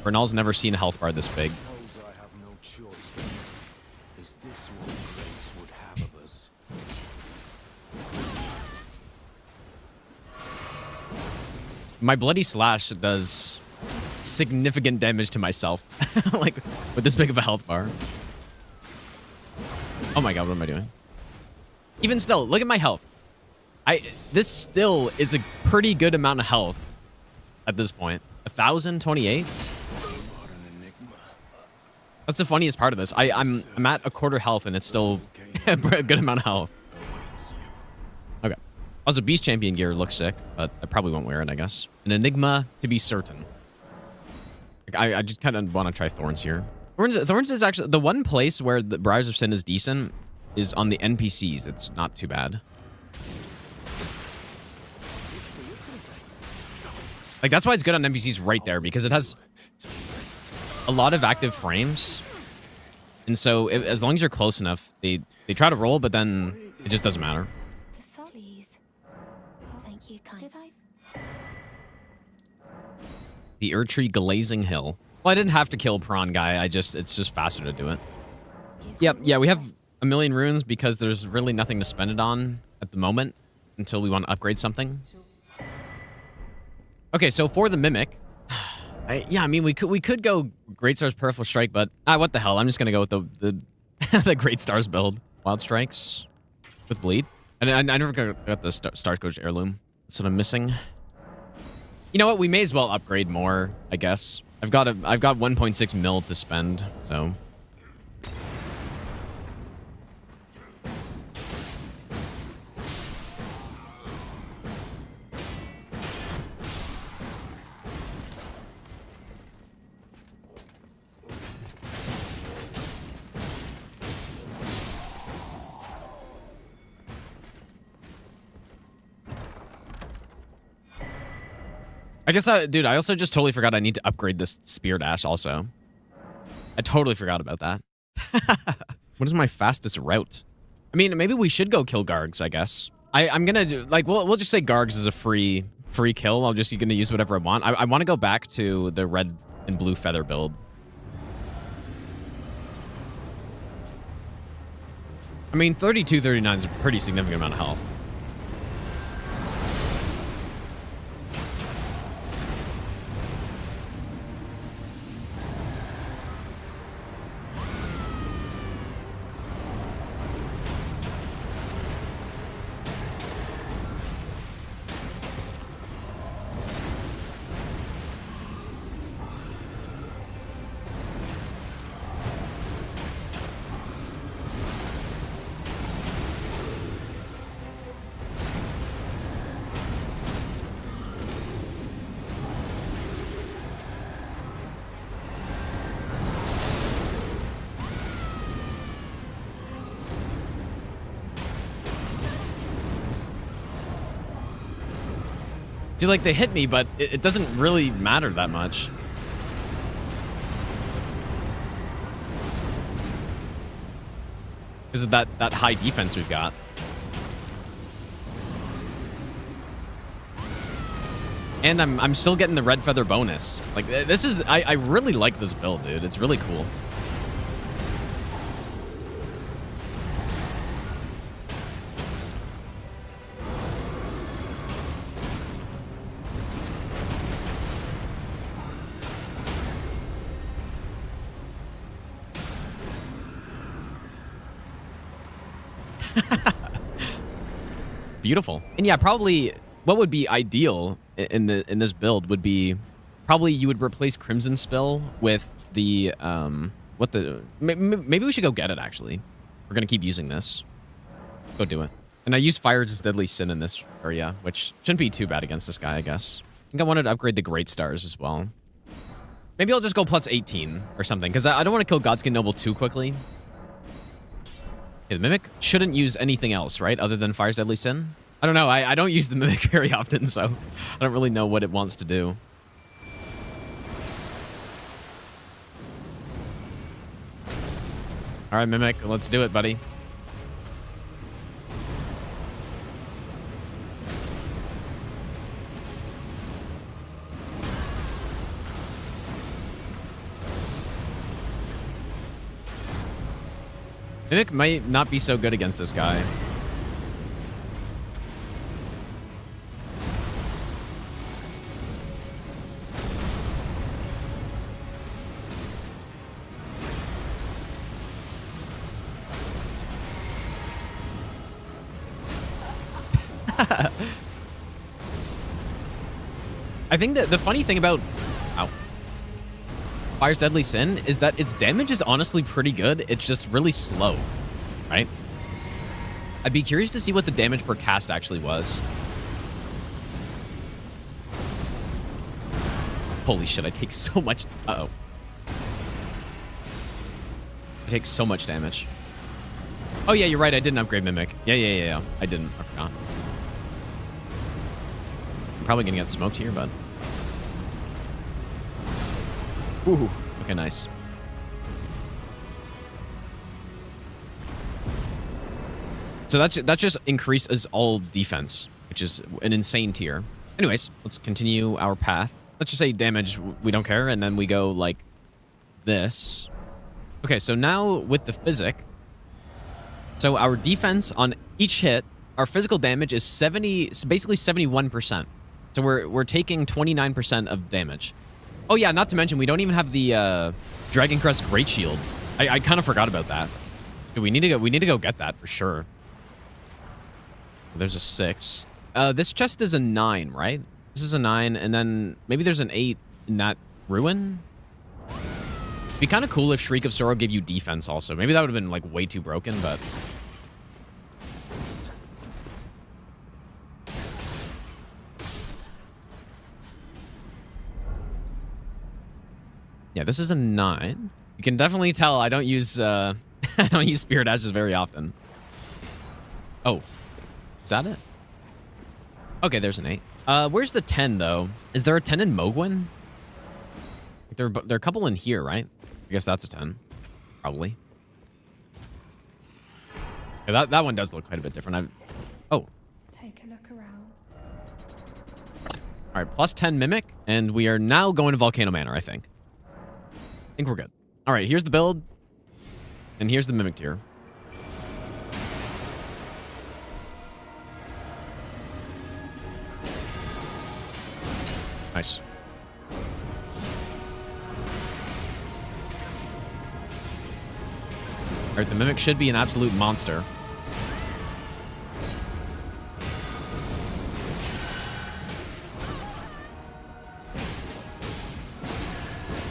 Bernal's never seen a health bar this big. My Bloody Slash does significant damage to myself, like with this big of a health bar. Oh my god, what am I doing? Even still, look at my health. This still is a pretty good amount of health at this point. 1,028? That's the funniest part of this. I'm at a quarter health and it's still a good amount of health. Okay. Also, Beast Champion gear looks sick, but I probably won't wear it, I guess. An Enigma to be certain. Like, I just kind of want to try Thorns here. Thorns is actually... The one place where the Briars of Sin is decent is on the NPCs. It's not too bad. Like, that's why it's good on NPCs right there, because it has a lot of active frames. And so, as long as you're close enough, they try to roll, but then it just doesn't matter. The Erdtree Glazing Hill. Well, I didn't have to kill Prawn Guy. It's just faster to do it. Yep, yeah, we have a million runes because there's really nothing to spend it on at the moment until we want to upgrade something. Okay, so for the Mimic, Yeah, I mean, we could go Great Stars Powerful Strike, but what the hell? I'm just gonna go with the the Great Stars build. Wild Strikes with Bleed. And I never got the Star Coach Heirloom. That's what I'm missing. You know what? We may as well upgrade more, I guess. I've got 1.6 mil to spend, so. I guess, dude, I also just totally forgot I need to upgrade this Spear Dash also. I totally forgot about that. What is my fastest route? I mean, maybe we should go kill Gargs, I guess. I'm gonna do, like, we'll just say Gargs is a free kill. I'm just gonna use whatever I want. I want to go back to the red and blue feather build. I mean, 32, 39 is a pretty significant amount of health. Dude, like, they hit me, but it doesn't really matter that much. Because of that high defense we've got. And I'm still getting the red feather bonus. Like, this is, I really like this build, dude. It's really cool. Beautiful. And yeah, probably what would be ideal in this build would be probably you would replace Crimson Spill with the maybe we should go get it actually. We're gonna keep using this. Go do it. And I used Fire's Deadly Sin in this area, which shouldn't be too bad against this guy, I guess. I think I wanted to upgrade the Great Stars as well. Maybe I'll just go plus 18 or something, because I don't want to kill Godskin Noble too quickly. Okay, the Mimic shouldn't use anything else, right? Other than Fire's Deadly Sin? I don't know. I don't use the Mimic very often, so I don't really know what it wants to do. All right, Mimic, let's do it, buddy. Mimic might not be so good against this guy. I think that the funny thing about Fire's Deadly Sin is that its damage is honestly pretty good. It's just really slow, right? I'd be curious to see what the damage per cast actually was. Holy shit, I take so much. Uh-oh. I take so much damage. Oh, yeah, you're right. I didn't upgrade Mimic. Yeah. I didn't. I forgot. I'm probably going to get smoked here, but... Ooh, okay, nice. So that just increases all defense, which is an insane tier. Anyways, let's continue our path. Let's just say damage, we don't care, and then we go like this. Okay, so now with the physic, so our defense on each hit, our physical damage is basically 71%. So we're taking 29% of damage. Oh yeah, not to mention we don't even have the Dragon Crest Great Shield. I kind of forgot about that. Dude, we need to go get that for sure. There's a 6. This chest is a 9, right? This is a 9, and then maybe there's an 8 in that ruin. It'd be kind of cool if Shriek of Sorrow gave you defense also. Maybe that would have been like way too broken, but yeah, this is a 9. You can definitely tell I don't use I don't use Spirit Ashes very often. Oh, is that it? Okay, there's an 8. Where's the 10 though? Is there a 10 in Mogwin? There are a couple in here, right? I guess that's a 10, probably. Yeah, that one does look quite a bit different. Oh. Take a look around. All right, plus 10 Mimic, and we are now going to Volcano Manor, I think. I think we're good. All right, here's the build, and here's the Mimic tier. Nice. All right, the Mimic should be an absolute monster.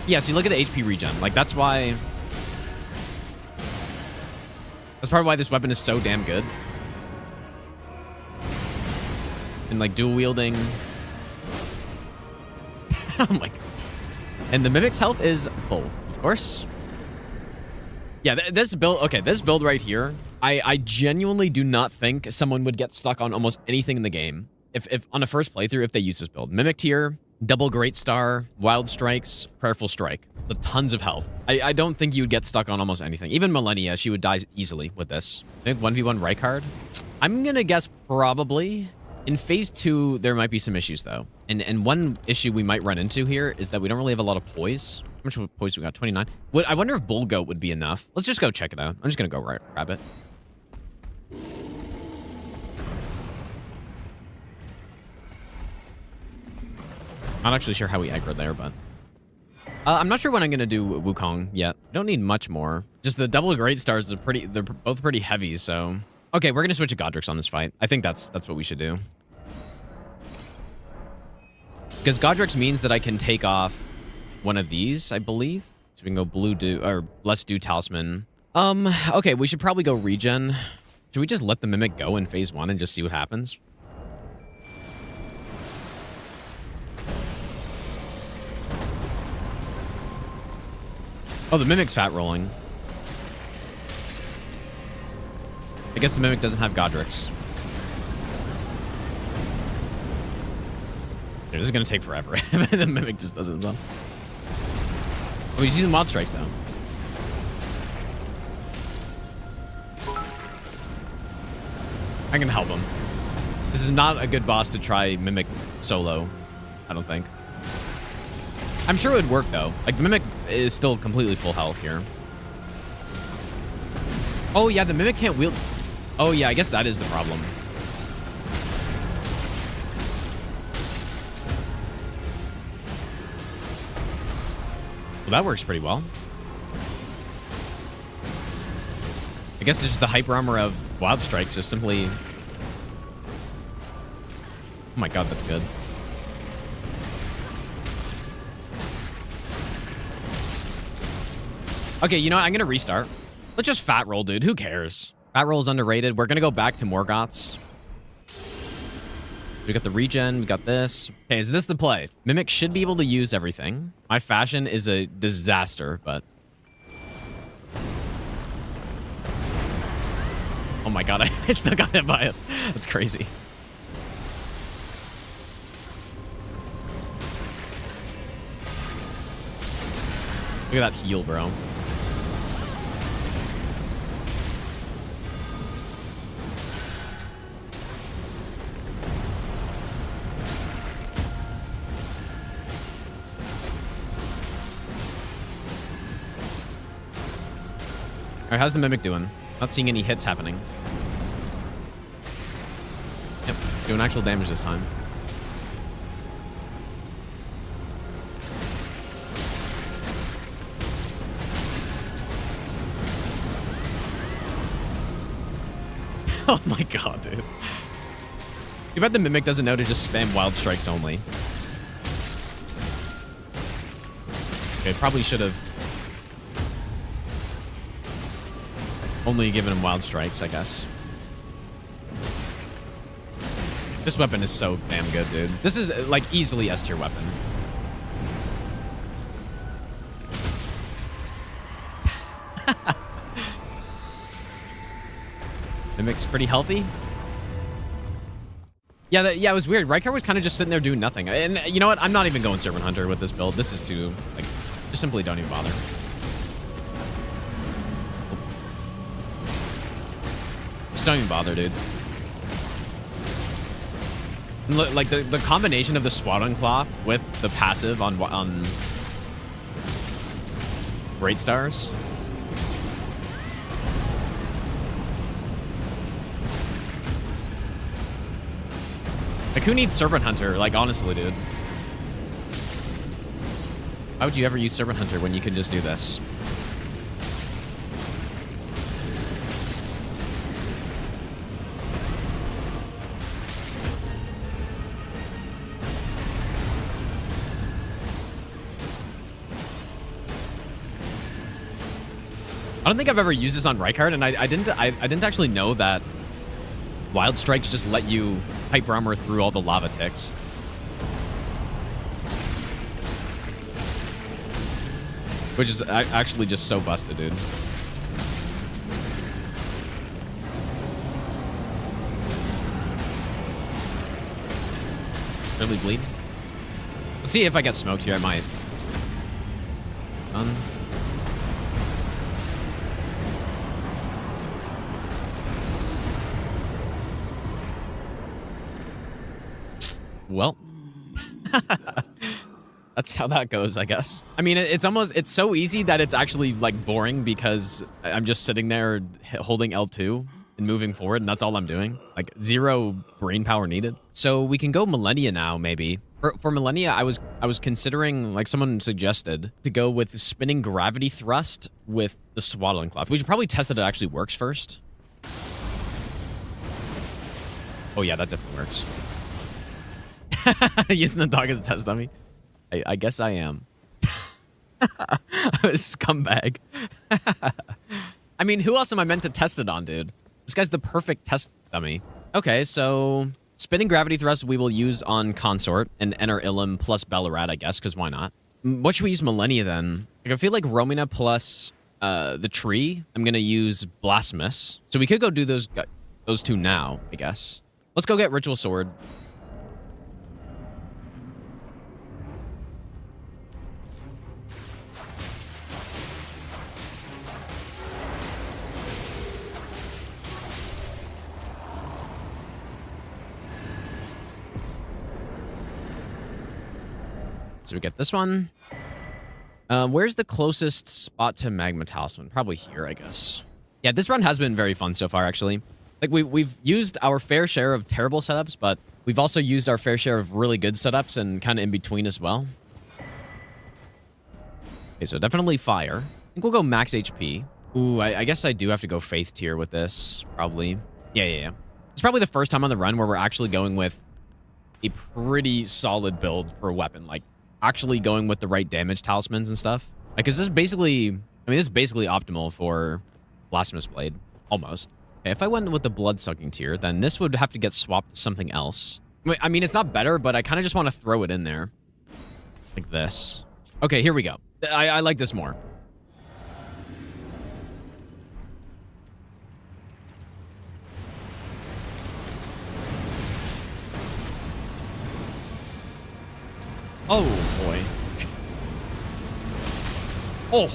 Yeah, see, look at the HP regen. Like, that's why... That's probably why this weapon is so damn good. And, like, dual wielding... Oh my god. And the Mimic's health is full, of course. Yeah, this build... Okay, this build right here, I genuinely do not think someone would get stuck on almost anything in the game. If on a first playthrough, if they use this build. Mimic tier... Double Great Star, Wild Strikes, Prayerful Strike. With tons of health. I don't think you'd get stuck on almost anything. Even Millennia, she would die easily with this. I think 1v1 Rykard. I'm gonna guess probably. In phase 2, there might be some issues though. And one issue we might run into here is that we don't really have a lot of poise. How much poise we got? 29. I wonder if Bull Goat would be enough. Let's just go check it out. I'm just gonna go grab it. Not actually sure how we aggro there, but... I'm not sure when I'm going to do Wukong yet. I don't need much more. Just the double Great Stars are they're both pretty heavy, so... Okay, we're going to switch to Godrix on this fight. I think that's what we should do. Because Godrix means that I can take off one of these, I believe. So we can go blue do, or let's do Talisman. Okay, we should probably go regen. Should we just let the Mimic go in phase 1 and just see what happens? Oh, the Mimic's fat rolling. I guess the Mimic doesn't have Godrix. Dude, this is gonna take forever. The Mimic just doesn't, though. Oh, he's using Wild Strikes, though. I can help him. This is not a good boss to try Mimic solo, I don't think. I'm sure it would work, though. Like, the Mimic is still completely full health here. Oh, yeah, the Mimic can't wield... Oh, yeah, I guess that is the problem. Well, that works pretty well. I guess it's just the hyper armor of Wild Strikes just simply... Oh my god, that's good. Okay, you know what? I'm gonna restart. Let's just fat roll, dude. Who cares? Fat roll is underrated. We're gonna go back to Morgoth's. We got the regen. We got this. Okay, is this the play? Mimic should be able to use everything. My fashion is a disaster, but... Oh my god, I still got hit by it. That's crazy. Look at that heal, bro. Alright, how's the Mimic doing? Not seeing any hits happening. Yep, it's doing actual damage this time. Oh my god, dude. Too bad the Mimic doesn't know to just spam Wild Strikes only. Okay, probably should have only given him Wild Strikes, I guess. This weapon is so damn good, dude. This is, like, easily S-tier weapon. Mimic's pretty healthy. Yeah, it was weird. Rykar was kind of just sitting there doing nothing. And you know what? I'm not even going Servant Hunter with this build. This is too, like, just simply don't even bother. Just don't even bother, dude. And look, like, the combination of the Swaddling Cloth with the passive on Great Stars. Like, who needs Servant Hunter? Like, honestly, dude. Why would you ever use Servant Hunter when you can just do this? I don't think I've ever used this on Rykard, and I didn't actually know that Wild Strikes just let you Hyper Armor through all the lava ticks. Which is actually just so busted, dude. Really bleed? Let's see if I get smoked here. I might. Well, that's how that goes, I guess. I mean, it's so easy that it's actually, like, boring because I'm just sitting there holding L2 and moving forward, and that's all I'm doing. Like, zero brain power needed. So we can go Millennia now, maybe. For Millennia, I was considering, like someone suggested, to go with Spinning Gravity Thrust with the Swaddling Cloth. We should probably test that it actually works first. Oh yeah, that definitely works. Using the dog as a test dummy. I guess I am. I'm a scumbag. I mean, who else am I meant to test it on, dude? This guy's the perfect test dummy. Okay, so Spinning Gravity Thrust we will use on Consort and enter Ilum plus Ballarat, I guess, because why not? What should we use Millennia then? Like, I feel like Romina plus the tree. I'm gonna use Blasphemous. So we could go do those two now, I guess. Let's go get Ritual Sword. So we get this one. Where's the closest spot to Magma Talisman? Probably here, I guess. Yeah, this run has been very fun so far, actually. Like, we've used our fair share of terrible setups, but we've also used our fair share of really good setups and kind of in between as well. Okay, so definitely fire. I think we'll go max HP. Ooh, I guess I do have to go Faith tier with this, probably. Yeah. It's probably the first time on the run where we're actually going with a pretty solid build for a weapon. Like, actually going with the right damage talismans and stuff. Like, is this basically... I mean, this is basically optimal for Blasphemous Blade. Almost. Okay, if I went with the Blood-Sucking tier, then this would have to get swapped to something else. I mean, it's not better, but I kind of just want to throw it in there. Like this. Okay, here we go. I like this more. Oh, boy. Oh.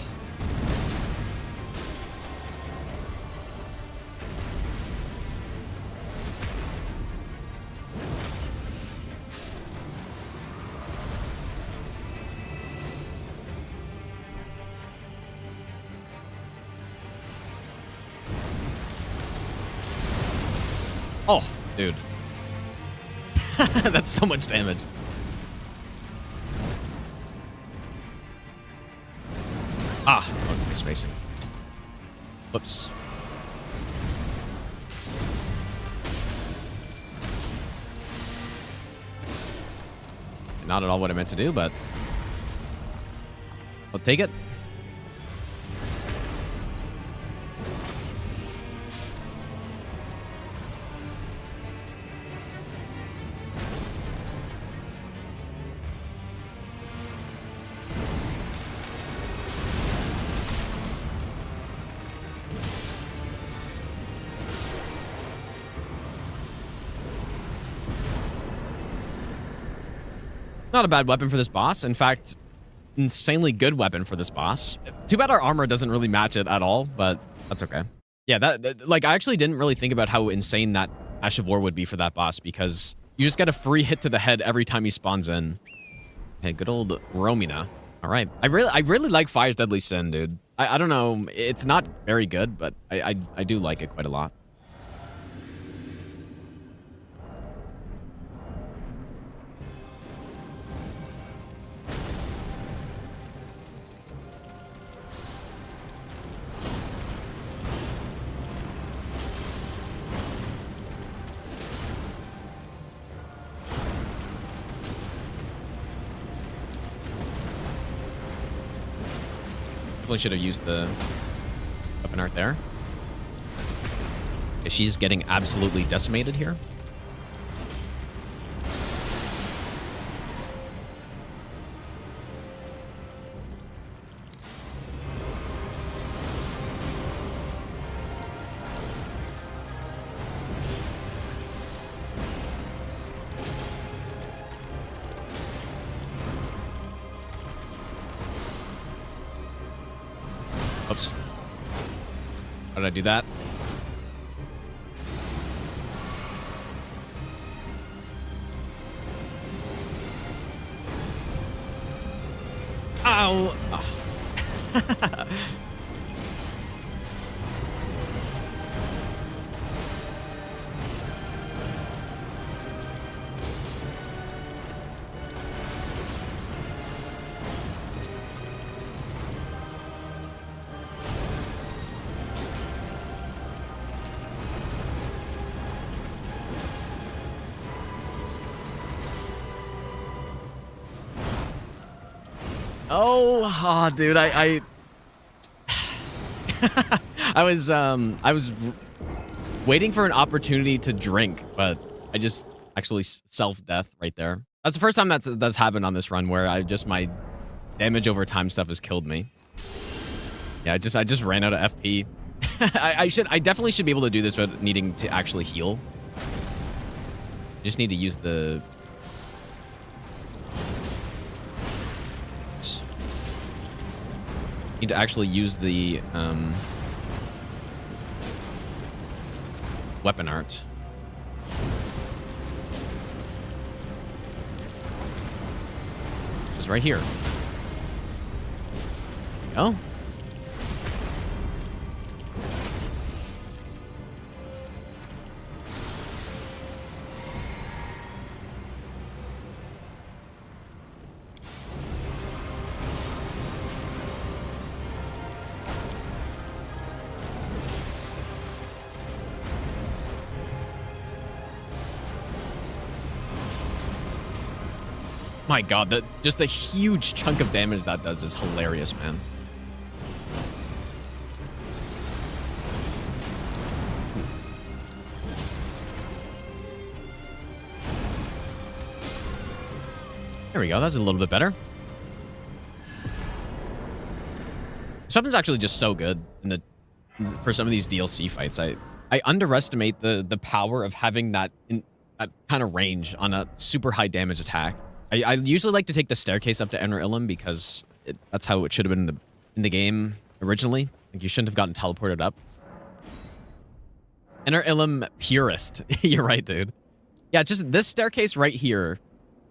Oh, dude. That's so much damage. Ah, oh, spacing. Whoops. not at all what I meant to do, but I'll take it. Not a bad weapon for this boss. In fact, insanely good weapon for this boss. Too bad our armor doesn't really match it at all, but that's okay. Yeah, like, I actually didn't really think about how insane that Ash of War would be for that boss, because you just get a free hit to the head every time he spawns in. Hey, good old Romina. All right. I really like Fire's Deadly Sin, dude. I don't know. It's not very good, but I do like it quite a lot. Definitely should have used the weapon art there. Okay, she's getting absolutely decimated here. Oops. How did I do that? Ow! Oh. Oh, dude, I was waiting for an opportunity to drink, but I just actually self-death right there. That's the first time that's happened on this run, where my damage over time stuff has killed me. Yeah, I just ran out of FP. I definitely should be able to do this without needing to actually heal. I just need to use the need to actually use the weapon art. Just right here. There we go. My god, just the huge chunk of damage that does is hilarious, man. There we go, that's a little bit better. This weapon's actually just so good for some of these DLC fights. I underestimate the power of having that kind of range on a super high damage attack. I usually like to take the staircase up to Enter Ilum because that's how it should have been in the game originally. Like, you shouldn't have gotten teleported up. Enter Ilum purist. You're right, dude. Yeah, just this staircase right here.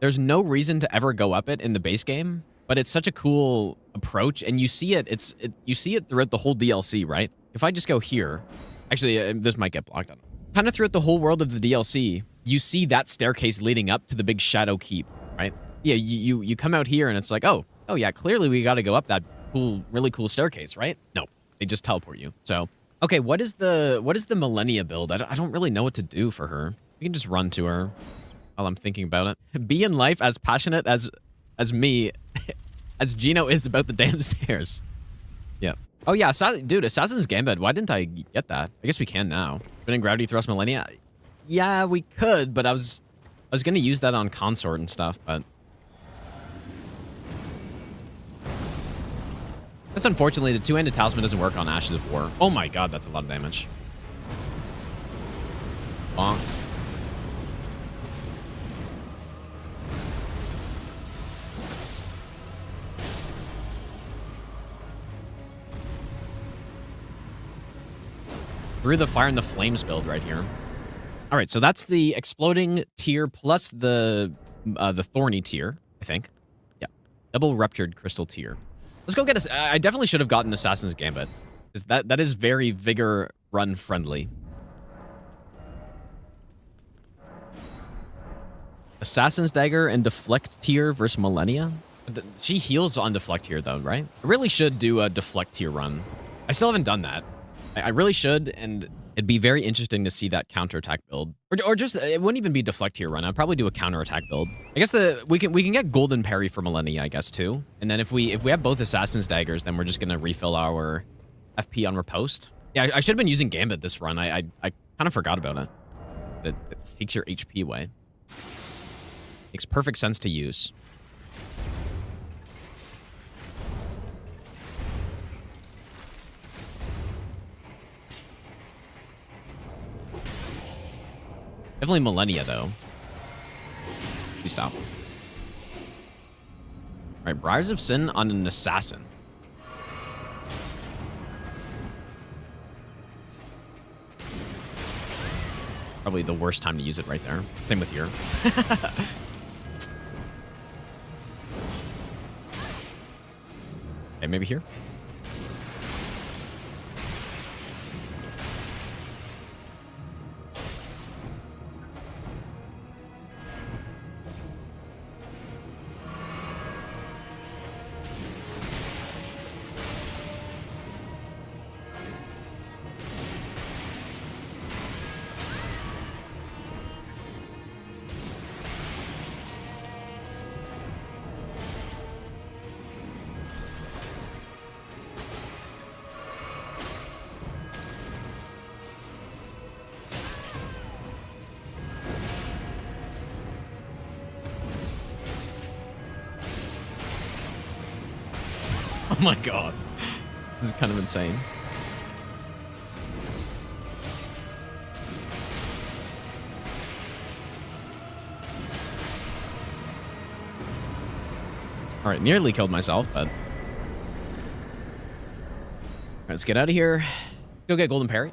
There's no reason to ever go up it in the base game, but it's such a cool approach, and you see it. You see it throughout the whole DLC, right? If I just go here, actually, this might get blocked on. Kind of throughout the whole world of the DLC, you see that staircase leading up to the big Shadow Keep. Right? Yeah, you come out here and it's like, oh yeah, clearly we got to go up that really cool staircase, right? No, they just teleport you. So, okay, what is the Millennia build? I don't really know what to do for her. We can just run to her. while I'm thinking about it. Be in life as passionate as me, as Gino is about the damn stairs. Yeah. Oh yeah, dude, Assassin's Gambit. Why didn't I get that? I guess we can now. Spinning Gravity Thrust Millennia. Yeah, we could, but I was gonna use that on Consort and stuff, but that's unfortunately the two-handed talisman doesn't work on Ashes of War. Oh my god, that's a lot of damage. Bonk. Through the Fire and the Flames build right here. All right, so that's the exploding tier plus the thorny tier, I think. Yeah, double ruptured crystal tier. Let's go get us. I definitely should have gotten Assassin's Gambit, because that is very Vigor run friendly. Assassin's Dagger and Deflect tier versus Millennia. She heals on Deflect tier though, right? I really should do a Deflect tier run. I still haven't done that. I really should, and it'd be very interesting to see that counterattack build. Or just, it wouldn't even be Deflect here run. I'd probably do a counterattack build. I guess we can get Golden Parry for Millennia, I guess, too. And then if we have both Assassin's Daggers, then we're just going to refill our FP on Riposte. Yeah, I should have been using Gambit this run. I kind of forgot about it. It takes your HP away. Makes perfect sense to use. Definitely Millennia, though. Please stop. All right, Briars of Sin on an Assassin. Probably the worst time to use it right there. Same with here. Okay, maybe here. Oh my god. This is kind of insane. Alright, nearly killed myself, but... Alright, let's get out of here. Go get Golden Parry.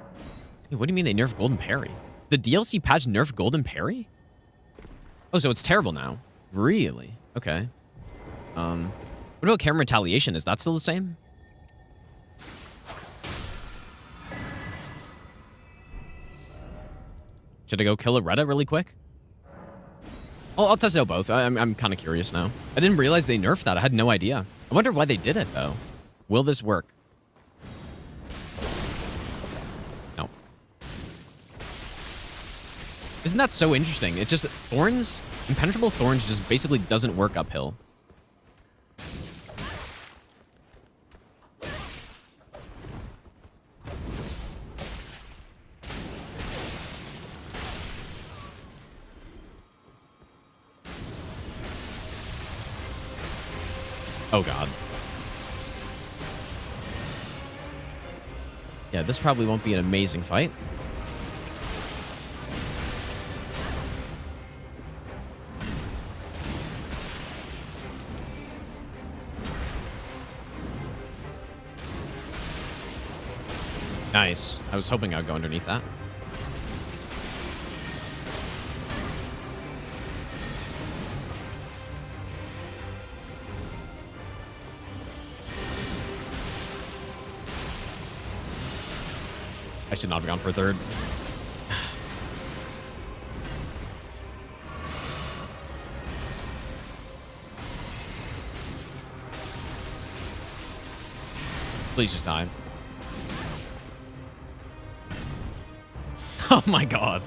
Hey, what do you mean they nerfed Golden Parry? The DLC patch nerfed Golden Parry? Oh, so it's terrible now. Really? Okay. What about Camera Retaliation? Is that still the same? Should I go kill a Retta really quick? I'll test out both. I'm kind of curious now. I didn't realize they nerfed that. I had no idea. I wonder why they did it, though. Will this work? No. Isn't that so interesting? It just... Thorns... Impenetrable Thorns just basically doesn't work uphill. Oh god. Yeah, this probably won't be an amazing fight. Nice. I was hoping I'd go underneath that. I should not have gone for a third. Please just die. Oh my god.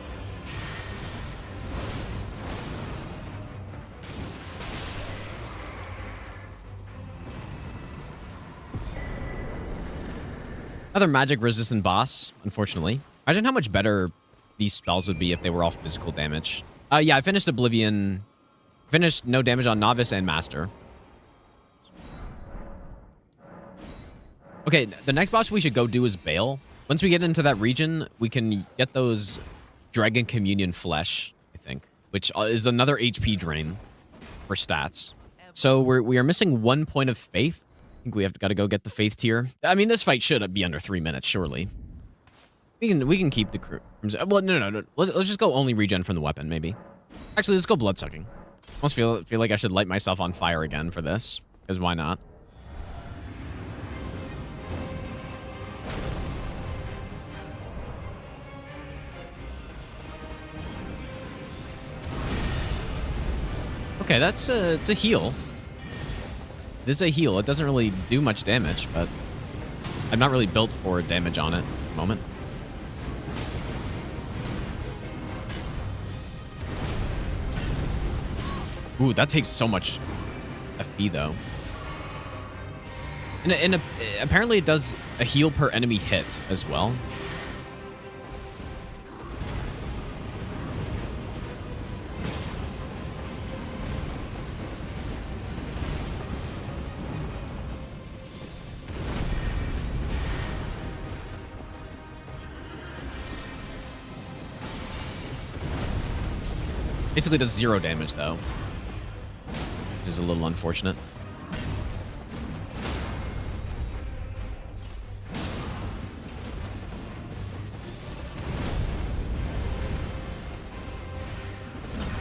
Another magic resistant boss, unfortunately. Imagine how much better these spells would be if they were all physical damage. Yeah, I finished Oblivion. Finished no damage on Novice and Master. Okay, the next boss we should go do is Bale. Once we get into that region, we can get those Dragon Communion flesh, I think, which is another HP drain for stats. So we are missing 1 point of faith. I think we have got to go get the faith tier. I mean, this fight should be under 3 minutes, surely. We can keep the crew. Well, no. Let's just go only regen from the weapon, maybe. Actually, let's go bloodsucking. I almost feel like I should light myself on fire again for this, because why not? Okay, it's a heal. It is a heal. It doesn't really do much damage, but I'm not really built for damage on it at the moment. Ooh, that takes so much FP though. And apparently it does a heal per enemy hit as well. Basically does 0 damage though, which is a little unfortunate.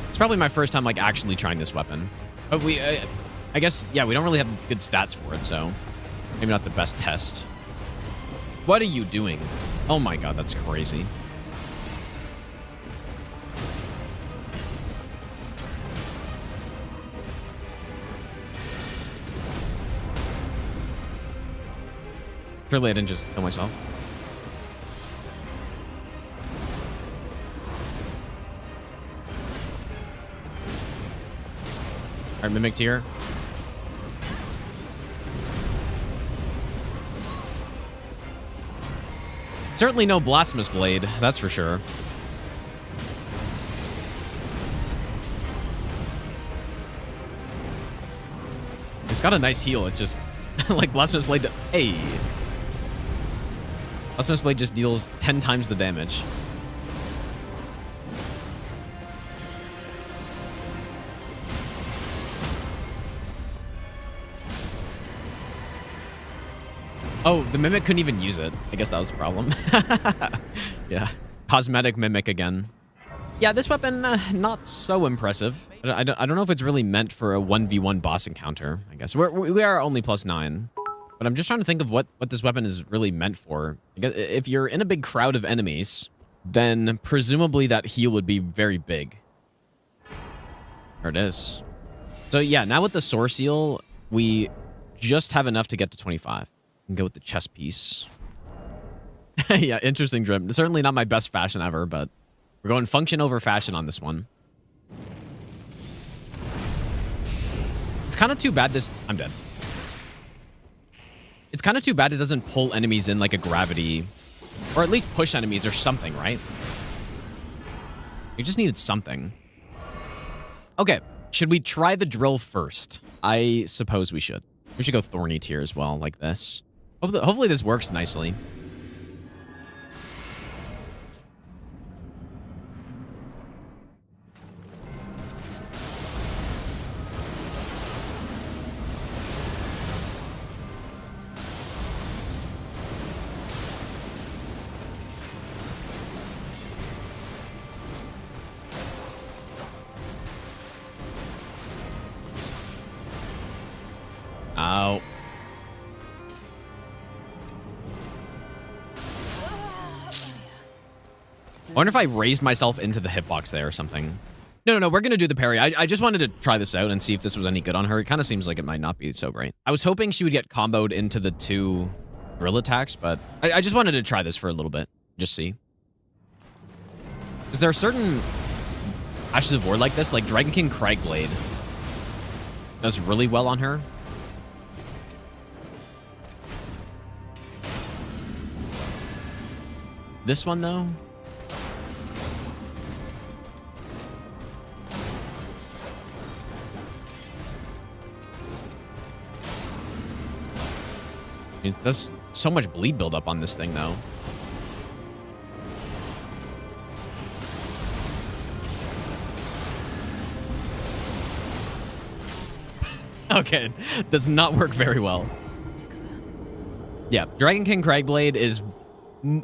It's probably my first time like actually trying this weapon, but I guess, yeah, we don't really have good stats for it, so maybe not the best test. What are you doing? Oh my god, that's crazy. Surely I didn't just kill myself. Alright, Mimic tier. Certainly no Blasphemous Blade, that's for sure. It's got a nice heal, it just... like Blasphemous Blade... Hey! Blasphemous Blade just deals 10 times the damage. Oh, the Mimic couldn't even use it. I guess that was the problem. Yeah. Cosmetic Mimic again. Yeah, this weapon, not so impressive. I don't know if it's really meant for a 1v1 boss encounter, I guess. We are only +9. But I'm just trying to think of what this weapon is really meant for. I guess if you're in a big crowd of enemies, then presumably that heal would be very big. There it is. So yeah, now with the Source Seal, we just have enough to get to 25. And go with the chest piece. Yeah, interesting drip. Certainly not my best fashion ever, but we're going function over fashion on this one. It's kind of too bad this... I'm dead. It's kind of too bad it doesn't pull enemies in like a gravity, or at least push enemies or something, right? We just needed something. Okay, should we try the drill first? I suppose we should. We should go Thorny tier as well, like this. Hopefully this works nicely. Ow. I wonder if I raised myself into the hitbox there or something. No, we're going to do the parry. I just wanted to try this out and see if this was any good on her. It kind of seems like it might not be so great. I was hoping she would get comboed into the 2 drill attacks, but I just wanted to try this for a little bit. Just see. Is there a certain Ashes of War like this? Like Dragon King Cragblade does really well on her. This one, though? There's so much bleed buildup on this thing, though. Okay, does not work very well. Yeah, Dragon King Cragblade is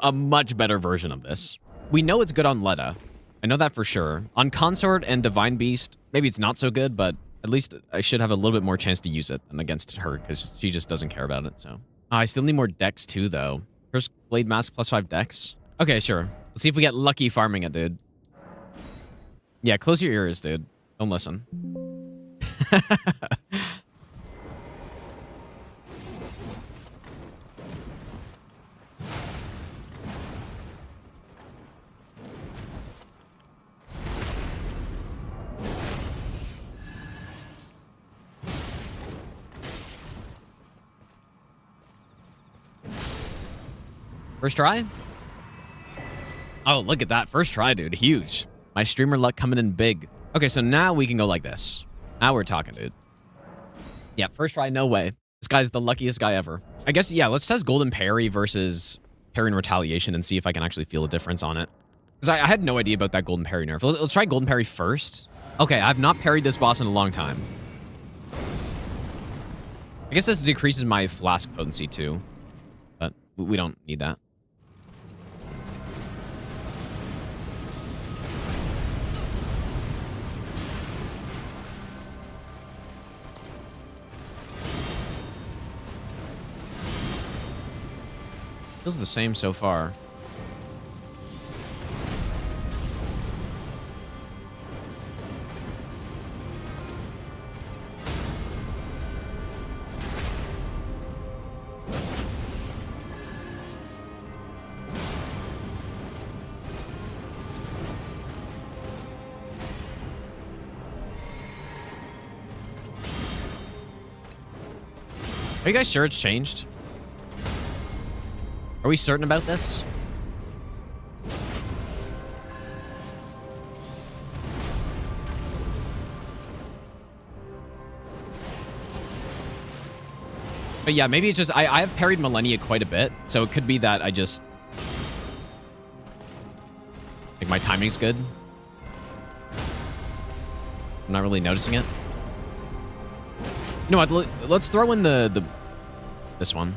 a much better version of this. We know it's good on Letta. I know that for sure. On Consort and Divine Beast, maybe it's not so good, but at least I should have a little bit more chance to use it than against her, because she just doesn't care about it, so. I still need more dex too, though. First Blade Mask +5 dex. Okay, sure. Let's see if we get lucky farming it, dude. Yeah, close your ears, dude. Don't listen. First try? Oh, look at that. First try, dude. Huge. My streamer luck coming in big. Okay, so now we can go like this. Now we're talking, dude. Yeah, first try, no way. This guy's the luckiest guy ever. I guess, yeah, let's test Golden Parry versus Parry and Retaliation and see if I can actually feel a difference on it. Because I had no idea about that Golden Parry nerf. Let's try Golden Parry first. Okay, I've not parried this boss in a long time. I guess this decreases my flask potency too. But we don't need that. Feels the same so far. Are you guys sure it's changed? Are we certain about this? But yeah, maybe it's just, I have parried Millennia quite a bit, so it could be that I just... like, my timing's good. I'm not really noticing it. You know what, let's throw in this one.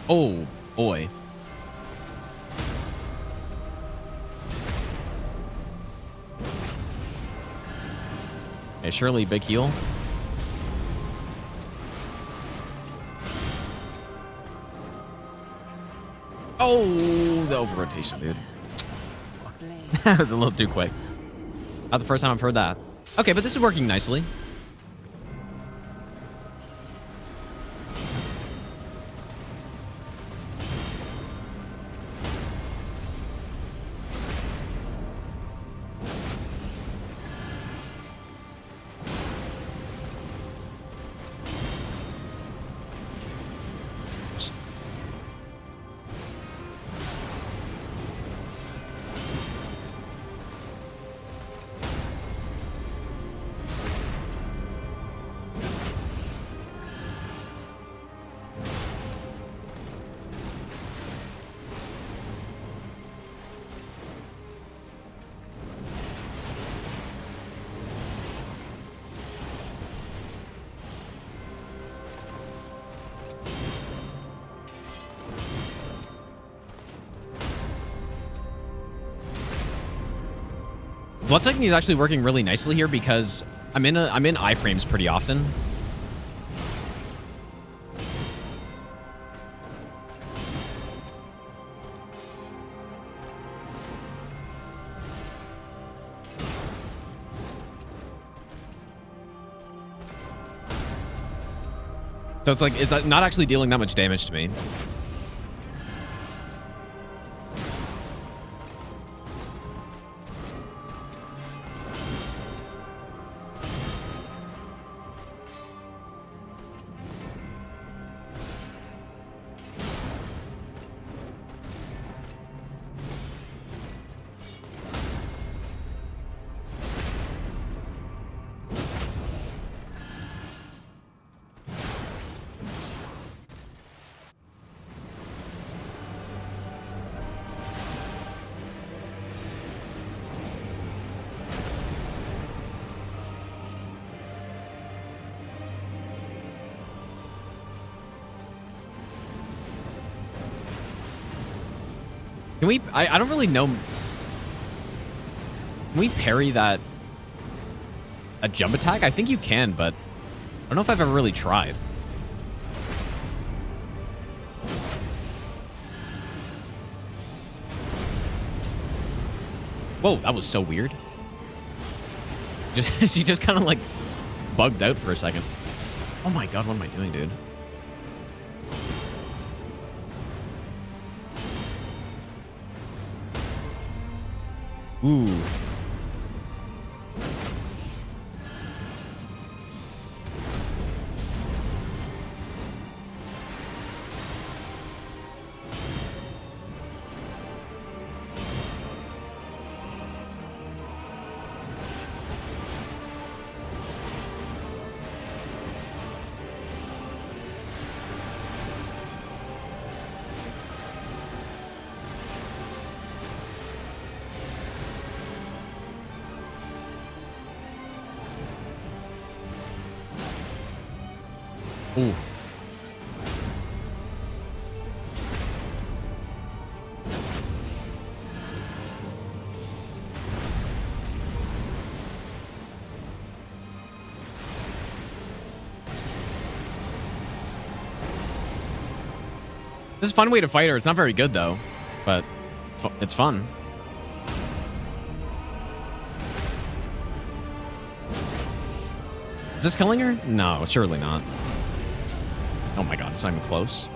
Oh, boy. Okay, surely big heal. Oh, the over-rotation, dude. That was a little too quick. Not the first time I've heard that. Okay, but this is working nicely. Blood Sucking is actually working really nicely here because I'm in iframes pretty often. So it's like, it's not actually dealing that much damage to me. Can we... I don't really know... Can we parry that... a jump attack? I think you can, but... I don't know if I've ever really tried. Whoa, that was so weird. She just kind of like bugged out for a second. Oh my god, what am I doing, dude? Ooh. Ooh. This is a fun way to fight her. It's not very good, though, but it's fun. Is this killing her? No, surely not. Oh my god, it's not even close.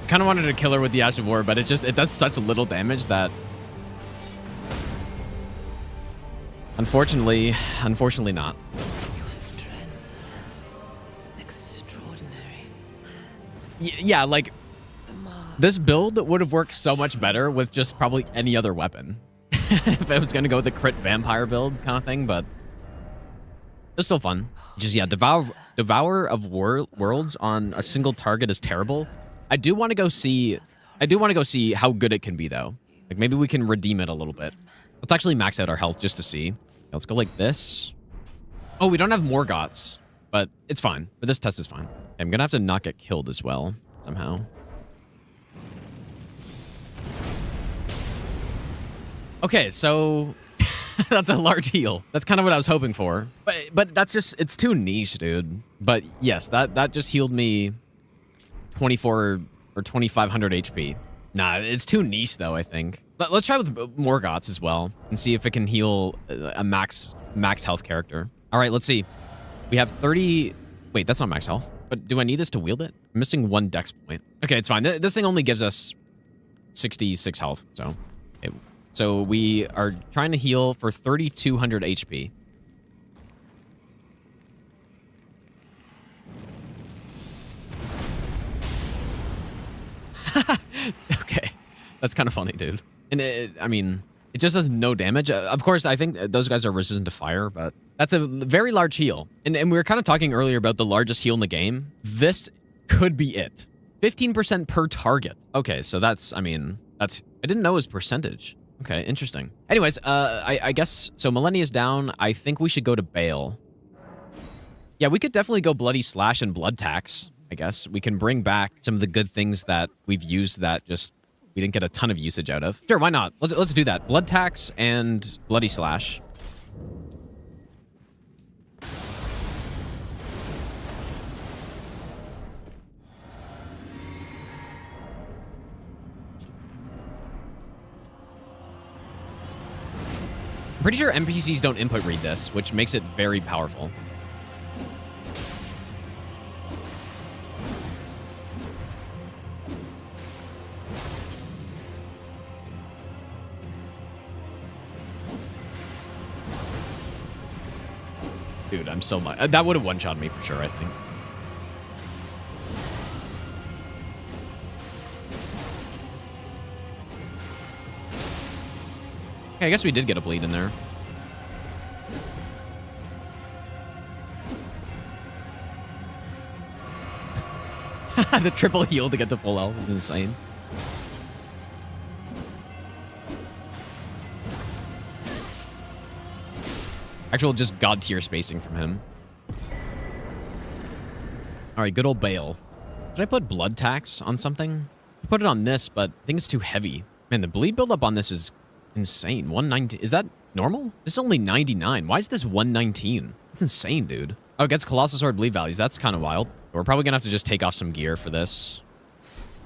I kind of wanted to kill her with the Ash of War, but it does such little damage that... Unfortunately not. Your strength. Extraordinary. Yeah, like... This build would have worked so much better with just probably any other weapon. If I was going to go with the crit vampire build kind of thing, but... It's still fun. Just, yeah, Devourer of Worlds on a single target is terrible. I do want to go see how good it can be, though. Like, maybe we can redeem it a little bit. Let's actually max out our health just to see. Okay, let's go like this. Oh, we don't have Morgoths, but it's fine. But this test is fine. I'm going to have to not get killed as well, somehow. Okay, so... That's a large heal. That's kind of what I was hoping for. But that's just... It's too niche, dude. But yes, that just healed me 24 or 2,500 HP. Nah, it's too niche, though, I think. Let's try with Morgoths as well and see if it can heal a max health character. All right, let's see. We have 30... Wait, that's not max health. But do I need this to wield it? I'm missing 1 dex point. Okay, it's fine. This thing only gives us 66 health, so... Okay. So we are trying to heal for 3,200 HP. Okay. That's kind of funny, dude. And I mean, it just does no damage. Of course, I think those guys are resistant to fire, but that's a very large heal. And we were kind of talking earlier about the largest heal in the game. This could be it. 15% per target. Okay, so that's, I mean, that's... I didn't know it was percentage. Okay, interesting. Anyways, I guess... So Millennia's down. I think we should go to Bale. Yeah, we could definitely go Bloody Slash and Blood Tax, I guess. We can bring back some of the good things that we've used that just... We didn't get a ton of usage out of. Sure, why not? Let's do that. Blood Tax and Bloody Slash. I'm pretty sure NPCs don't input read this, which makes it very powerful. Dude, I'm so much. That would have one-shot me for sure, I think. Okay, I guess we did get a bleed in there. The triple heal to get to full health is insane. Actual just god tier spacing from him. All right, good old Bale. Did I put blood tax on something? I put it on this, but I think it's too heavy. Man, the bleed buildup on this is insane. 119. Is that normal? This is only 99. Why is this 119? That's insane, dude. Oh, it gets Colossal Sword bleed values. That's kind of wild. We're probably gonna have to just take off some gear for this.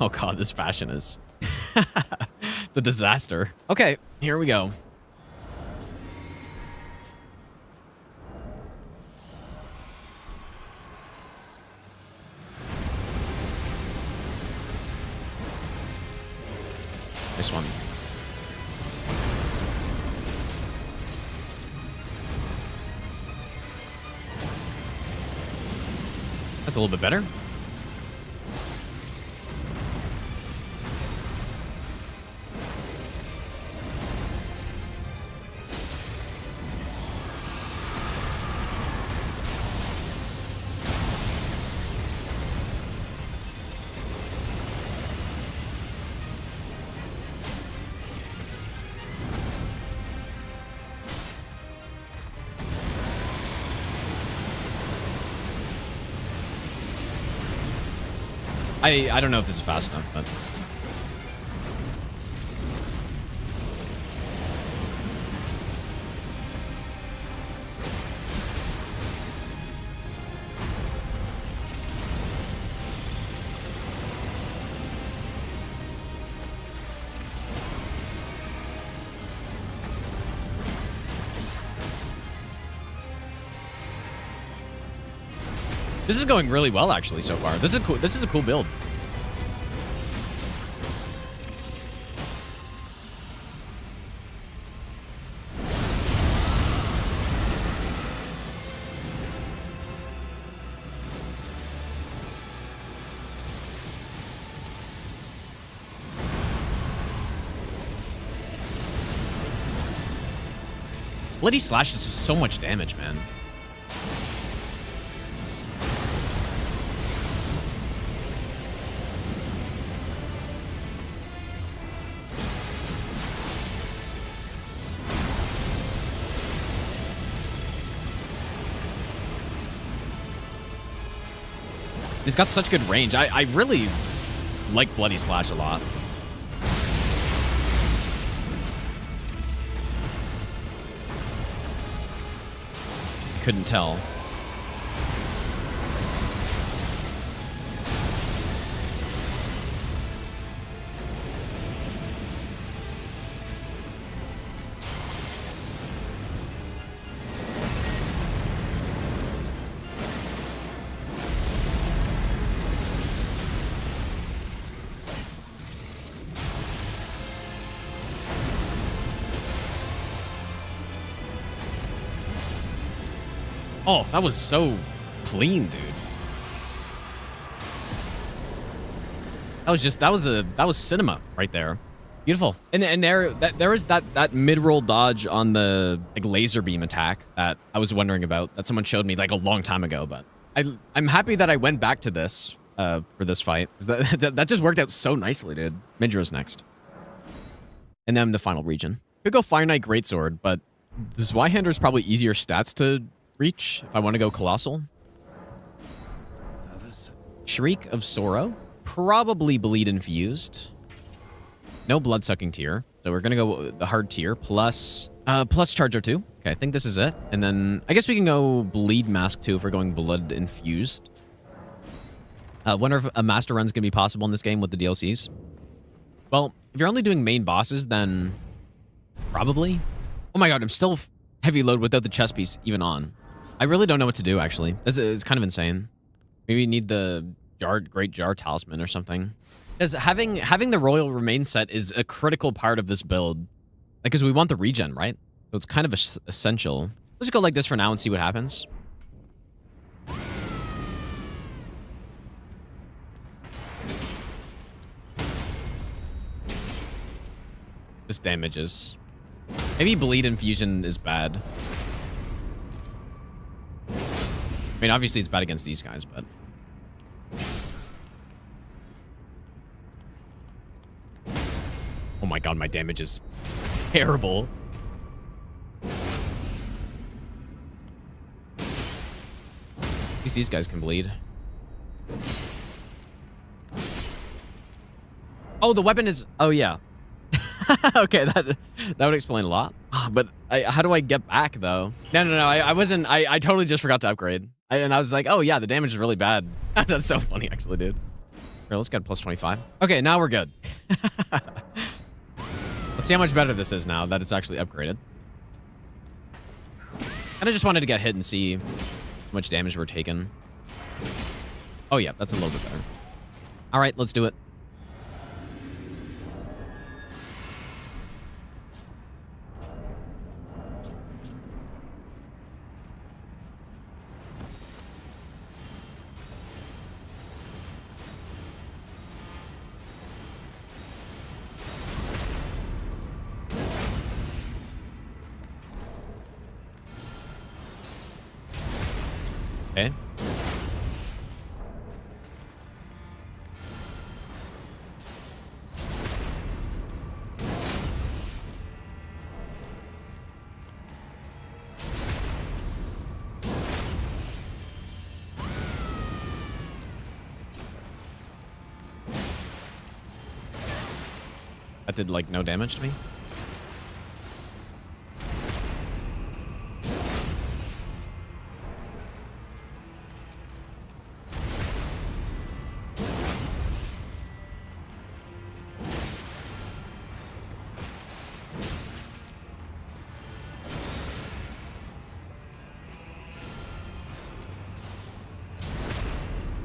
Oh god, this fashion is... it's a disaster. Okay, here we go. This one. That's a little bit better. I don't know if this is fast enough, but... This is going really well, actually, so far. This is a cool build. Bloody Slash is just so much damage, man. He's got such good range. I really like Bloody Slash a lot. Couldn't tell. Oh, that was so clean, dude. That was cinema right there. Beautiful. And there was that mid-roll dodge on the like laser beam attack that I was wondering about that someone showed me like a long time ago, but I'm happy that I went back to this for this fight. That just worked out so nicely, dude. Midra's next. And then the final region. Could go Fire Knight Greatsword, but the Zweihander is probably easier stats to reach if I want to go Colossal. Shriek of Sorrow. Probably Bleed Infused. No Blood-Sucking tier. So we're going to go the hard tier plus Charger 2. Okay, I think this is it. And then I guess we can go Bleed Mask 2 if we're going Blood Infused. Wonder if a Master Run's going to be possible in this game with the DLCs. Well, if you're only doing main bosses, then probably. Oh my god, I'm still heavy load without the chest piece even on. I really don't know what to do, actually. It's kind of insane. Maybe you need the Great Jar Talisman or something. Because having the Royal Remain set is a critical part of this build. Because we want the regen, right? So it's kind of essential. Let's just go like this for now and see what happens. This damages. Maybe Bleed Infusion is bad. I mean, obviously it's bad against these guys, but... Oh my god, my damage is terrible. least these guys can bleed. Oh, the weapon is... Oh, yeah. Okay, that would explain a lot. But how do I get back, though? No, I wasn't... I totally just forgot to upgrade. And I was like, oh, yeah, the damage is really bad. That's so funny, actually, dude. Here, let's get plus 25. Okay, now we're good. Let's see how much better this is now that it's actually upgraded. And I just wanted to get hit and see how much damage we're taking. Oh, yeah, that's a little bit better. All right, let's do it. Okay. That did, like, no damage to me.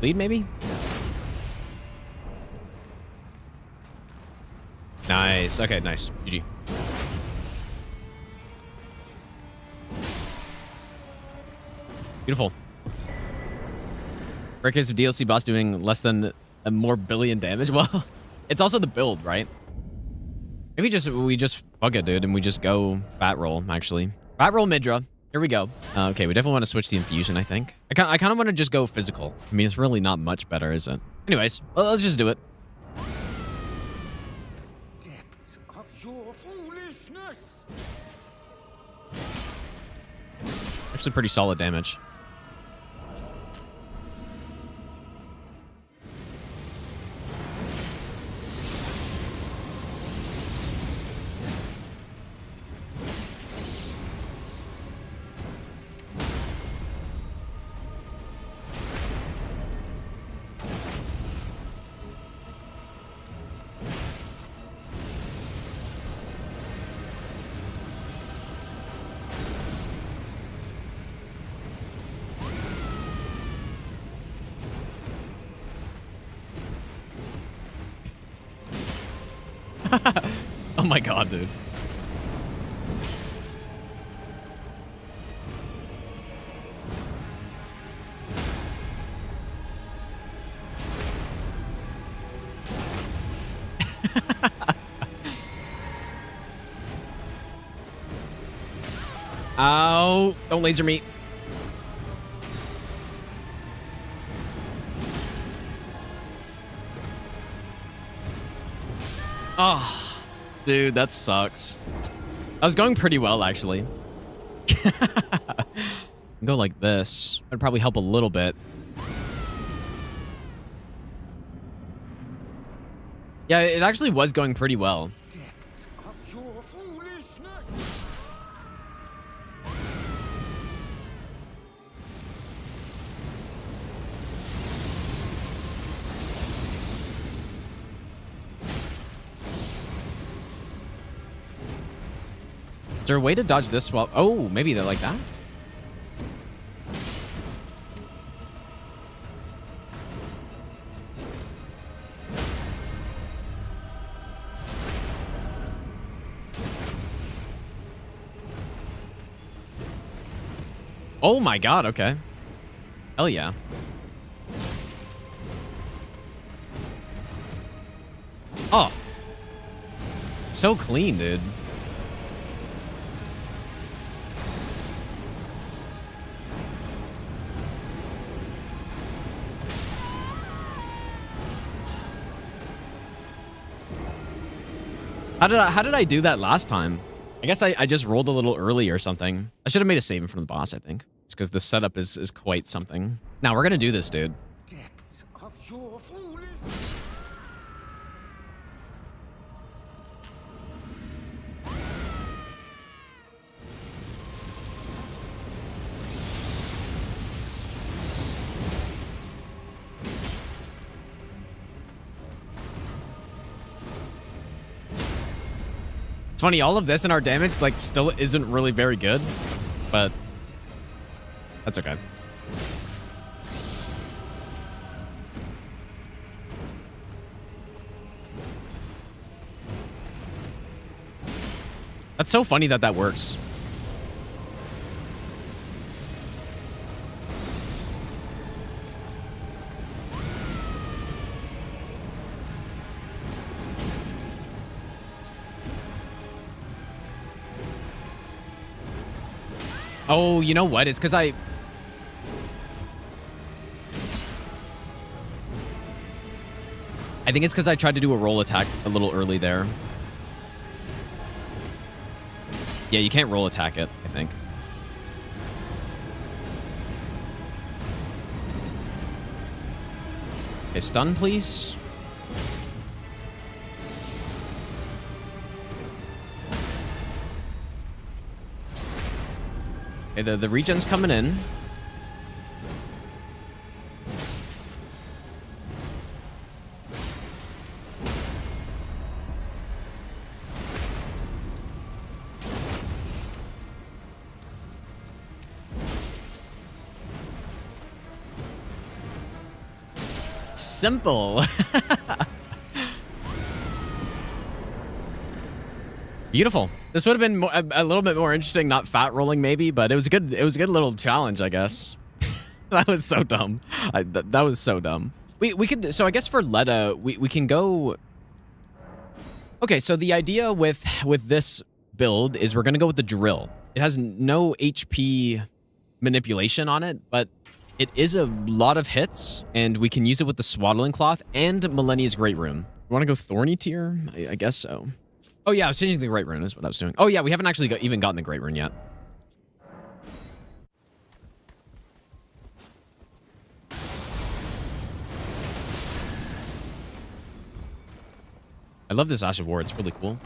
Lead, maybe? Nice. Okay, nice. GG. Beautiful. Rare case of DLC boss doing less than a more billion damage. Well, it's also the build, right? Maybe we just fuck it, dude, and we just go fat roll, actually. Fat roll Midra. Here we go. Okay, we definitely want to switch the infusion, I think. I kind of want to just go physical. I mean, it's really not much better, is it? Anyways, well, let's just do it. Depths of your foolishness. Actually, pretty solid damage. Oh my god, dude. Ow. Don't laser me. Oh, dude, that sucks. I was going pretty well, actually. Go like this. That'd probably help a little bit. Yeah, it actually was going pretty well. Depths of your foolishness. Is there a way to dodge this while... Oh, maybe they're like that? Oh my god, okay. Hell yeah. Oh. So clean, dude. How did I do that last time? I guess I just rolled a little early or something. I should have made a save in front of the boss, I think. Just because the setup is quite something. Now, we're going to do this, dude. Depths of your foolish... It's funny, all of this and our damage, like, still isn't really very good, but that's okay. That's so funny that that works. Oh, you know what? It's because I think it's because I tried to do a roll attack a little early there. Yeah, you can't roll attack it, I think. Okay, stun, please. Okay, the regen's coming in. Simple. Beautiful. This would have been a little bit more interesting, not fat rolling maybe, but it was a good little challenge, I guess. That was so dumb. That was so dumb. We could, so I guess for Letta, we can go. Okay, so the idea with this build is we're gonna go with the drill. It has no HP manipulation on it, but it is a lot of hits, and we can use it with the Swaddling Cloth and Millennia's Great Rune. You want to go Thorny Tier? I guess so. Oh yeah, I was changing the Great Rune is what I was doing. Oh yeah, we haven't actually even gotten the Great Rune yet. I love this Ash of War. It's really cool.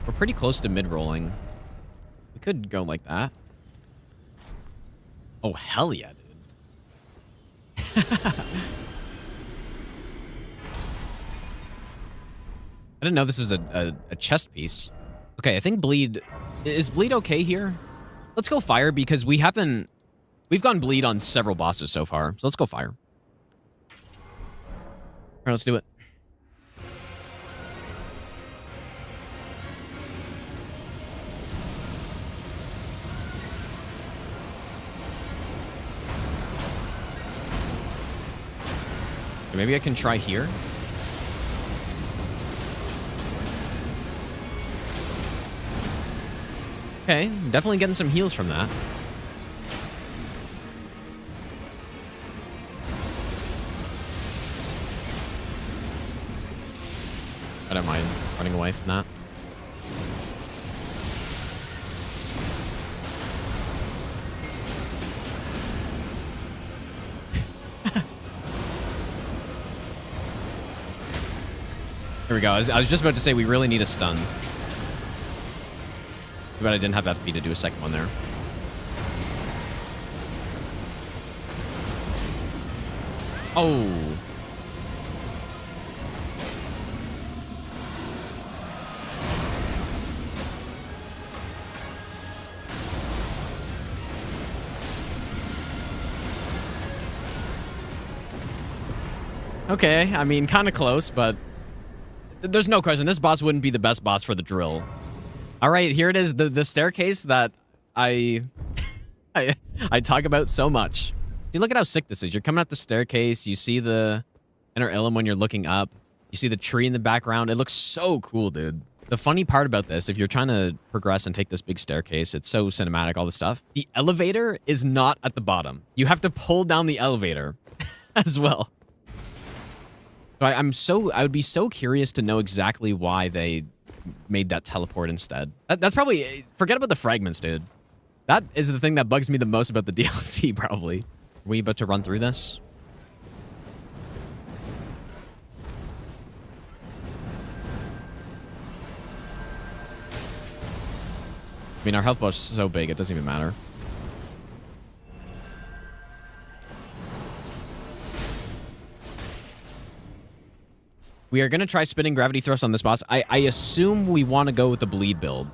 We're pretty close to mid-rolling. We could go like that. Oh, hell yeah, dude. I didn't know this was a chest piece. Okay, I think bleed... Is bleed okay here? Let's go fire because we've gone bleed on several bosses so far. So let's go fire. All right, let's do it. Maybe I can try here. Okay, definitely getting some heals from that. I don't mind running away from that. Here we go. I was just about to say we really need a stun. But I didn't have FP to do a second one there. Oh. Okay, I mean, kind of close, but there's no question. This boss wouldn't be the best boss for the drill. All right, here it is, the staircase that I talk about so much. Dude, look at how sick this is. You're coming up the staircase. You see the inner Ilum when you're looking up. You see the tree in the background. It looks so cool, dude. The funny part about this, if you're trying to progress and take this big staircase, it's so cinematic, all this stuff. The elevator is not at the bottom. You have to pull down the elevator as well. So I would be so curious to know exactly why they made that teleport instead. That's probably, forget about the fragments, dude. That is the thing that bugs me the most about the DLC, probably. Are we about to run through this? I mean, our health bar is so big, it doesn't even matter. We are going to try spinning gravity thrust on this boss. I assume we want to go with the bleed build.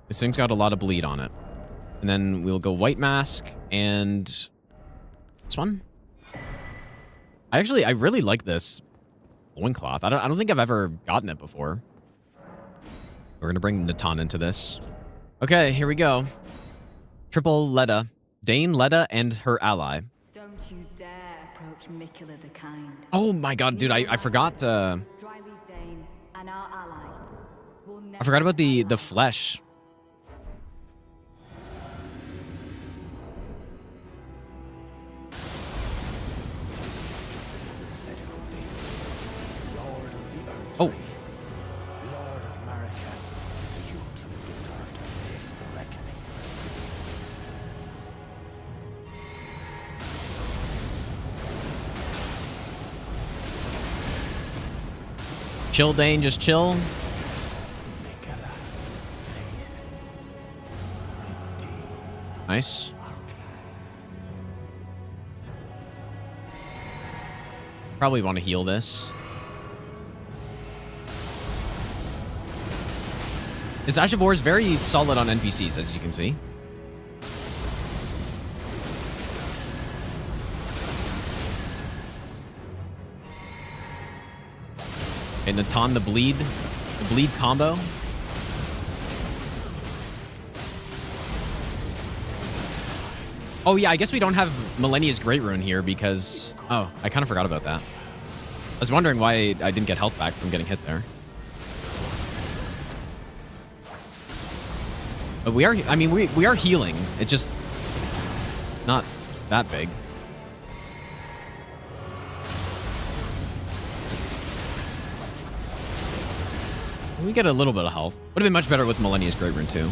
This thing's got a lot of bleed on it. And then we'll go white mask and this one. I really like this loincloth. I don't think I've ever gotten it before. We're gonna bring Natan into this. Okay, here we go. Triple Leda. Dane, Leda, and her ally. Don't you dare approach Mikula the Kind. Oh my god, dude, I forgot Dryleaf Dane and our ally will I forgot about the flesh. Oh. Lord of Marika, the ultimate return is the reckoning. Chill, Dane, just chill. Mikala, please. Redeem Nice. our clan. Probably want to heal this. This Ash of War is very solid on NPCs, as you can see. Okay, Natan, the bleed combo. Oh yeah, I guess we don't have Millennia's Great Rune here because... Oh, I kind of forgot about that. I was wondering why I didn't get health back from getting hit there. But we are, I mean, we are healing. It's just not that big. We get a little bit of health. Would have been much better with Millennia's Great Rune too.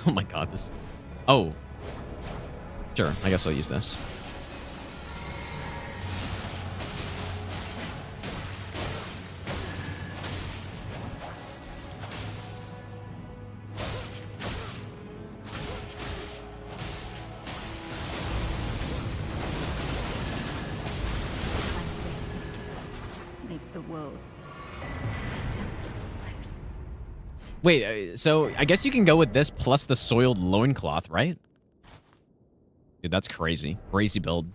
Oh my god, this... Oh. Sure, I guess I'll use this. make the world a gentler place. Wait, so I guess you can go with this plus the soiled loincloth, right? Dude, that's crazy. Crazy build.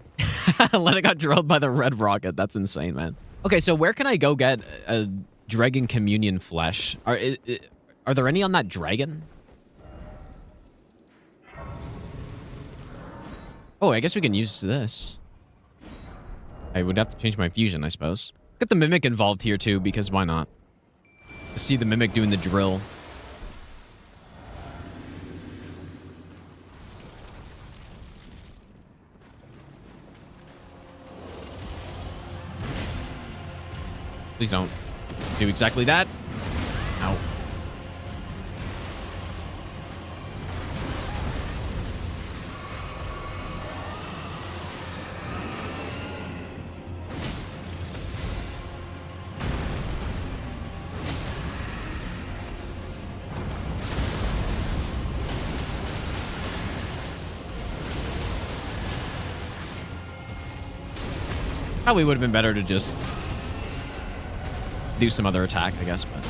Let it got drilled by the red rocket. That's insane, man. Okay, so where can I go get a dragon communion flesh? Are there any on that dragon? Oh, I guess we can use this. I would have to change my fusion, I suppose. Get the Mimic involved here, too, because why not? See the Mimic doing the drill. Please don't do exactly that. Ow. Probably would have been better to just do some other attack, I guess, but...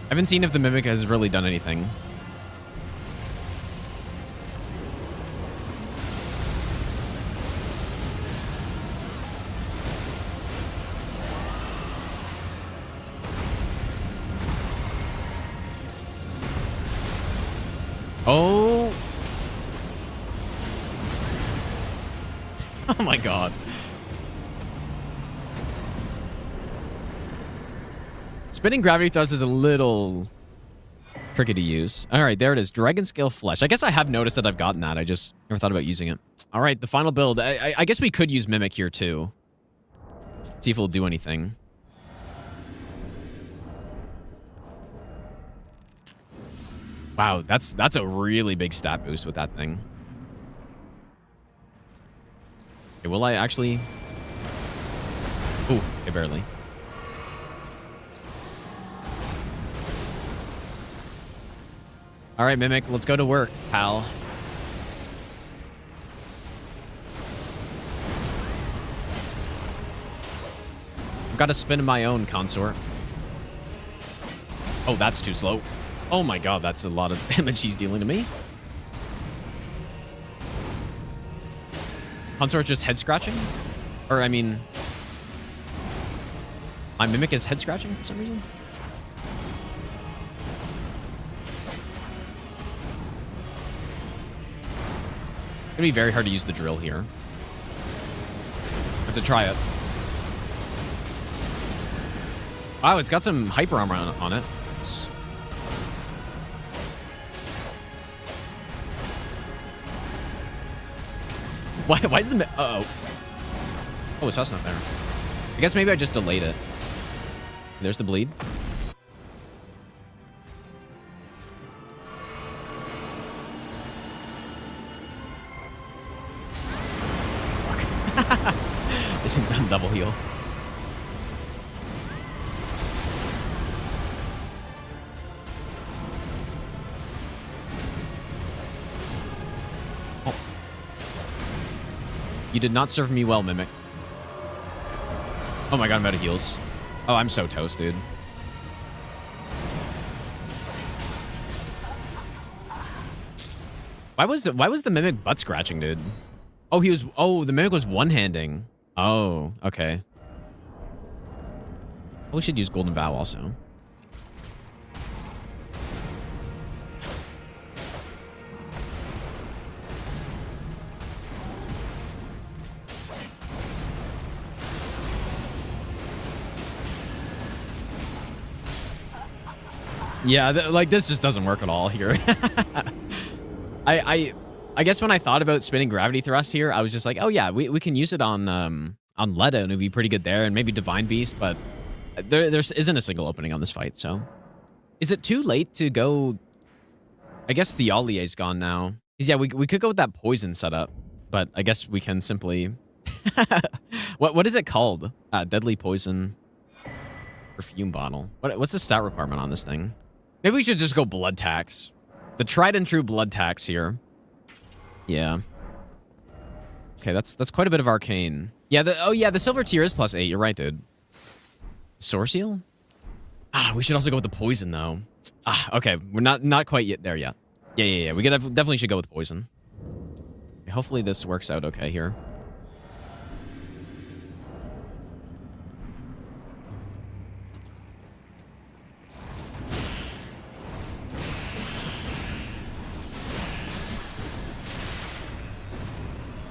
I haven't seen if the Mimic has really done anything. Oh. Oh my god. Spinning gravity thrust is a little Tricky to use. All right, there it is. Dragon Scale Flesh. I guess I have noticed that I've gotten that. I just never thought about using it. All right, the final build. I guess we could use Mimic here too. See if it'll do anything. Wow, that's a really big stat boost with that thing. Okay, will I actually... Ooh, okay, barely. All right, Mimic, let's go to work, pal. I've got to spin my own consort. Oh, that's too slow. Oh my god, that's a lot of damage he's dealing to me. Consort just head scratching? Or, I mean... My Mimic is head scratching for some reason? It's gonna be very hard to use the drill here. I have to try it. Wow, it's got some hyper armor on it. It's... Why is the... Uh-oh. Oh, it's just not there. I guess maybe I just delayed it. There's the bleed. This thing's done double heal. Oh. You did not serve me well, Mimic. Oh my god, I'm out of heals. Oh, I'm so toast, dude. Why was the Mimic butt scratching, dude? Oh, the Mimic was one-handing. Oh, okay. We should use Golden Vow also. Yeah, like this just doesn't work at all here. I guess when I thought about spinning Gravity Thrust here, I was just like, oh yeah, we can use it on Leda and it'd be pretty good there, and maybe Divine Beast, but there isn't a single opening on this fight, so. Is it too late to go... I guess the Allier's gone now. Yeah, we could go with that poison setup, but I guess we can simply... What is it called? Deadly Poison Perfume Bottle. What's the stat requirement on this thing? Maybe we should just go Blood Tax. The tried and true Blood Tax here. Yeah. Okay, that's quite a bit of arcane. Yeah, the silver tier is +8. You're right, dude. Source Seal? Ah, we should also go with the poison though. Ah, okay, we're not quite yet there yet. Yeah. We definitely should go with poison. Okay, hopefully this works out okay here.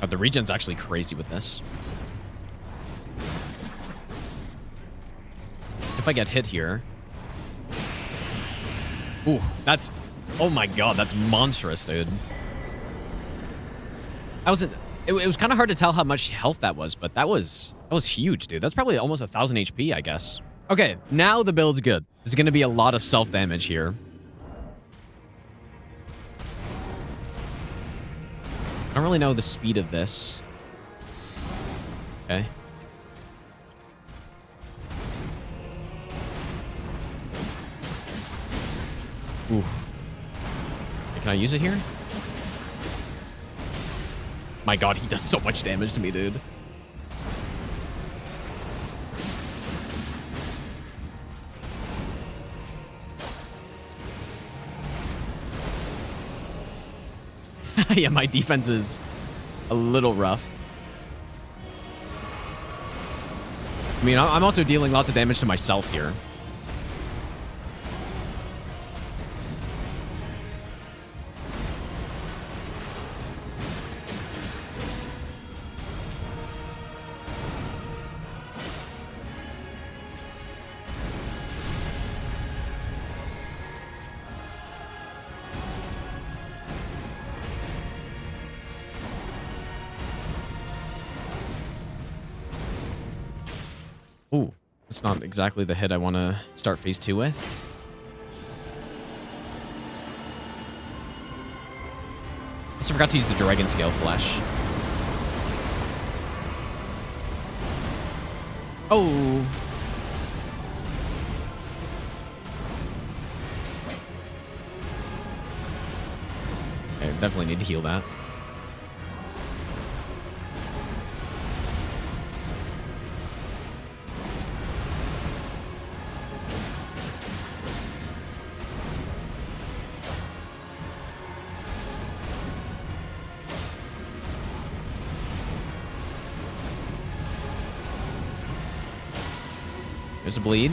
The regen's actually crazy with this. If I get hit here... Ooh, that's... Oh my god, that's monstrous, dude. It was kind of hard to tell how much health that was, but that was huge, dude. That's probably almost 1,000 HP, I guess. Okay, now the build's good. There's going to be a lot of self-damage here. I don't really know the speed of this. Okay. Oof. Can I use it here? My god, he does so much damage to me, dude. Yeah, my defense is a little rough. I mean, I'm also dealing lots of damage to myself here. It's not exactly the hit I want to start phase 2 with. Also forgot to use the Dragon Scale Flesh. Oh. Okay, definitely need to heal that. There's a bleed.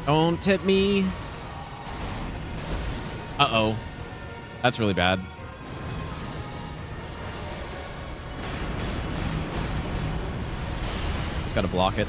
Don't tip me. Uh-oh. That's really bad. Just gotta block it.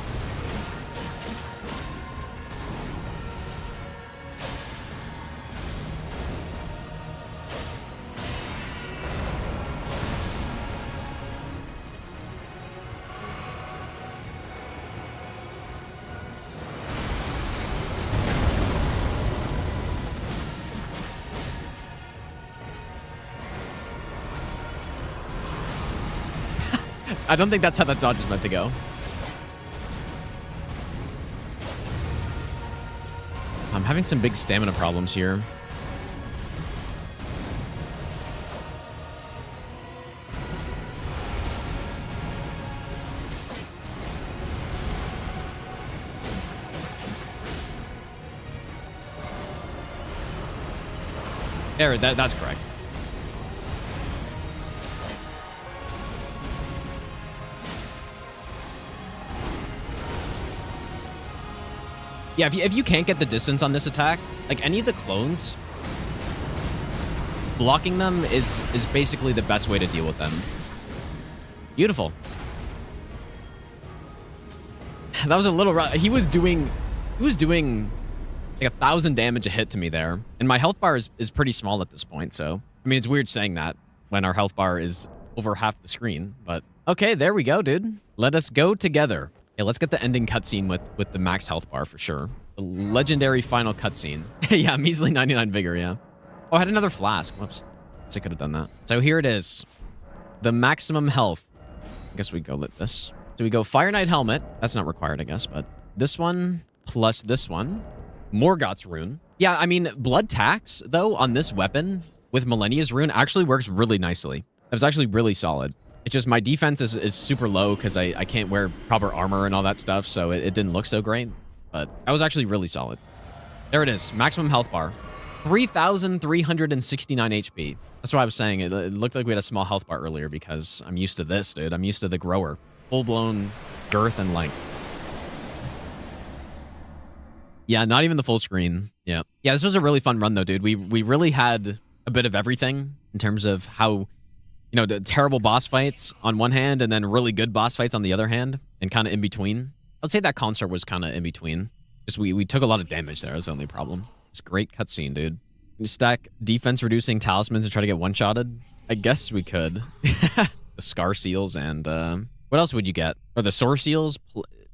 I don't think that's how that dodge is meant to go. I'm having some big stamina problems here. There, that's correct. Yeah, if you can't get the distance on this attack, like any of the clones, blocking them is basically the best way to deal with them. Beautiful. That was a little rough. He was doing like 1,000 damage a hit to me there, and my health bar is pretty small at this point. So I mean, it's weird saying that when our health bar is over half the screen, but okay, there we go, dude. Let us go together. Yeah, let's get the ending cutscene with the max health bar for sure. The legendary final cutscene. Yeah, measly 99 vigor, yeah. Oh, I had another flask. Whoops. I could have done that. So here it is. The maximum health. I guess we go lit this. So we go Fire Knight Helmet. That's not required, I guess, but this one plus this one. Morgoth's Rune. Yeah, I mean, Blood Tax, though, on this weapon with Millennia's Rune actually works really nicely. It was actually really solid. It's just my defense is super low because I can't wear proper armor and all that stuff, so it didn't look so great. But that was actually really solid. There it is. Maximum health bar. 3,369 HP. That's what I was saying. It looked like we had a small health bar earlier because I'm used to this, dude. I'm used to the grower. Full-blown girth and length. Yeah, not even the full screen. Yeah. Yeah, this was a really fun run, though, dude. We really had a bit of everything in terms of how... You know, the terrible boss fights on one hand and then really good boss fights on the other hand and kind of in between. I'd say that concert was kind of in between. Just we took a lot of damage there. That was the only problem. It's a great cutscene, dude. You stack defense-reducing talismans and try to get one-shotted? I guess we could. The Scar Seals and... what else would you get? Or the Sore Seals?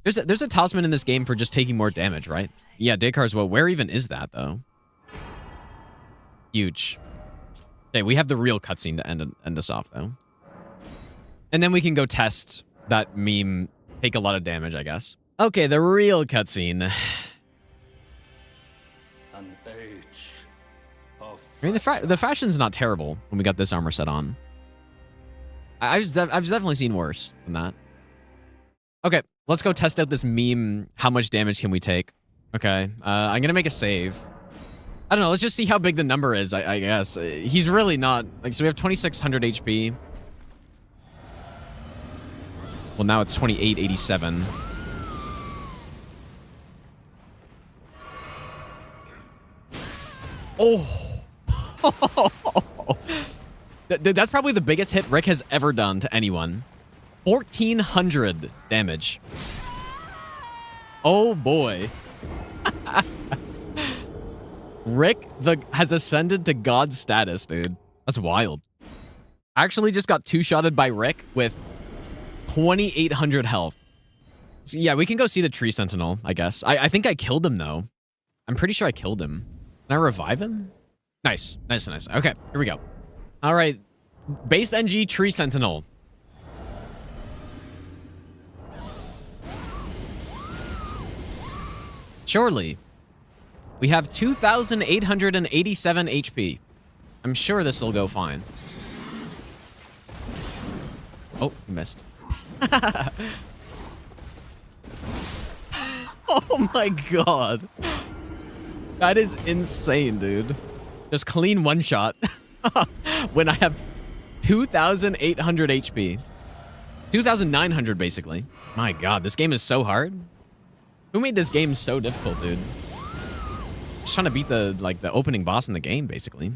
There's a talisman in this game for just taking more damage, right? Yeah, Descartes, well, where even is that, though? Huge. Okay, we have the real cutscene to end us off, though. And then we can go test that meme, take a lot of damage, I guess. Okay, the real cutscene. An age of I mean, the fashion's not terrible when we got this armor set on. I've definitely seen worse than that. Okay, let's go test out this meme. How much damage can we take? Okay, I'm gonna make a save. I don't know, let's just see how big the number is, I guess. He's really not... Like, so we have 2,600 HP. Well, now it's 2,887. Oh. Dude, that's probably the biggest hit Rick has ever done to anyone. 1,400 damage. Oh boy. Rick has ascended to God status, dude. That's wild. I actually just got two-shotted by Rick with 2,800 health. So yeah, we can go see the tree sentinel, I guess. I think I killed him, though. I'm pretty sure I killed him. Can I revive him? Nice. Nice, nice. Okay, here we go. All right. Base NG tree sentinel. Surely. We have 2,887 HP. I'm sure this will go fine. Oh, missed. Oh my god. That is insane, dude. Just clean one shot when I have 2,800 HP. 2,900 basically. My god, this game is so hard. Who made this game so difficult, dude? Just trying to beat the opening boss in the game, basically.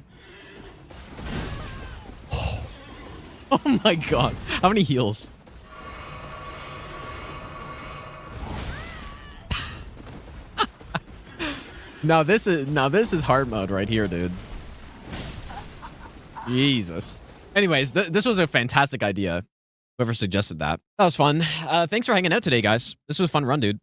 Oh my god. How many heals? Now this is hard mode right here, dude. Jesus. Anyways, this was a fantastic idea. Whoever suggested that. That was fun. Thanks for hanging out today, guys. This was a fun run, dude.